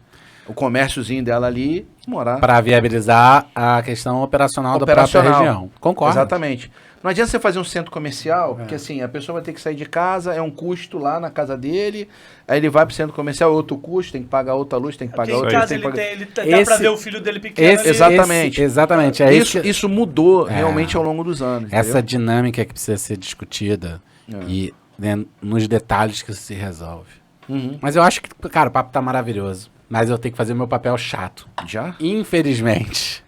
o comérciozinho dela ali e morar. Para viabilizar a questão operacional da própria região. Concordo. Exatamente. Não adianta você fazer um centro comercial, porque assim, a pessoa vai ter que sair de casa, é um custo lá na casa dele, aí ele vai pro centro comercial, é outro custo, tem que pagar outra luz, tem que Porque pagar em outra... casa tem que pagar- ele dá pra ver o filho dele pequeno ali. Exatamente. Exatamente. É Isso mudou realmente ao longo dos anos. Essa entendeu? dinâmica que precisa ser discutida e né, nos detalhes que isso se resolve. Uhum. Mas eu acho que, cara, o papo tá maravilhoso. Mas eu tenho que fazer o meu papel chato. Já? Infelizmente.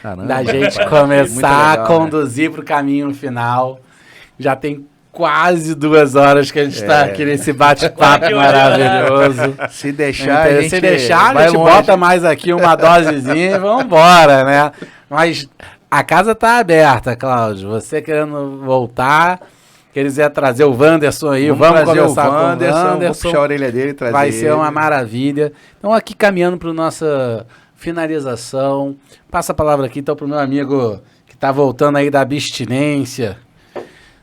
Caramba. Da gente Muito começar legal, a conduzir pro caminho final. Já tem quase 2 horas que a gente tá aqui nesse bate-papo maravilhoso. Se deixar, Então, a gente se deixar, a vai gente longe. bota mais aqui uma dosezinha e vambora, né? Mas a casa tá aberta, Cláudio. Você querendo voltar, quiser trazer o Wanderson aí, vamos trazer conversar o Wanderson, com o vou Wanderson. puxar a orelha dele e trazer Vai ser ele. uma maravilha. Então, aqui caminhando para nossa finalização, passa a palavra aqui então para o meu amigo que está voltando aí da abstinência,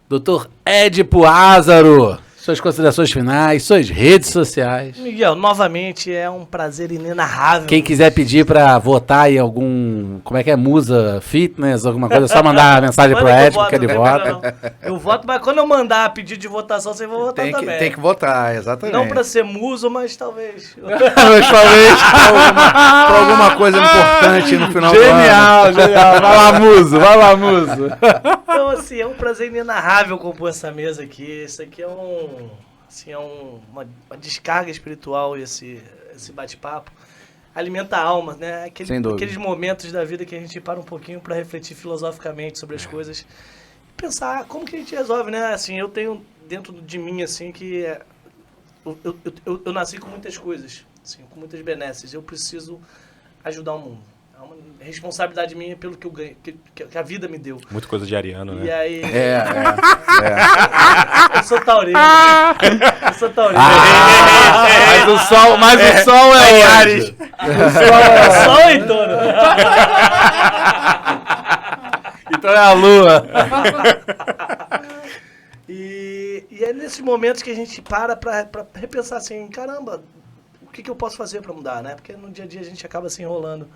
Dr. Edipo Ázaro. Suas considerações finais, suas redes sociais. Miguel, novamente é um prazer inenarrável. Quem quiser pedir para votar em algum, como é que é, Musa Fitness, alguma coisa, é só mandar a mensagem pro Manda que eu Edipo que ele voto, vota. não. Eu voto, mas quando eu mandar pedido de votação, vocês vão votar também. Tem que votar, exatamente. Não pra ser muso, mas talvez. Mas talvez Pra alguma coisa importante no final do ano. Genial, genial. Vai lá, Muso, vai lá, Muso. Então, assim, é um prazer inenarrável compor essa mesa aqui. Isso aqui é um... Assim, é uma descarga espiritual esse bate-papo. Alimenta a alma, né? Sem dúvida. Aqueles momentos da vida que a gente para um pouquinho para refletir filosoficamente sobre as coisas. Pensar como que a gente resolve, né? Assim, eu tenho dentro de mim, assim, que eu nasci com muitas coisas, assim, com muitas benesses. Eu preciso ajudar o mundo. É uma responsabilidade minha pelo que eu ganho, que a vida me deu. Muita coisa de ariano, né? E aí... É. Eu sou taurino. Eu sou taurino. Mas o sol é Ares. O sol é em touro. Então é a lua. E é nesses momentos que a gente para repensar assim, caramba, o que eu posso fazer para mudar, né? Porque no dia a dia a gente acaba se enrolando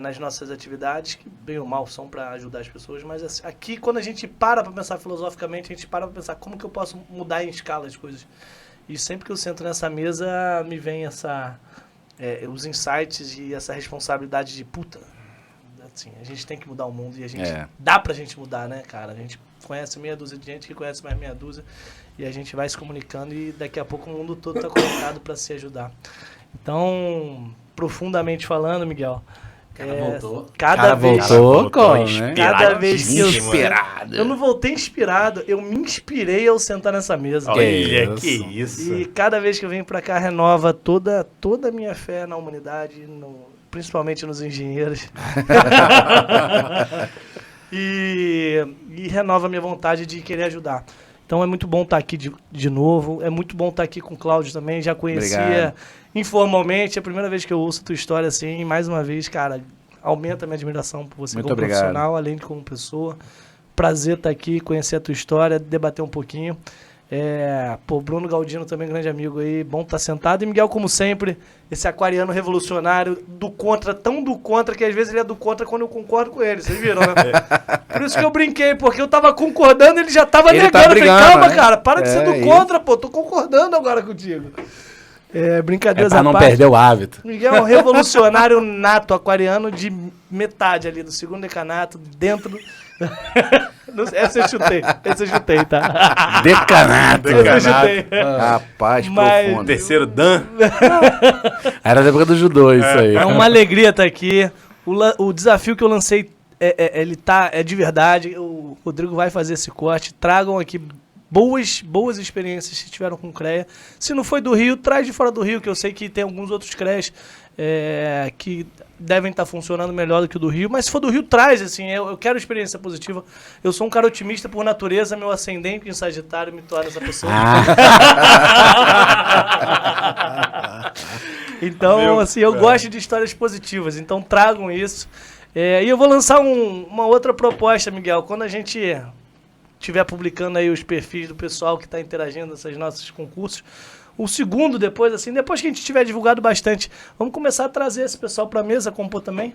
nas nossas atividades, que bem ou mal são para ajudar as pessoas, mas assim, aqui quando a gente para pensar filosoficamente, a gente para pensar como que eu posso mudar em escala as coisas. E sempre que eu sento nessa mesa, me vem os insights e essa responsabilidade de puta. Assim, a gente tem que mudar o mundo e a gente dá pra gente mudar, né, cara? A gente conhece meia dúzia de gente que conhece mais meia dúzia e a gente vai se comunicando e daqui a pouco o mundo todo tá conectado pra se ajudar. Então, profundamente falando, Miguel, voltou. Cada vez que eu inspirado. Eu não voltei inspirado, eu me inspirei ao sentar nessa mesa. Olha, que isso. E cada vez que eu venho pra cá, renova toda a minha fé na humanidade, principalmente nos engenheiros. e renova a minha vontade de querer ajudar. Então é muito bom estar aqui de novo, é muito bom estar aqui com o Cláudio também, já conhecia informalmente, é a primeira vez que eu ouço a tua história assim, e mais uma vez, cara, aumenta a minha admiração por você muito como obrigado. profissional, além de como pessoa. Prazer estar aqui, conhecer a tua história, debater um pouquinho. Bruno Galdino também, grande amigo aí, bom estar sentado. E Miguel, como sempre, esse aquariano revolucionário, do contra, tão do contra, que às vezes ele é do contra quando eu concordo com ele, vocês viram, né? Por isso que eu brinquei, porque eu tava concordando, ele já tava negando. Tá brigando, eu falei, calma, né? cara, para de ser do contra, pô, tô concordando agora contigo. Brincadeiras pra à não parte. perder o hábito. Miguel é um revolucionário nato aquariano de metade ali, do segundo decanato, dentro... Esse eu chutei, tá? Decanato. Esse eu chutei. Rapaz, Mas- profundo. Terceiro Dan. Era da época do judô isso aí. É uma alegria estar aqui. O desafio que eu lancei é de verdade. O Rodrigo vai fazer esse corte. Tragam aqui boas experiências que tiveram com o CREA. Se não foi do Rio, traz de fora do Rio, que eu sei que tem alguns outros CREAs que devem estar funcionando melhor do que o do Rio. Mas se for do Rio, traz, assim. Eu quero experiência positiva. Eu sou um cara otimista por natureza. Meu ascendente em Sagitário me torna essa pessoa. Então, assim, eu gosto de histórias positivas. Então, tragam isso. E eu vou lançar uma outra proposta, Miguel. Quando a gente estiver publicando aí os perfis do pessoal que está interagindo nesses nossos concursos, o segundo, depois que a gente tiver divulgado bastante, vamos começar a trazer esse pessoal para a mesa, compor também?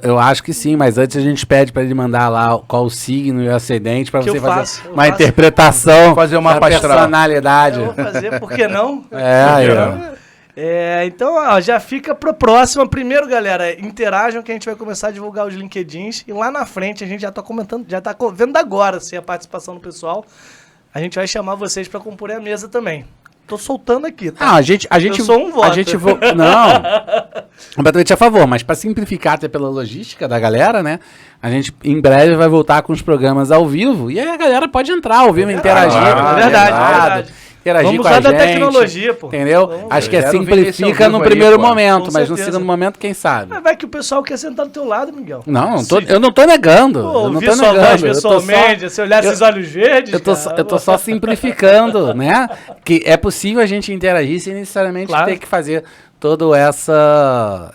Eu acho que sim, mas antes a gente pede para ele mandar lá qual o signo e o ascendente para Que você eu fazer faço, eu uma faço. interpretação Fazer uma da astral. personalidade. Eu vou fazer, por que não? Aí, ó. Então, ó, já fica pro próximo. Primeiro, galera, interajam que a gente vai começar a divulgar os LinkedIns. E lá na frente, a gente já tá comentando, já tá vendo agora se a participação do pessoal. A gente vai chamar vocês para compor a mesa também. Tô soltando aqui, tá? Ah, a gente Eu sou um voto. Não, completamente a favor, mas para simplificar até pela logística da galera, né? A gente em breve vai voltar com os programas ao vivo e aí a galera pode entrar ao vivo, interagir. É verdade. Interagir Vamos com a usar da gente, tecnologia, pô. Entendeu? Vamos Acho que Quero ver esse ao simplifica vivo no aí, primeiro pô. momento, Com mas no certeza. segundo momento, quem sabe? Mas vai que o pessoal quer sentar do teu lado, Miguel. Não, Sim. eu não tô negando. Pô, Eu não ouvir tô sua negando. voz eu tô só- pessoalmente, se olhar esses olhos verdes, Eu tô só simplificando, né? Que é possível a gente interagir sem necessariamente Claro. ter que fazer toda essa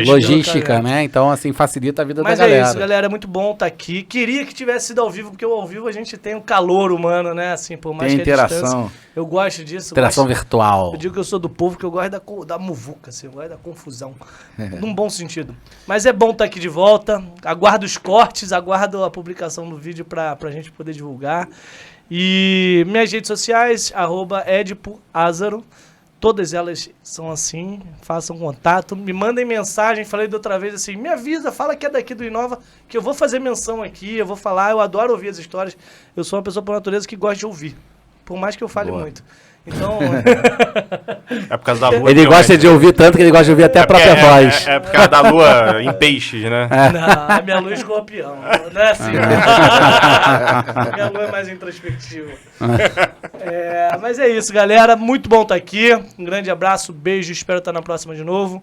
logística, né? Então, assim, facilita a vida Mas da é galera. isso, galera, é muito bom estar aqui. Queria que tivesse sido ao vivo, porque ao vivo a gente tem um calor humano, né? Assim, por mais Tem que a distância. interação. Eu gosto disso. Interação gosto, virtual. eu digo que eu sou do povo, que eu gosto da muvuca, assim, eu gosto da confusão. Num bom sentido. Mas é bom estar aqui de volta. Aguardo os cortes, aguardo a publicação do vídeo pra gente poder divulgar. E minhas redes sociais, @edipoazaro. Todas elas são assim, façam contato, me mandem mensagem, falei da outra vez assim, me avisa, fala que é daqui do Inova, que eu vou fazer menção aqui, eu vou falar, eu adoro ouvir as histórias, eu sou uma pessoa por natureza que gosta de ouvir. Por mais que eu fale muito. Então... É por causa da lua. Ele gosta de ouvir tanto que ele gosta de ouvir até a própria voz. É por causa da lua em peixes, né? Não, a minha lua é escorpião. Não é assim. Minha lua é mais introspectiva. Mas é isso, galera. Muito bom estar aqui. Um grande abraço, beijo. Espero estar na próxima de novo.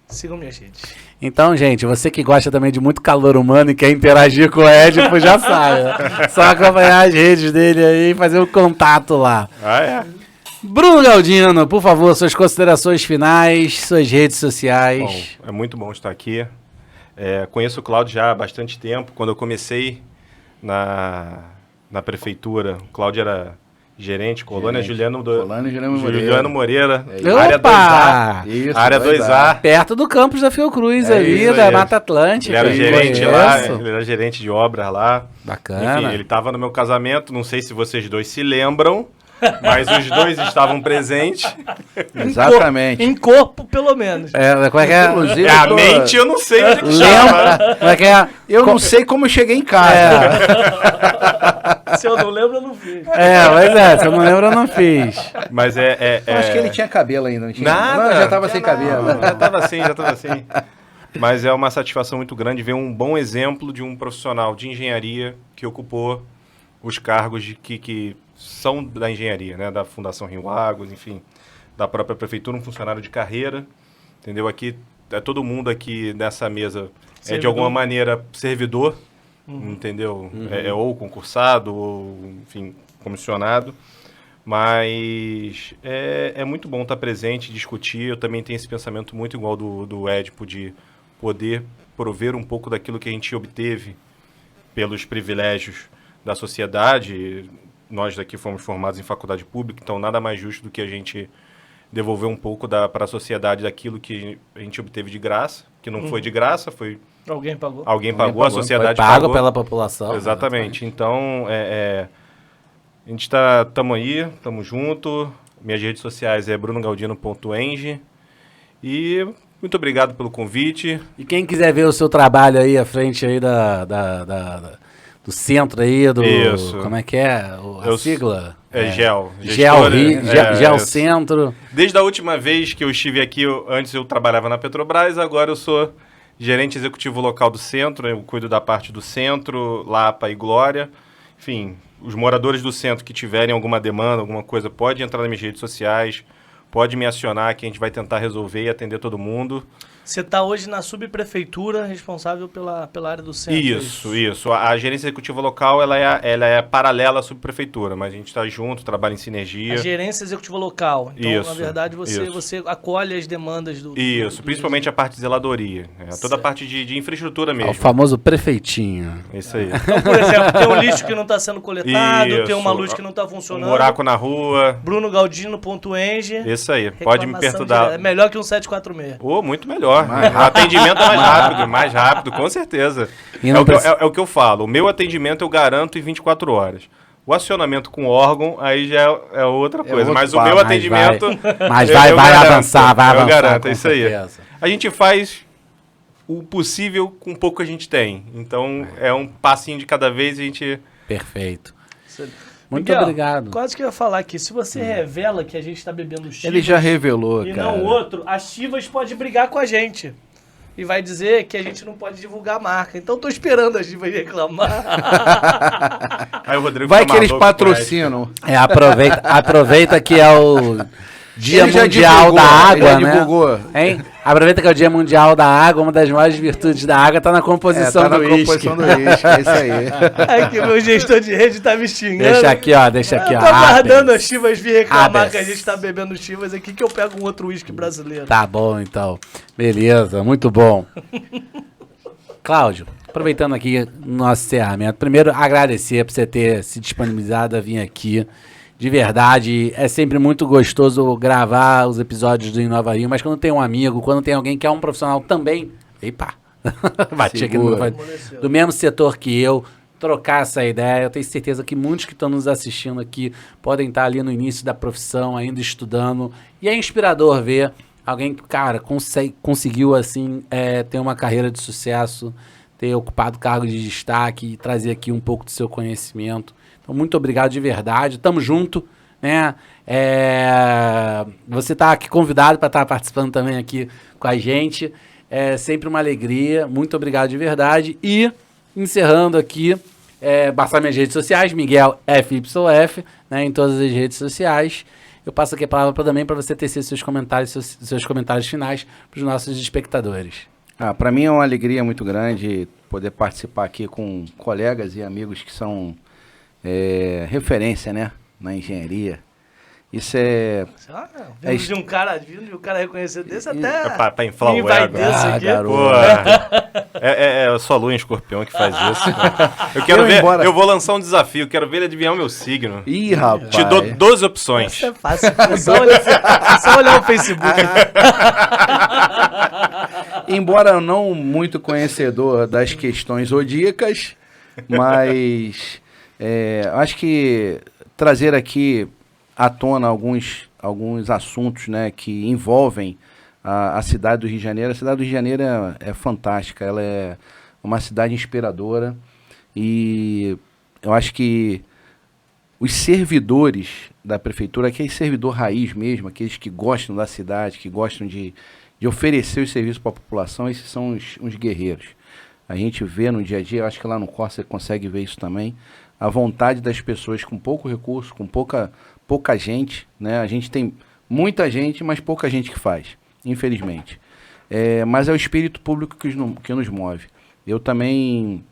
Sigam minha gente. Então, gente, você que gosta também de muito calor humano e quer interagir com o Édipo, já sabe. Só acompanhar as redes dele aí e fazer o contato lá. Bruno Galdino, por favor, suas considerações finais, suas redes sociais. Bom, é muito bom estar aqui. Conheço o Cláudio já há bastante tempo. Quando eu comecei na prefeitura, o Cláudio era gerente, Colônia Juliano Moreira. Área 2A. Isso, Área 2A. Perto do campus da Fiocruz ali, da Mata Atlântica. Ele era gerente lá, ele era gerente de obras lá. Bacana. Enfim, ele estava no meu casamento, não sei se vocês dois se lembram, mas os dois estavam presentes. Exatamente. Em corpo, pelo menos. Como é que é? Inclusive, A mente eu não sei onde que Lembra? estava. Como é que é? eu não sei como eu cheguei em casa. Se eu não lembro, eu não fiz. Se eu não lembro, eu não fiz. Mas Eu acho que ele tinha cabelo ainda, não tinha? Nada. Não, já tava sem cabelo. Já estava assim. Mas é uma satisfação muito grande ver um bom exemplo de um profissional de engenharia que ocupou os cargos que são da engenharia, né? Da Fundação Rio Lagos, enfim, da própria prefeitura, um funcionário de carreira, entendeu? Aqui, todo mundo aqui nessa mesa é de alguma maneira servidor, entendeu? Ou concursado, ou, enfim, comissionado. Mas é muito bom estar presente, discutir. Eu também tenho esse pensamento muito igual do Édipo, de poder prover um pouco daquilo que a gente obteve pelos privilégios da sociedade. Nós daqui fomos formados em faculdade pública, então nada mais justo do que a gente devolver um pouco para a sociedade daquilo que a gente obteve de graça, que não foi de graça, foi... Alguém pagou. Alguém pagou, a sociedade Foi pago pagou. pela população. Exatamente. Então, a gente estamos aí, estamos junto. Minhas redes sociais é brunogaldino.eng. E muito obrigado pelo convite. E quem quiser ver o seu trabalho aí à frente aí do centro aí, Isso. como é que é? A sigla? GEL. GEL Centro. Desde a última vez que eu estive aqui, antes eu trabalhava na Petrobras, agora eu sou gerente executivo local do centro, eu cuido da parte do centro, Lapa e Glória. Enfim, os moradores do centro que tiverem alguma demanda, alguma coisa, pode entrar nas minhas redes sociais, pode me acionar que a gente vai tentar resolver e atender todo mundo. Você está hoje na subprefeitura responsável pela área do centro. Isso. A gerência executiva local ela é paralela à subprefeitura, mas a gente está junto, trabalha em sinergia. A gerência executiva local. Então, Isso, na verdade, você acolhe as demandas do... Isso, principalmente a parte de zeladoria. Toda a parte de infraestrutura mesmo. O famoso prefeitinho. Isso aí. Então, por exemplo, tem um lixo que não está sendo coletado, Isso. tem uma luz que não está funcionando. Um buraco na rua. brunogaldino.eng. Isso aí. Pode me perturbar. É melhor que um 746. Muito melhor. O atendimento é mais rápido, com certeza. É o que eu falo. O meu atendimento eu garanto em 24 horas. O acionamento com órgão, aí já é outra coisa. Mas o meu atendimento... Mas vai avançar, Eu garanto, é isso aí. A gente faz o possível com o pouco que a gente tem. Então, é um passinho de cada vez e a gente... Perfeito. Muito Miguel, obrigado. Quase que eu ia falar aqui. Se você revela que a gente está bebendo Chivas... Ele já revelou, e cara. não outro, a Chivas pode brigar com a gente. E vai dizer que a gente não pode divulgar a marca. Então tô esperando a Chivas reclamar. Aí o Rodrigo Vai fica que eles maluco, patrocinam. Aproveita que é o Dia Ele já Mundial divulgou, da Água, ele já né? divulgou. Hein? Aproveita que é o Dia Mundial da Água, uma das maiores virtudes da água tá na composição Tá na do uísque. composição do uísque, é isso aí. É que meu gestor de rede tá me xingando. Deixa aqui, ó. Eu tô aguardando a Chivas vir reclamar Habeas. que a gente tá bebendo Chivas aqui, que eu pego um outro uísque brasileiro. Tá bom, então. Beleza, muito bom. Cláudio, aproveitando aqui nosso encerramento, primeiro agradecer por você ter se disponibilizado a vir aqui. De verdade, é sempre muito gostoso gravar os episódios do Inova Rio, mas quando tem um amigo, quando tem alguém que é um profissional também, bati aqui do mesmo setor que eu, trocar essa ideia. Eu tenho certeza que muitos que estão nos assistindo aqui podem estar ali no início da profissão, ainda estudando, e é inspirador ver alguém que, cara, conseguiu, assim, ter uma carreira de sucesso, ter ocupado cargo de destaque e trazer aqui um pouco do seu conhecimento. Então, muito obrigado de verdade. Tamo junto, né? Você tá aqui convidado para estar participando também aqui com a gente. É sempre uma alegria. Muito obrigado de verdade. E, encerrando aqui, passar minhas redes sociais, Miguel FYF, né, em todas as redes sociais. Eu passo aqui a palavra também para você tecer seus comentários finais para os nossos espectadores. Para mim é uma alegria muito grande poder participar aqui com colegas e amigos que são referência, né, na engenharia. Isso vindo de um cara reconhecido desse até... Pra inflar o vai ego. desse aqui. Pô, é só a lua em escorpião que faz isso. Eu quero ver, embora. eu vou lançar um desafio, quero ver ele adivinhar o meu signo. Ih, rapaz. Te dou 12 opções. Isso é fácil. É só olhar o Facebook. Embora não muito conhecedor das questões zodíacas, mas acho que trazer aqui à tona alguns assuntos, né, que envolvem a cidade do Rio de Janeiro. A cidade do Rio de Janeiro é fantástica, ela é uma cidade inspiradora e eu acho que os servidores da prefeitura, aquele servidor raiz mesmo, aqueles que gostam da cidade, que gostam de oferecer os serviços para a população, esses são uns guerreiros. A gente vê no dia a dia, eu acho que lá no Corsa você consegue ver isso também, a vontade das pessoas com pouco recurso, com pouca gente, né? A gente tem muita gente, mas pouca gente que faz, infelizmente. Mas é o espírito público que nos move. Eu também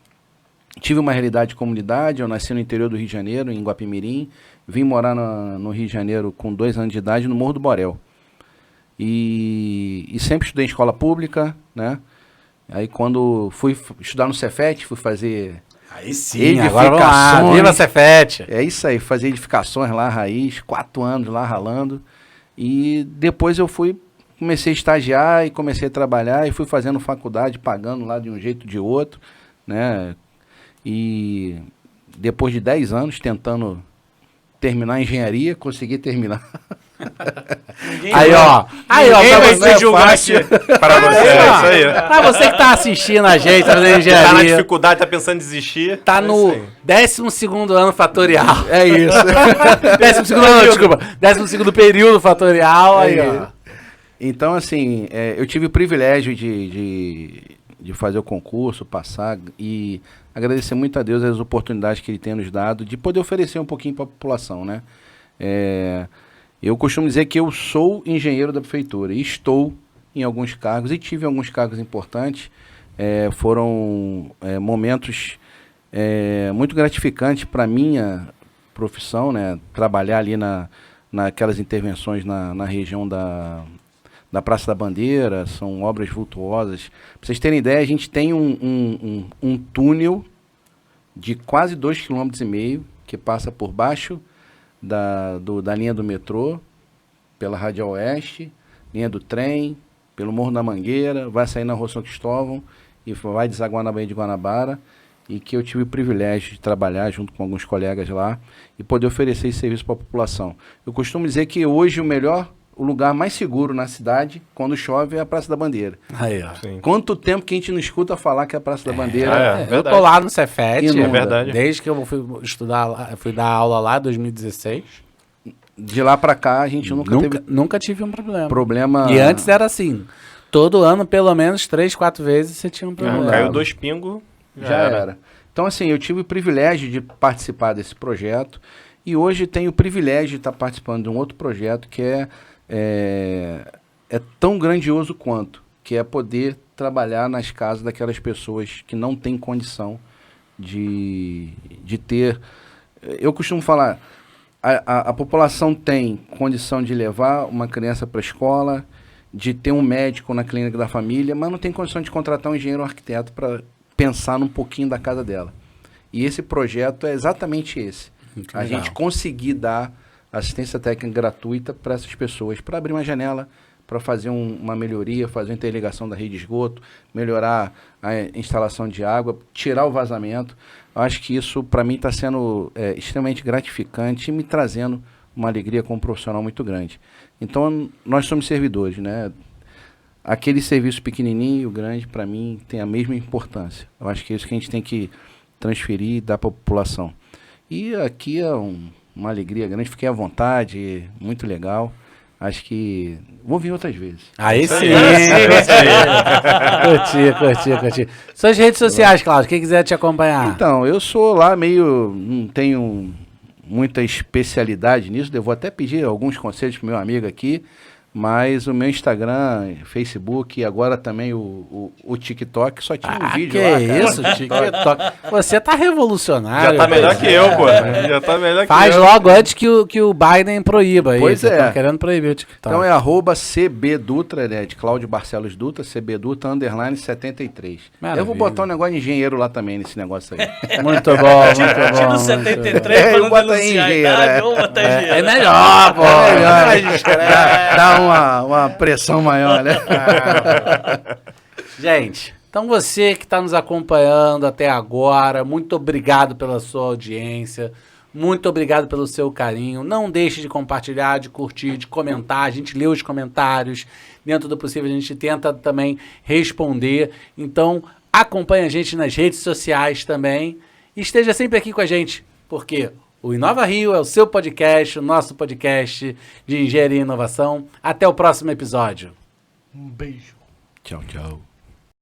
tive uma realidade de comunidade, eu nasci no interior do Rio de Janeiro, em Guapimirim, vim morar no Rio de Janeiro com 2 anos de idade, no Morro do Borel. E sempre estudei em escola pública, né? Aí quando fui estudar no Cefet, fui fazer... Aí sim, agora vamos lá, viva a Cefet! É isso aí, fazer edificações lá, raiz, 4 anos lá ralando. E depois comecei a estagiar e comecei a trabalhar e fui fazendo faculdade, pagando lá de um jeito ou de outro, né? E depois de 10 anos tentando terminar a engenharia, consegui terminar. Aí, ó, Ninguém vai se julgar aqui. Para você, é isso aí. Pra você que tá assistindo a gente, tá fazendo Tá na engenharia, dificuldade, tá pensando em desistir. tá é no isso aí. 12º ano fatorial. É isso. 12º ano, não, desculpa. 12º período fatorial, aí, ó. Então, assim, eu tive o privilégio de fazer o concurso, passar e agradecer muito a Deus as oportunidades que Ele tem nos dado de poder oferecer um pouquinho para a população, né? Eu costumo dizer que eu sou engenheiro da prefeitura e estou em alguns cargos e tive alguns cargos importantes. Foram momentos muito gratificantes para a minha profissão, né? Trabalhar ali naquelas intervenções na região da Praça da Bandeira, são obras vultuosas. Para vocês terem ideia, a gente tem um túnel de quase 2,5 km que passa por baixo da linha do metrô, pela Radial Oeste, linha do trem, pelo Morro da Mangueira, vai sair na Rua São Cristóvão e vai desaguar na Baía de Guanabara, e que eu tive o privilégio de trabalhar junto com alguns colegas lá e poder oferecer esse serviço para a população. Eu costumo dizer que hoje o lugar mais seguro na cidade, quando chove, é a Praça da Bandeira. Aí, ó. Sim. Quanto tempo que a gente não escuta falar que a Praça da Bandeira... Eu tô lá no Cefet, Inunda. É verdade. desde que eu fui estudar lá, fui dar aula lá em 2016. De lá para cá, a gente nunca teve Nunca tive um problema. problema... E antes era assim, todo ano, pelo menos 3, 4 vezes você tinha um problema. Caiu 2 pingos, Já era. Então, assim, eu tive o privilégio de participar desse projeto e hoje tenho o privilégio de estar participando de um outro projeto que é tão grandioso quanto, que é poder trabalhar nas casas daquelas pessoas que não têm condição de ter... Eu costumo falar, a população tem condição de levar uma criança para a escola, de ter um médico na clínica da família, mas não tem condição de contratar um engenheiro ou arquiteto para pensar num pouquinho da casa dela. E esse projeto é exatamente esse. Muito a legal. gente conseguir dar assistência técnica gratuita para essas pessoas, para abrir uma janela, para fazer uma melhoria, fazer uma interligação da rede de esgoto, melhorar a instalação de água, tirar o vazamento. Eu acho que isso, para mim, está sendo extremamente gratificante e me trazendo uma alegria como profissional muito grande. Então, nós somos servidores, né? Aquele serviço pequenininho e o grande, para mim, tem a mesma importância. Eu acho que é isso que a gente tem que transferir e dar para a população. E aqui é uma alegria grande, fiquei à vontade, muito legal. Acho que vou vir outras vezes. Aí sim. Curti. Suas redes sociais, Cláudio, quem quiser te acompanhar. Então, eu sou lá meio... não tenho muita especialidade nisso, eu vou até pedir alguns conselhos pro meu amigo aqui, mas o meu Instagram, Facebook e agora também o TikTok, só tinha um vídeo que lá, cara. isso, TikTok. Você tá revolucionário. Já tá melhor que eu, pô. Já tá melhor que eu. Faz logo antes que o Biden proíba. Pois isso. é. Estão querendo proibir o TikTok. Então é @CBDutra, né, de Cláudio Barcelos Dutra, CBDutra _73. Maravilha. Eu vou botar um negócio de engenheiro lá também, nesse negócio aí. Muito bom, muito bom. Tira o muito 73 eu pra não boto denunciar a engenheiro, idade, vamos botar bom. engenheiro. É melhor, pô. Dá uma pressão maior, né? Gente, então você que está nos acompanhando até agora, muito obrigado pela sua audiência, muito obrigado pelo seu carinho. Não deixe de compartilhar, de curtir, de comentar. A gente lê os comentários. Dentro do possível, a gente tenta também responder. Então, acompanhe a gente nas redes sociais também. E esteja sempre aqui com a gente, porque o Inova Rio é o seu podcast, o nosso podcast de engenharia e inovação. Até o próximo episódio. Um beijo. Tchau, tchau.